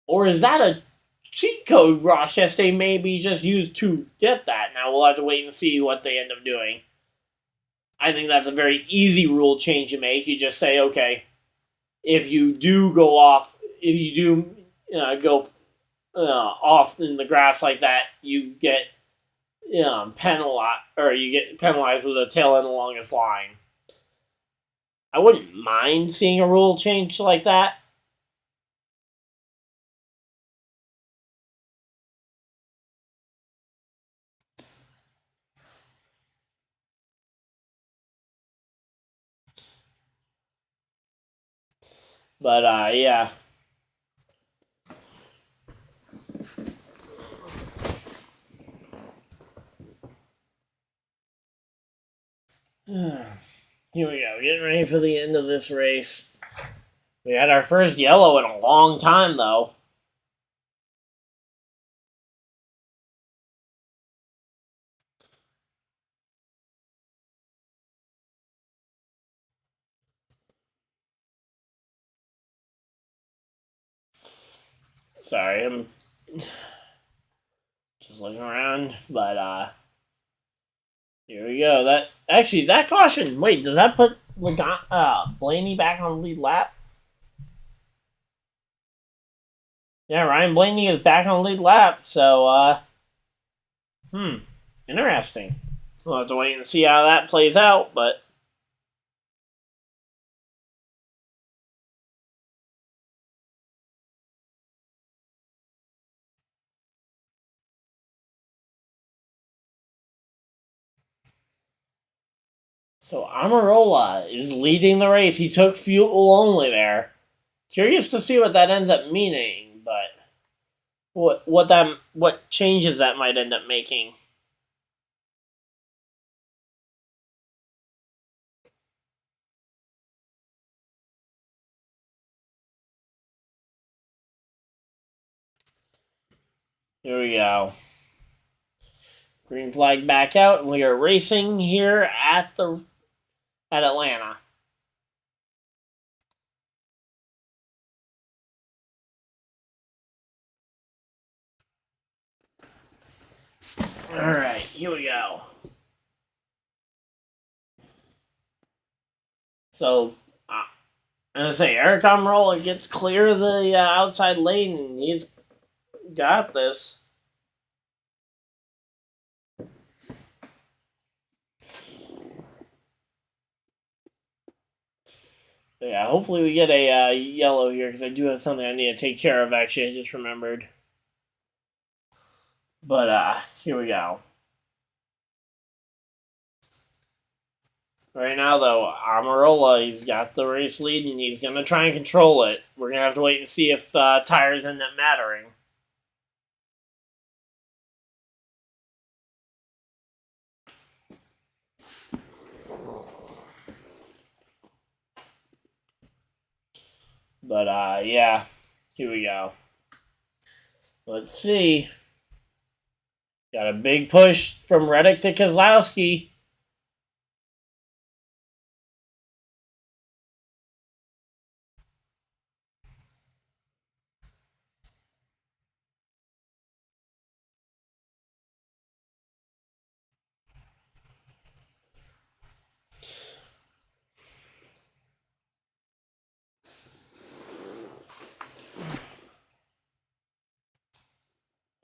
Or is that a cheat code Ross Chastain maybe just used to get that? Now we'll have to wait and see what they end up doing. I think that's a very easy rule change to make. You just say, okay, if you do go off, if you do go off in the grass like that, you get penalized, or you get penalized with a tail end along its line. I wouldn't mind seeing a rule change like that. But yeah. Here we go, getting ready for the end of this race. We had our first yellow in a long time, though. Sorry, I'm just looking around, but here we go. That caution. Wait, does that put Blaney back on the lead lap? Yeah, Ryan Blaney is back on the lead lap. So, interesting. We'll have to wait and see how that plays out, but. So Amarola is leading the race. He took fuel only there. Curious to see what that ends up meaning, but what changes that might end up making. Here we go. Green flag back out, and we are racing here at at Atlanta. Alright, here we go. So, I'm going to say, Eric Almirola gets clear of the outside lane, and he's got this. So yeah, hopefully we get a yellow here, because I do have something I need to take care of, actually. I just remembered. But, here we go. Right now, though, Almirola, he's got the race lead, and he's going to try and control it. We're going to have to wait and see if tires end up mattering. But, yeah, here we go. Let's see. Got a big push from Reddick to Keselowski.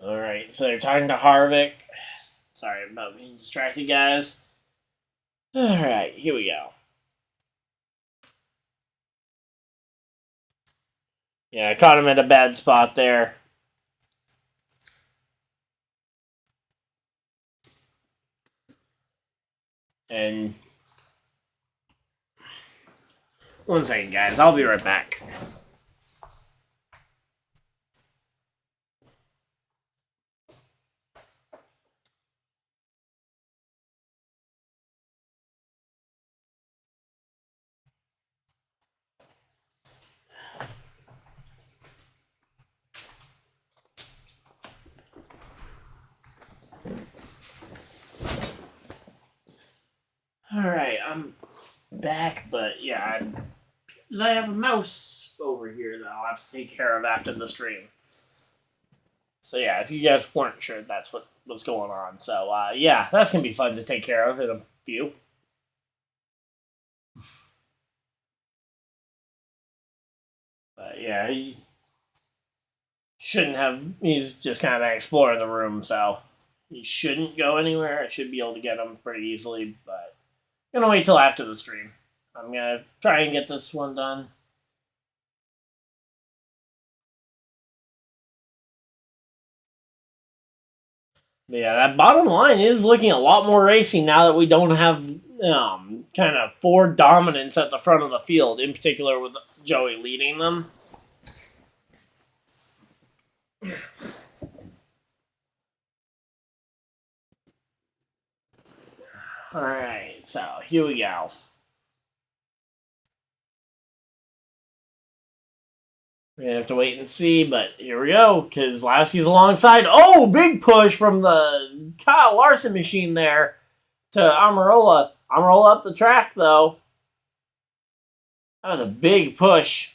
Alright, so they're talking to Harvick. Sorry about being distracted, guys. Alright, here we go. Yeah, I caught him at a bad spot there. And one second, guys. I'll be right back. Alright, I'm back, but yeah, I have a mouse over here that I'll have to take care of after the stream. So yeah, if you guys weren't sure, that's what's going on. So yeah, that's gonna be fun to take care of in a few. But yeah, he shouldn't have. He's just kind of exploring the room, so he shouldn't go anywhere. I should be able to get him pretty easily, but I'm gonna wait till after the stream. I'm gonna try and get this one done. But yeah, that bottom line is looking a lot more racing now that we don't have kind of Ford dominance at the front of the field, in particular with Joey leading them. Alright, so here we go. We're going to have to wait and see, but here we go. Keselowski's alongside. Oh, big push from the Kyle Larson machine there to Almirola. Almirola up the track, though. That was a big push.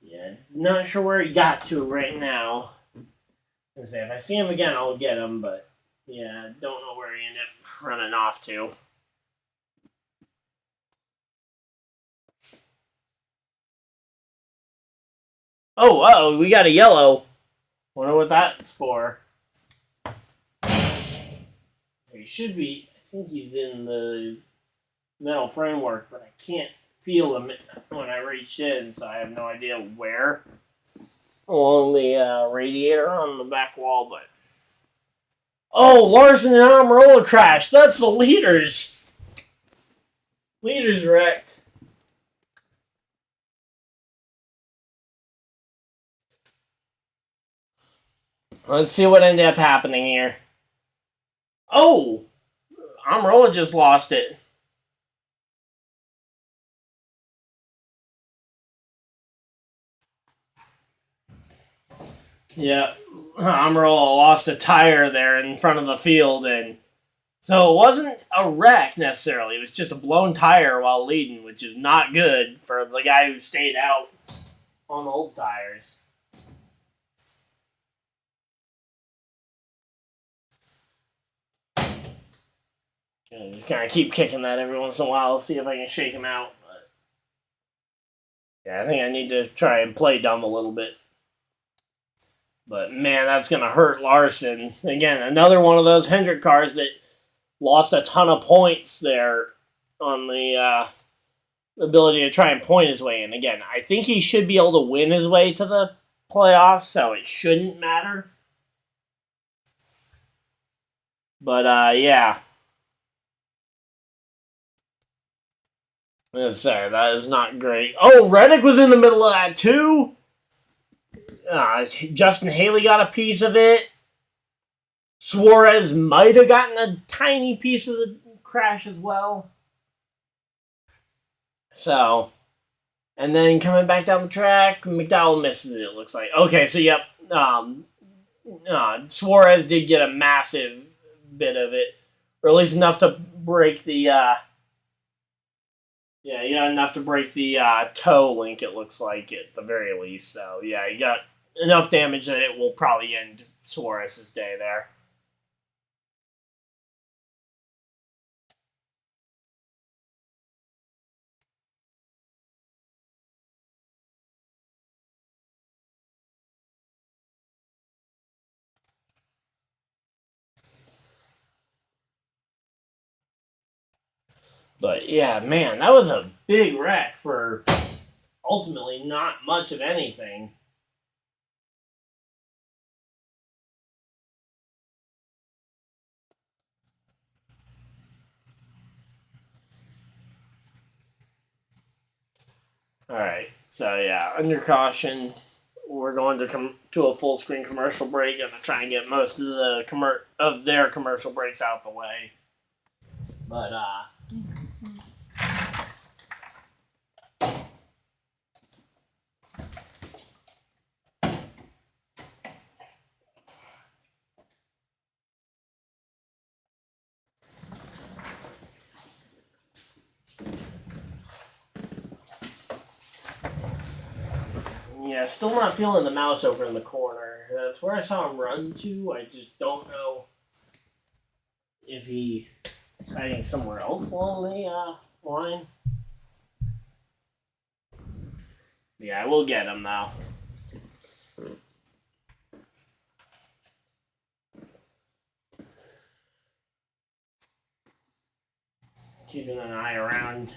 Yeah, not sure where he got to right now. Say, if I see him again, I'll get him, but yeah, don't know where he ended up running off to. Oh, we got a yellow. Wonder what that's for. He should be, I think he's in the metal framework, but I can't feel him when I reach in, so I have no idea where. along the radiator on the back wall, but oh, Larson and Amarola crashed. That's the leaders. Leaders wrecked. Let's see what ended up happening here. Oh, Amarola just lost it. Yeah, Amarola lost a tire there in front of the field, and so it wasn't a wreck necessarily. It was just a blown tire while leading, which is not good for the guy who stayed out on old tires. Just kind of keep kicking that every once in a while, see if I can shake him out. But yeah, I think I need to try and play dumb a little bit. But man, that's going to hurt Larson. Again, another one of those Hendrick cars that lost a ton of points there on the ability to try and point his way in. Again, I think he should be able to win his way to the playoffs, so it shouldn't matter. But yeah. Sorry, that is not great. Oh, Reddick was in the middle of that too. Justin Haley got a piece of it. Suarez might have gotten a tiny piece of the crash as well. So, and then coming back down the track, McDowell misses it, it looks like. Okay, so yep. Suarez did get a massive bit of it, or at least enough to break the yeah, you got enough to break the toe link, it looks like, at the very least. So, yeah, you got enough damage that it will probably end Suarez's day there. But, yeah, man, that was a big wreck for ultimately not much of anything. Alright, so yeah, under caution, we're going to come to a full screen commercial break. I'm going to try and get most of their commercial breaks out the way. But, yeah, still not feeling the mouse over in the corner. That's where I saw him run to. I just don't know if he is hiding somewhere else along the line. Yeah, I will get him now. Keeping an eye around.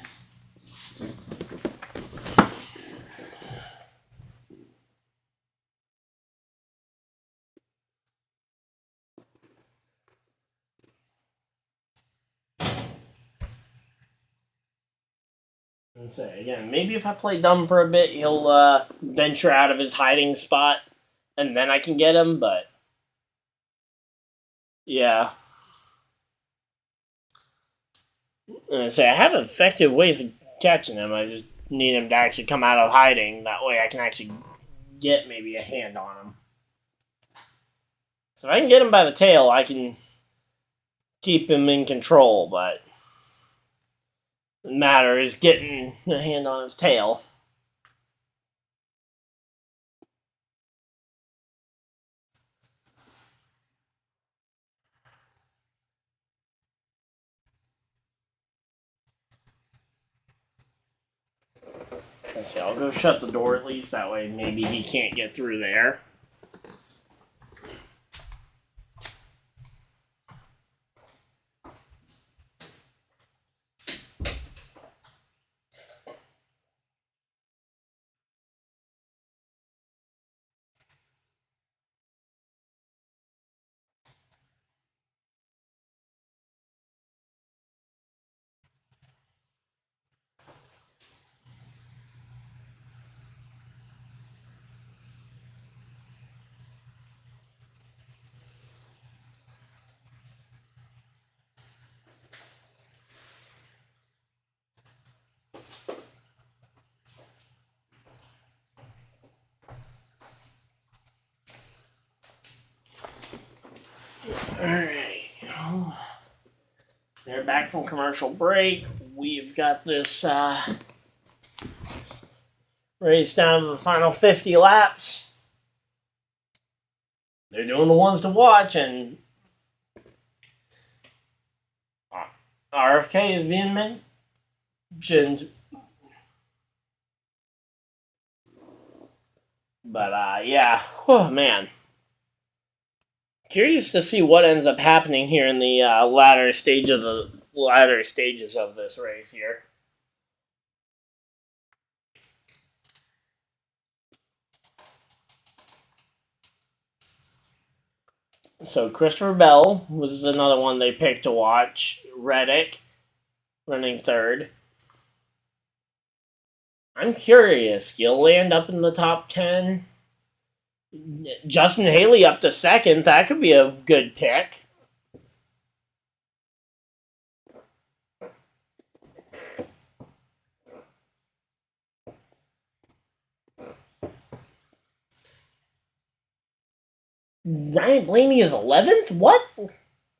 And say again, maybe if I play dumb for a bit, he'll venture out of his hiding spot, and then I can get him. But yeah, and say I have effective ways of catching him. I just need him to actually come out of hiding. That way, I can actually get maybe a hand on him. So if I can get him by the tail, I can keep him in control. But the matter is getting a hand on his tail. Let's see, I'll go shut the door at least. That way maybe he can't get through there. Alright. They're back from commercial break. We've got this race down to the final 50 laps. They're doing the ones to watch, and RFK is being mentioned. But yeah, oh man. Curious to see what ends up happening here in the latter stages of this race here. So Christopher Bell was another one they picked to watch. Reddick running third. I'm curious. You'll land up in the top 10. Justin Haley up to second. That could be a good pick. Ryan Blaney is 11th? What?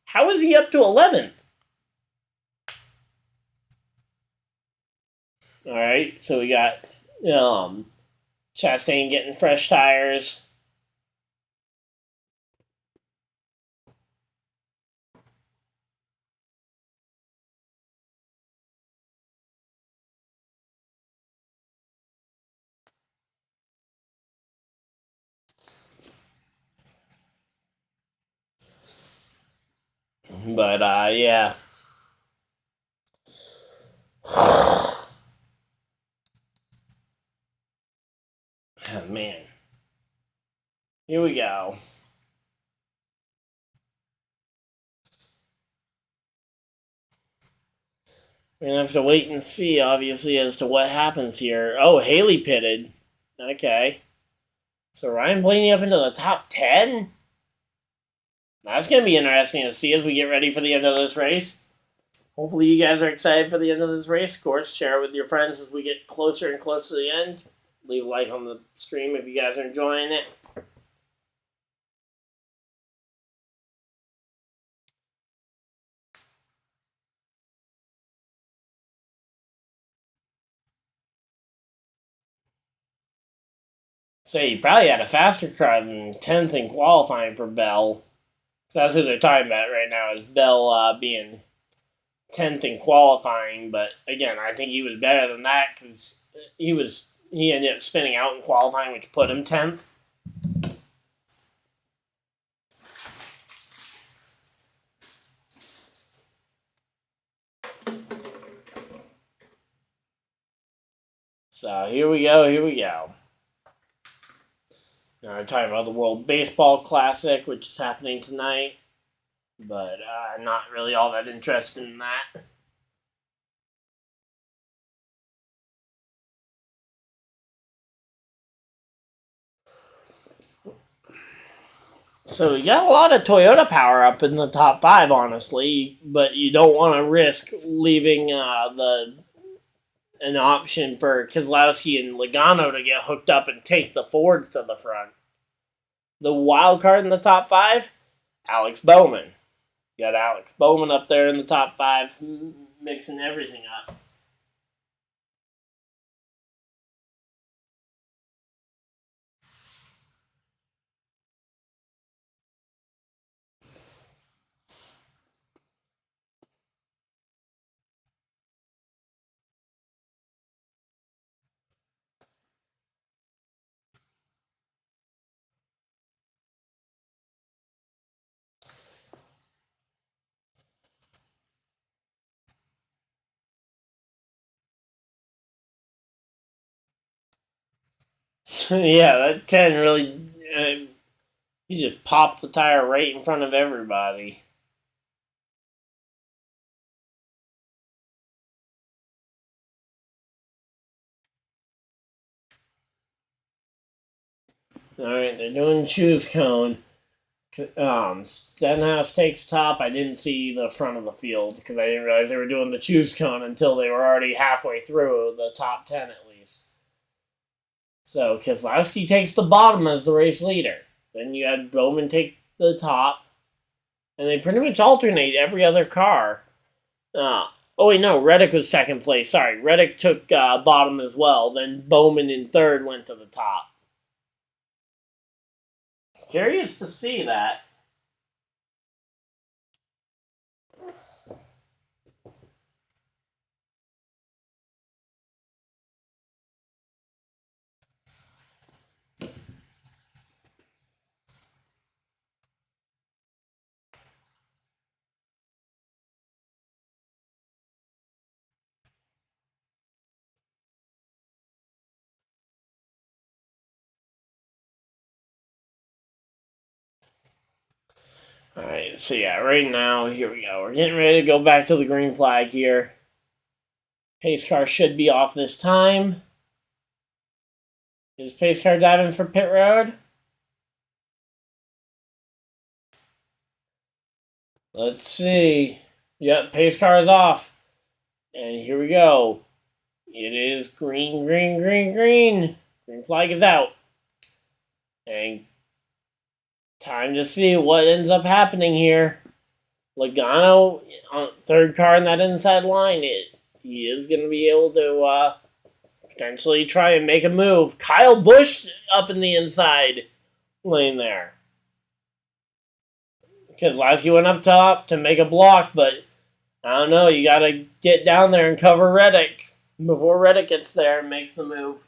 How is he up to 11th? Alright, so we got Chastain getting fresh tires. But yeah. Oh man. Here we go. We're gonna have to wait and see, obviously, as to what happens here. Oh, Haley pitted. Okay. So Ryan Blaney up into the top 10? That's gonna be interesting to see as we get ready for the end of this race. Hopefully you guys are excited for the end of this race. Of course, share it with your friends as we get closer and closer to the end. Leave a like on the stream if you guys are enjoying it. Say, he probably had a faster car than 10th in qualifying for Bell. So that's who they're talking about right now, is Bell being 10th in qualifying. But again, I think he was better than that because he ended up spinning out in qualifying, which put him 10th. So here we go. Now we're talking about the World Baseball Classic, which is happening tonight. But not really all that interested in that. So you got a lot of Toyota power up in the top 5, honestly, but you don't want to risk leaving an option for Keselowski and Logano to get hooked up and take the Fords to the front. The wild card in the top 5, Alex Bowman. You got Alex Bowman up there in the top 5, mixing everything up. Yeah, that 10 really... he just popped the tire right in front of everybody. Alright, they're doing choose cone. Stenhouse takes top. I didn't see the front of the field because I didn't realize they were doing the choose cone until they were already halfway through the top 10 at least. So Keselowski takes the bottom as the race leader. Then you had Bowman take the top. And they pretty much alternate every other car. Oh, wait, no. Reddick was second place. Sorry. Reddick took bottom as well. Then Bowman in third went to the top. Curious to see that. Alright, so yeah, right now, here we go. We're getting ready to go back to the green flag here. Pace car should be off this time. Is pace car diving for pit road? Let's see. Yep, pace car is off. And here we go. It is green, green, green, green. Green flag is out. And time to see what ends up happening here. Logano, on third car in that inside line, he is going to be able to potentially try and make a move. Kyle Busch up in the inside lane there. Keselowski went up top to make a block, but I don't know. You got to get down there and cover Reddick before Reddick gets there and makes the move.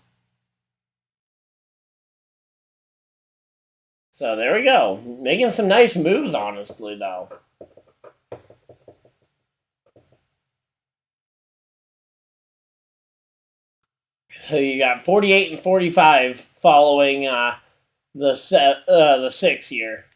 So there we go. Making some nice moves, honestly, though. So you got 48 and 45 following the 6 here.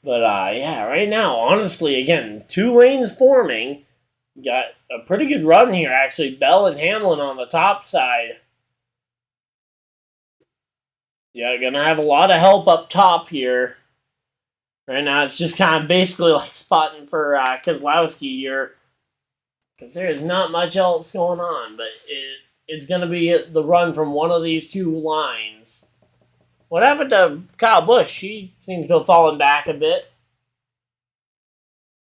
But yeah, right now, honestly, again, 2 lanes forming. Got a pretty good run here, actually. Bell and Hamlin on the top side. Yeah, gonna have a lot of help up top here. Right now, it's just kind of basically like spotting for Keselowski here. Because there is not much else going on, but it's going to be the run from one of these 2 lines. What happened to Kyle Busch? He seems to have fallen back a bit.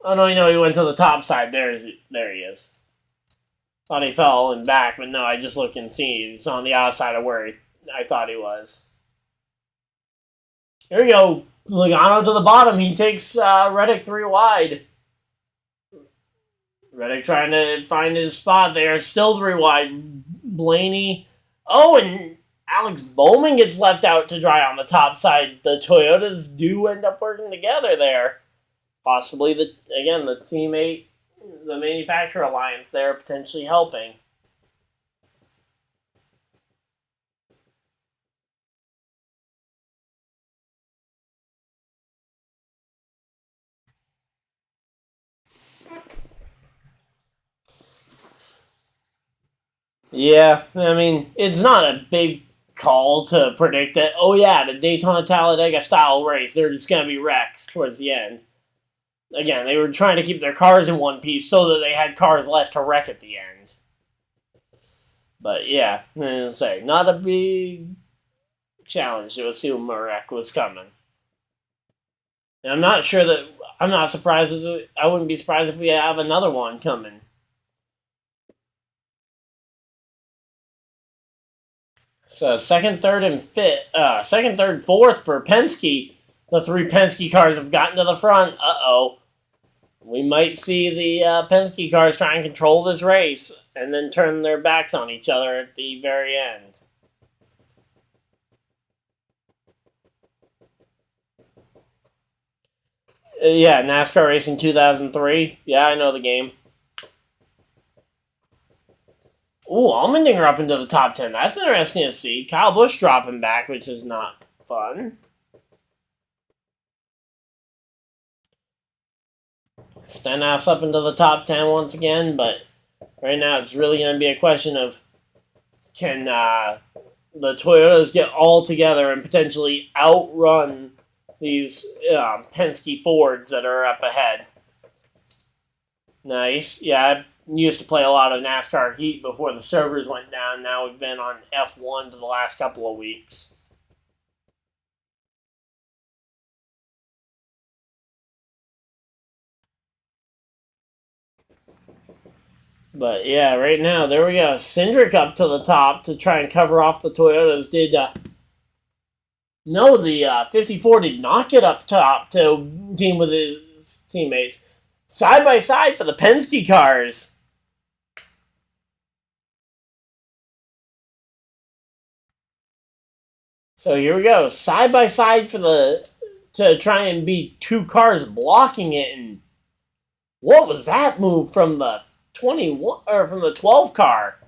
Oh, no, he went to the top side. There he is. Thought he fell and back, but no, I just looked and see. He's on the outside of where I thought he was. Here we go. Logano to the bottom. He takes Reddick 3 wide. Reddick trying to find his spot there. Still 3 wide. Blaney. Oh, and Alex Bowman gets left out to dry on the top side. The Toyotas do end up working together there. Possibly, the teammate, the manufacturer alliance there potentially helping. Yeah, I mean, it's not a big call to predict that, oh yeah, the Daytona Talladega style race, they're just going to be wrecks towards the end. Again, they were trying to keep their cars in one piece so that they had cars left to wreck at the end. But yeah, I'm going to say, not a big challenge to assume a wreck was coming. And I'm not sure that, I'm not surprised, I wouldn't be surprised if we have another one coming. So second, third, fourth for Penske. The 3 Penske cars have gotten to the front. Uh-oh. We might see the Penske cars try and control this race and then turn their backs on each other at the very end. Yeah, NASCAR Racing 2003. Yeah, I know the game. Ooh, Allmendinger up into the top 10. That's interesting to see. Kyle Busch dropping back, which is not fun. Stenhouse up into the top 10 once again, but right now it's really going to be a question of can the Toyotas get all together and potentially outrun these Penske Fords that are up ahead. Nice. Yeah, I used to play a lot of NASCAR Heat before the servers went down. Now we've been on F1 for the last couple of weeks. But yeah, right now, there we go. Cindric up to the top to try and cover off the Toyotas. No, the 54 did not get up top to team with his teammates. Side by side for the Penske cars. So here we go. Side by side to try and be two cars blocking it. And what was that move from the 21 or from the 12 car?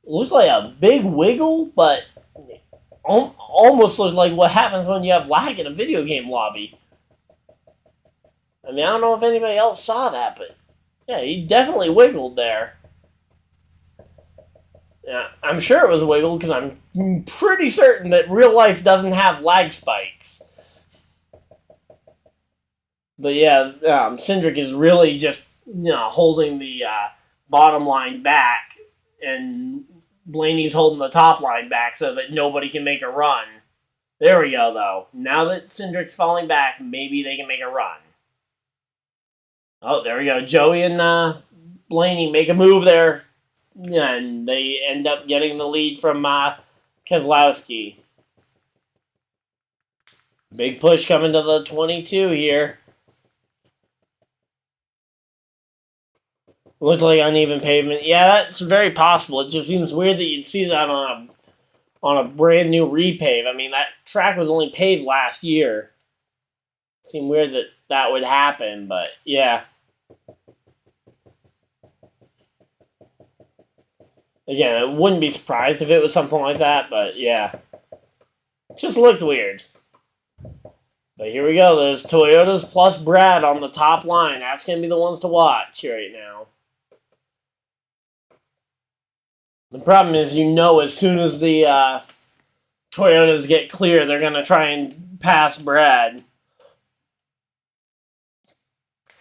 Looked like a big wiggle, but almost looked like what happens when you have lag in a video game lobby. I mean, I don't know if anybody else saw that, but yeah, he definitely wiggled there. Yeah, I'm sure it was a wiggle because I'm pretty certain that real life doesn't have lag spikes. But yeah, Cindric is really just holding the bottom line back, and Blaney's holding the top line back so that nobody can make a run. There we go, though. Now that Cindric's falling back, maybe they can make a run. Oh, there we go. Joey and Blaney make a move there, and they end up getting the lead from Keselowski. Big push coming to the 22 here. Looked like uneven pavement. Yeah, that's very possible. It just seems weird that you'd see that on a brand new repave. I mean, that track was only paved last year. It seemed weird that would happen, but yeah. Again, I wouldn't be surprised if it was something like that, but yeah. Just looked weird. But here we go. There's Toyotas plus Brad on the top line. That's going to be the ones to watch right now. The problem is, as soon as the Toyotas get clear, they're going to try and pass Brad.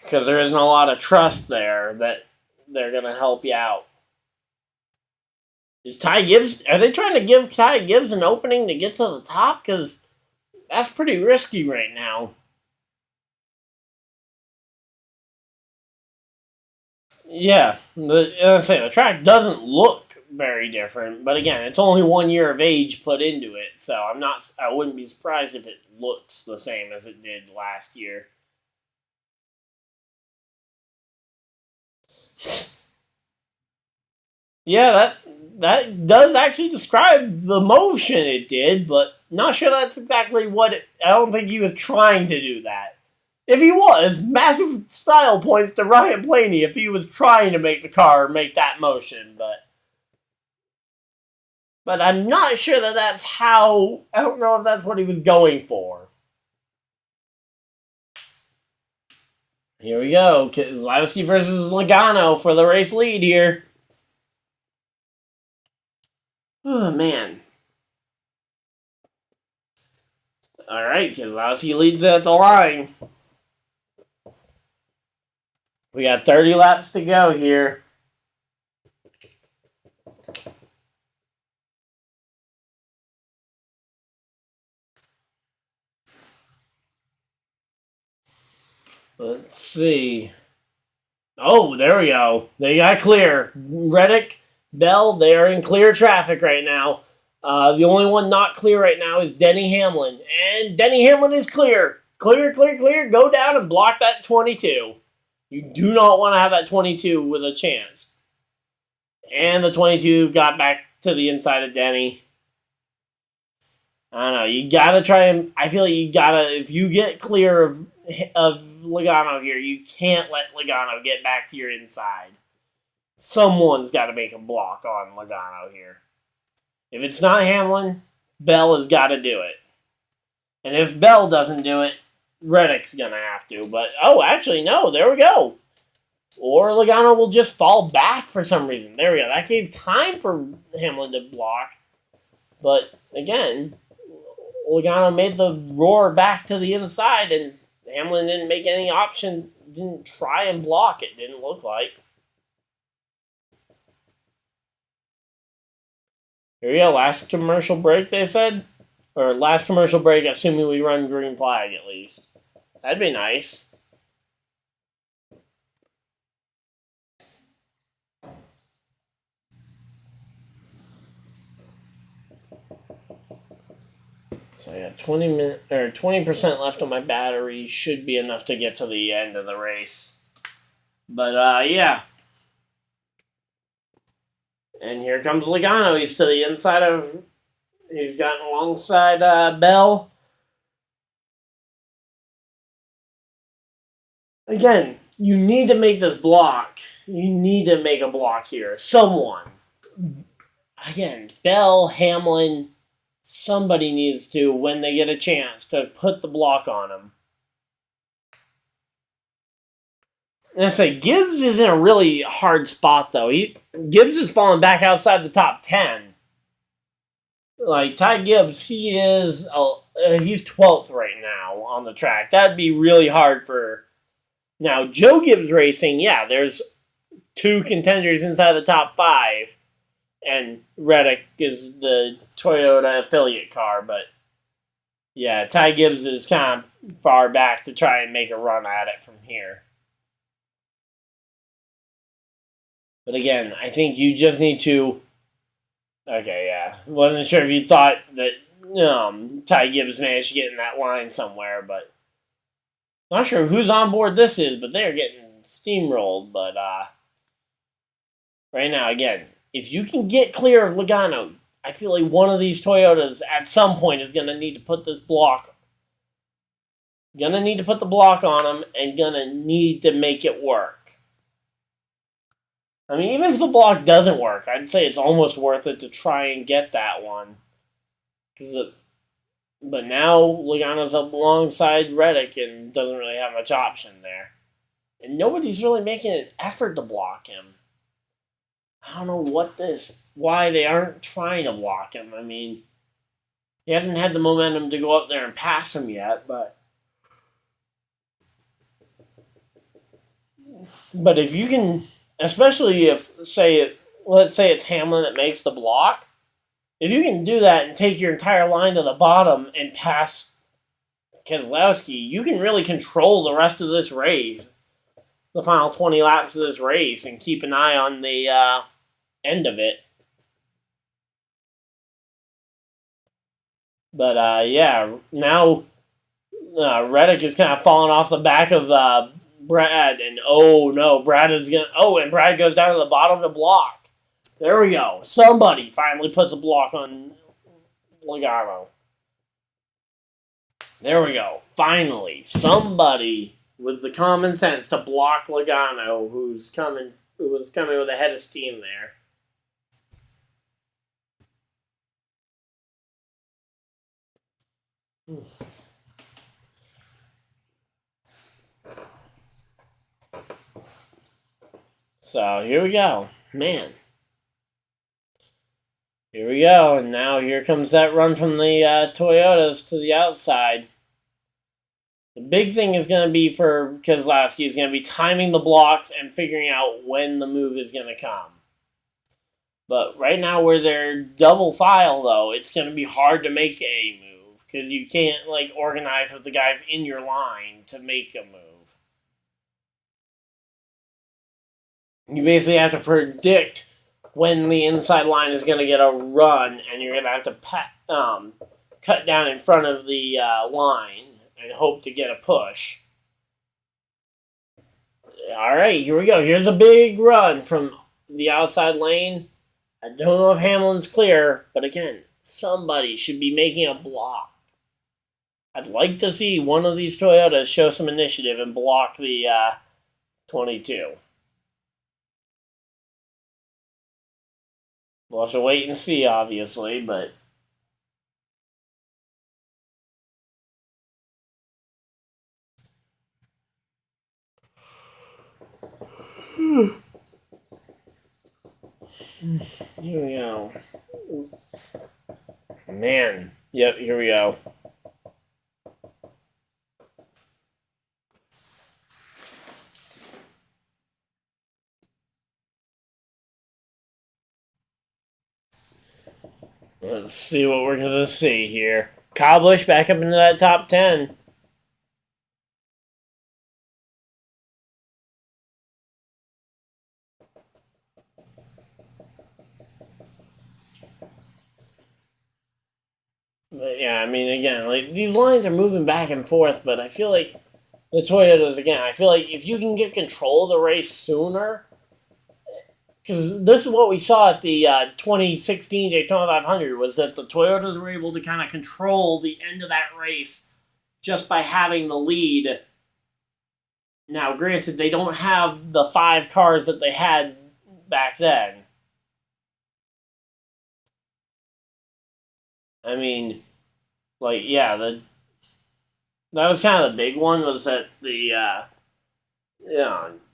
Because there isn't a lot of trust there that they're going to help you out. Is Ty Gibbs... Are they trying to give Ty Gibbs an opening to get to the top? Because that's pretty risky right now. Yeah. The track doesn't look very different, but again, it's only 1 year of age put into it, so I wouldn't be surprised if it looks the same as it did last year. Yeah, that does actually describe the motion it did, but not sure that's exactly what I don't think he was trying to do that. If he was, massive style points to Ryan Blaney if he was trying to make the car make that motion, but I'm not sure that's how... I don't know if that's what he was going for. Here we go. Keselowski versus Logano for the race lead here. Oh, man. Alright, Keselowski leads at the line. We got 30 laps to go here. Let's see. Oh, there we go. They got clear. Reddick, Bell, they are in clear traffic right now. The only one not clear right now is Denny Hamlin. And Denny Hamlin is clear. Clear, clear, clear. Go down and block that 22. You do not want to have that 22 with a chance. And the 22 got back to the inside of Denny. I don't know. You gotta try and... I feel like you gotta... If you get clear of Logano here, you can't let Logano get back to your inside. Someone's got to make a block on Logano here. If it's not Hamlin, Bell has got to do it. And if Bell doesn't do it, Reddick's going to have to. But, actually, no. There we go. Or Logano will just fall back for some reason. There we go. That gave time for Hamlin to block. But again, Logano made the roar back to the inside, and Hamlin didn't make any option, didn't try and block it, didn't look like. Here we go, last commercial break, they said? Or last commercial break, assuming we run green flag at least. That'd be nice. So I got 20% left on my battery. Should be enough to get to the end of the race. But yeah. And here comes Logano. He's to the inside of. He's gotten alongside Bell. Again, you need to make this block. You need to make a block here. Someone. Again, Bell, Hamlin, somebody needs to, when they get a chance, to put the block on him. And I say, Gibbs is in a really hard spot, though. Gibbs is falling back outside the top 10. Like, Ty Gibbs, he's 12th right now on the track. That'd be really hard for... Now, Joe Gibbs Racing, yeah, there's 2 contenders inside the top 5. And Reddick is the Toyota affiliate car, but... Yeah, Ty Gibbs is kind of far back to try and make a run at it from here. But again, I think you just need to... Okay, yeah. Wasn't sure if you thought that Ty Gibbs managed to get in that line somewhere, but... Not sure who's on board this is, but they're getting steamrolled. But right now, again, if you can get clear of Logano, I feel like one of these Toyotas at some point is going to need to put this block. Going to need to put the block on him and going to need to make it work. I mean, even if the block doesn't work, I'd say it's almost worth it to try and get that one. But now Logano's up alongside Reddick and doesn't really have much option there. And nobody's really making an effort to block him. I don't know why they aren't trying to block him. I mean, he hasn't had the momentum to go up there and pass him yet, but if you can, especially if, let's say it's Hamlin that makes the block, if you can do that and take your entire line to the bottom and pass Keselowski, you can really control the rest of this race, the final 20 laps of this race, and keep an eye on the end of it. But yeah, now Reddick is kind of falling off the back of Brad, and oh no, Brad goes down to the bottom to block. There we go. Somebody finally puts a block on Logano. There we go. Finally, somebody with the common sense to block Logano, who was coming with a head of steam there. So here we go. Man. Here we go, and now here comes that run from the Toyotas to the outside. The big thing is going to be for Keselowski is going to be timing the blocks and figuring out when the move is going to come. But right now where they're double file, though, it's going to be hard to make a move because you can't organize with the guys in your line to make a move. You basically have to predict when the inside line is going to get a run, and you're going to have to cut down in front of the line and hope to get a push. All right, here we go. Here's a big run from the outside lane. I don't know if Hamlin's clear, but again, somebody should be making a block. I'd like to see one of these Toyotas show some initiative and block the 22. We'll have to wait and see, obviously, but... Here we go. Man. Yep, here we go. Let's see what we're going to see here. Kyle Busch back up into that top 10. But yeah, I mean, again, like these lines are moving back and forth, but I feel like the Toyotas, again, I feel like if you can get control of the race sooner, because this is what we saw at the 2016 Daytona 500, was that the Toyotas were able to kind of control the end of that race just by having the lead. Now, granted, they don't have the 5 cars that they had back then. I mean, like, yeah, that was kind of the big one, was that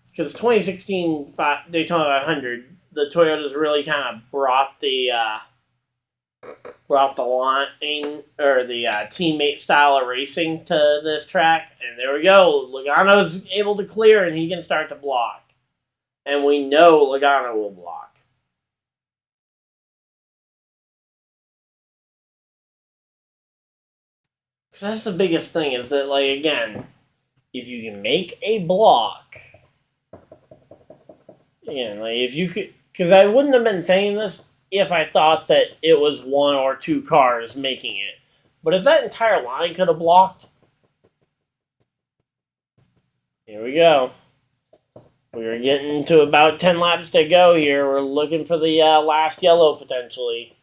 because 2016 Daytona 500, the Toyotas really kind of brought the line or the teammate style of racing to this track, and there we go. Logano's able to clear, and he can start to block, and we know Logano will block. Because that's the biggest thing, is that, like, again, if you can make a block, again, like, if you could, because I wouldn't have been saying this if I thought that it was 1 or 2 cars making it. But if that entire line could have blocked, here we go. We're getting to about 10 laps to go here. We're looking for the last yellow, potentially.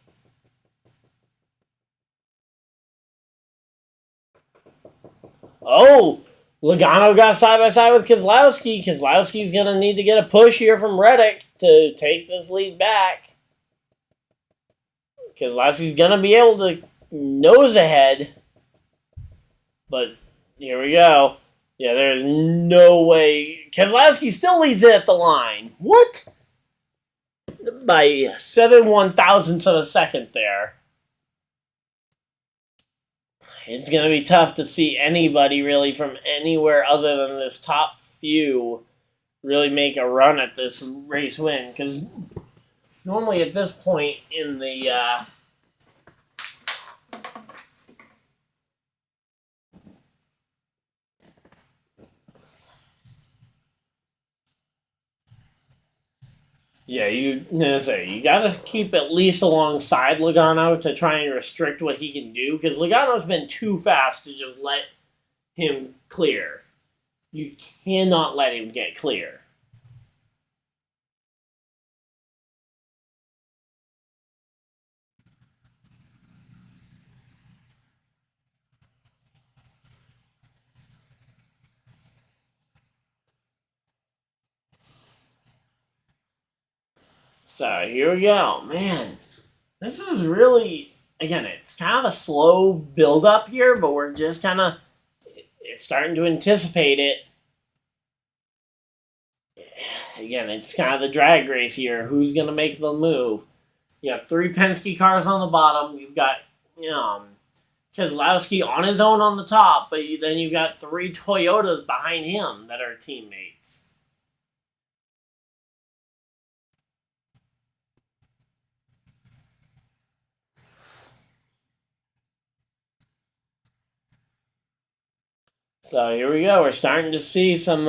Oh! Logano got side-by-side with Keselowski. Keselowski's going to need to get a push here from Reddick to take this lead back. Keselowski's going to be able to nose ahead. But here we go. Yeah, there's no way. Keselowski still leads it at the line. What? By 7/1000ths of a second there. It's going to be tough to see anybody really from anywhere other than this top few really make a run at this race win. Because normally at this point in the you got to keep at least alongside Logano to try and restrict what he can do, because Logano's been too fast to just let him clear. You cannot let him get clear. So here we go, man. This is really, again, it's kind of a slow build up here, but we're just kind of, it's starting to anticipate it. Again, it's kind of the drag race here. Who's going to make the move? You have 3 Penske cars on the bottom. You've got, Keselowski on his own on the top, but then you've got 3 Toyotas behind him that are teammates. So here we go. We're starting to see some.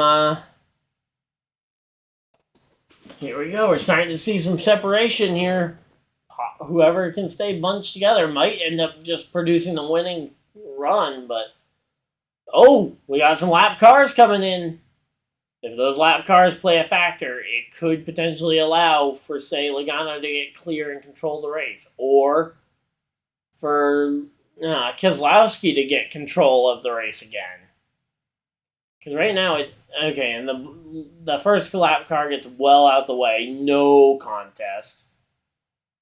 Here we go. We're starting to see some separation here. Whoever can stay bunched together might end up just producing the winning run, but we got some lap cars coming in. If those lap cars play a factor, it could potentially allow for, say, Logano to get clear and control the race, or for Keselowski to get control of the race again. Because right now, and the first lap car gets well out the way, no contest.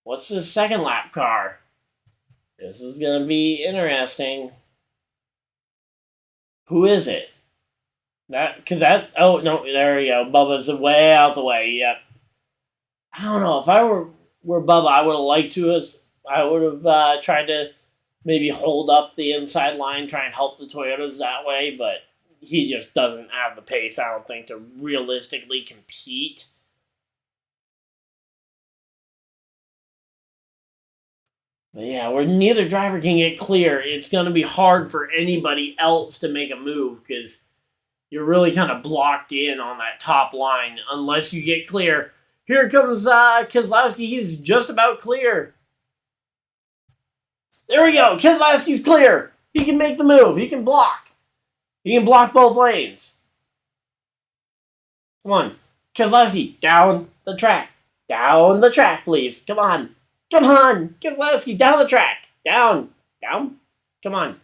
What's the second lap car? This is going to be interesting. Who is it? Oh, no, there we go. Bubba's way out the way, yep. I don't know, if I were Bubba, I would have liked to have I would have tried to maybe hold up the inside line, try and help the Toyotas that way, but he just doesn't have the pace, I don't think, to realistically compete. But yeah, where neither driver can get clear, it's going to be hard for anybody else to make a move because you're really kind of blocked in on that top line unless you get clear. Here comes Keselowski. He's just about clear. There we go. Keselowski's clear. He can make the move. He can block. He can block both lanes. Come on. Keselowski, down the track. Down the track, please. Come on. Come on. Keselowski, down the track. Down. Down. Come on.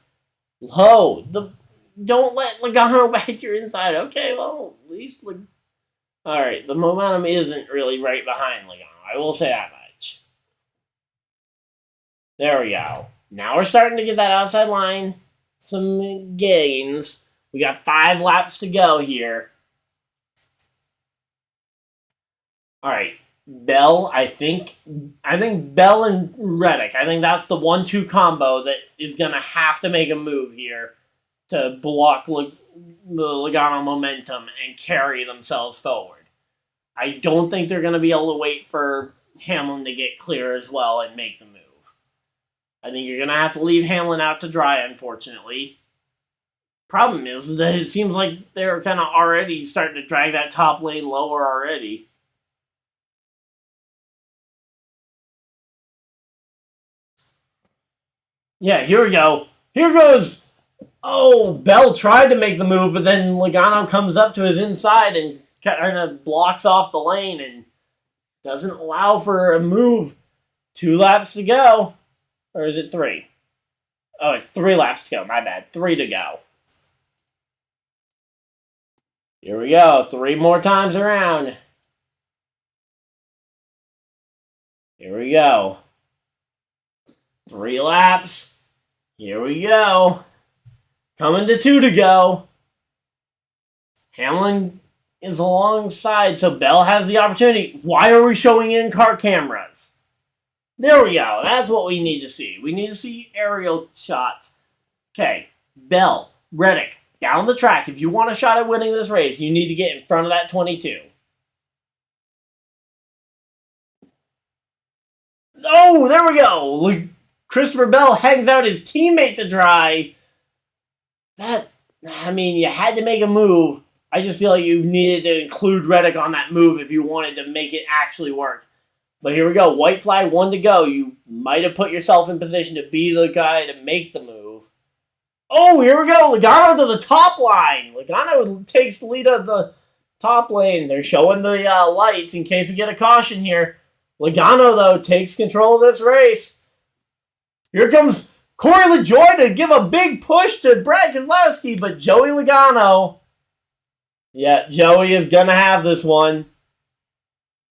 Low. Don't let Logano back to your inside. Okay, well, at least... Alright, the momentum isn't really right behind Logano. I will say that much. There we go. Now we're starting to get that outside line. Some gains. We got 5 laps to go here. Alright. Bell, I think Bell and Reddick, I think that's the 1-2 combo that is going to have to make a move here to block the Logano momentum and carry themselves forward. I don't think they're going to be able to wait for Hamlin to get clear as well and make the move. I think you're going to have to leave Hamlin out to dry, unfortunately. Problem is that it seems like they're kind of already starting to drag that top lane lower already. Yeah, here we go. Here goes... Oh, Bell tried to make the move, but then Logano comes up to his inside and kind of blocks off the lane and doesn't allow for a move. 2 laps to go. Or is it 3? Oh, it's 3 laps to go. My bad. 3 to go. Here we go. 3 more times around. Here we go. 3 laps. Here we go. Coming to 2 to go. Hamlin is alongside, so Bell has the opportunity. Why are we showing in-car cameras? There we go. That's what we need to see. We need to see aerial shots. Okay, Bell, Reddick, down the track. If you want a shot at winning this race, you need to get in front of that 22. Oh, there we go. Christopher Bell hangs out his teammate to dry. You had to make a move. I just feel like you needed to include Reddick on that move if you wanted to make it actually work. But here we go. White flag, 1 to go. You might have put yourself in position to be the guy to make the move. Oh, here we go. Logano to the top line. Logano takes the lead of the top lane. They're showing the lights in case we get a caution here. Logano, though, takes control of this race. Here comes Corey LaJoie to give a big push to Brad Keselowski, but Joey Logano. Yeah, Joey is going to have this one.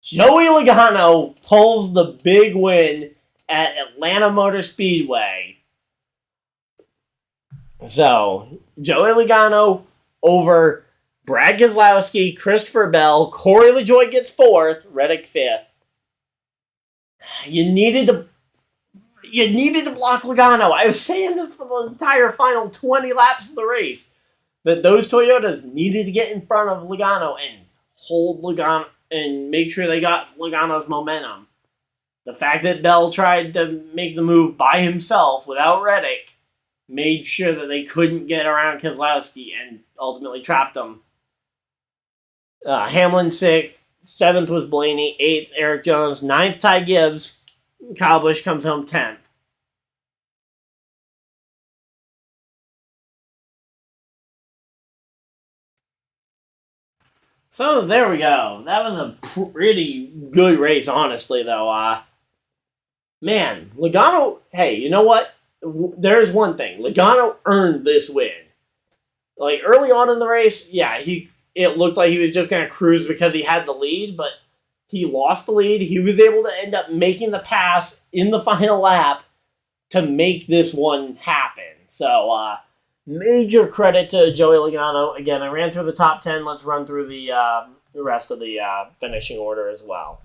Joey Logano pulls the big win at Atlanta Motor Speedway. So, Joey Logano over Brad Keselowski, Christopher Bell, Corey LaJoie gets 4th, Reddick 5th. You needed to block Logano. I was saying this for the entire final 20 laps of the race. That those Toyotas needed to get in front of Logano and hold Logano and make sure they got Logano's momentum. The fact that Bell tried to make the move by himself without Reddick made sure that they couldn't get around Keselowski and ultimately trapped him. Hamlin 6th, 7th was Blaney, 8th Eric Jones, 9th Ty Gibbs, Kyle Busch comes home 10th. So there we go. That was a pretty good race, honestly, though. Man, Logano, hey, you know what? There's one thing. Logano earned this win. Like, early on in the race, yeah, it looked like he was just going to cruise because he had the lead, but he lost the lead. He was able to end up making the pass in the final lap to make this one happen. So, major credit to Joey Logano. Again, I ran through the top 10. Let's run through the rest of the finishing order as well.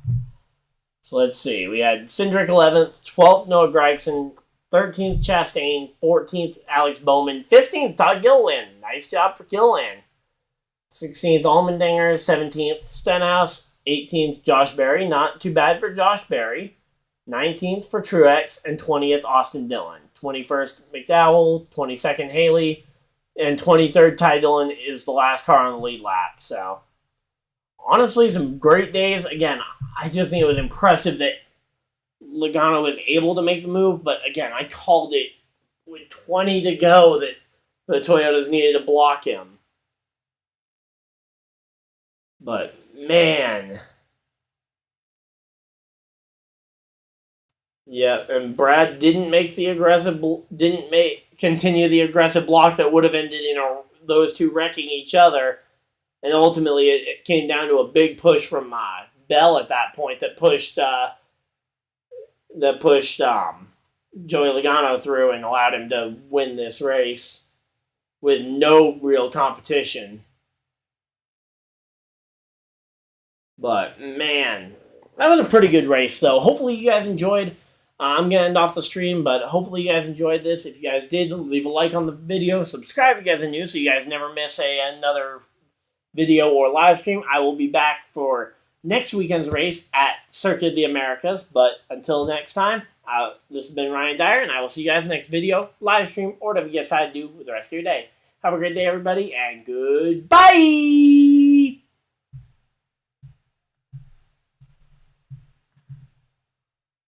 So let's see. We had Cindric 11th, 12th Noah Gragson, 13th Chastain, 14th Alex Bowman, 15th Todd Gilliland. Nice job for Gilliland. 16th Allmendinger, 17th Stenhouse, 18th Josh Berry. Not too bad for Josh Berry. 19th for Truex, and 20th Austin Dillon. 21st McDowell, 22nd Haley, and 23rd Ty Dillon is the last car on the lead lap. So honestly, some great days. Again, I just think it was impressive that Logano was able to make the move, but again, I called it with 20 to go that the Toyotas needed to block him. But man, yeah, and Brad didn't continue the aggressive block that would have ended in those two wrecking each other. And ultimately, it came down to a big push from Bell at that point that pushed Joey Logano through and allowed him to win this race with no real competition. But man, that was a pretty good race, though. Hopefully, you guys enjoyed. I'm going to end off the stream, but hopefully you guys enjoyed this. If you guys did, leave a like on the video. Subscribe if you guys are new so you guys never miss another video or live stream. I will be back for next weekend's race at Circuit of the Americas. But until next time, this has been Ryan Dyer, and I will see you guys in the next video, live stream, or whatever you decide to do with the rest of your day. Have a great day, everybody, and goodbye!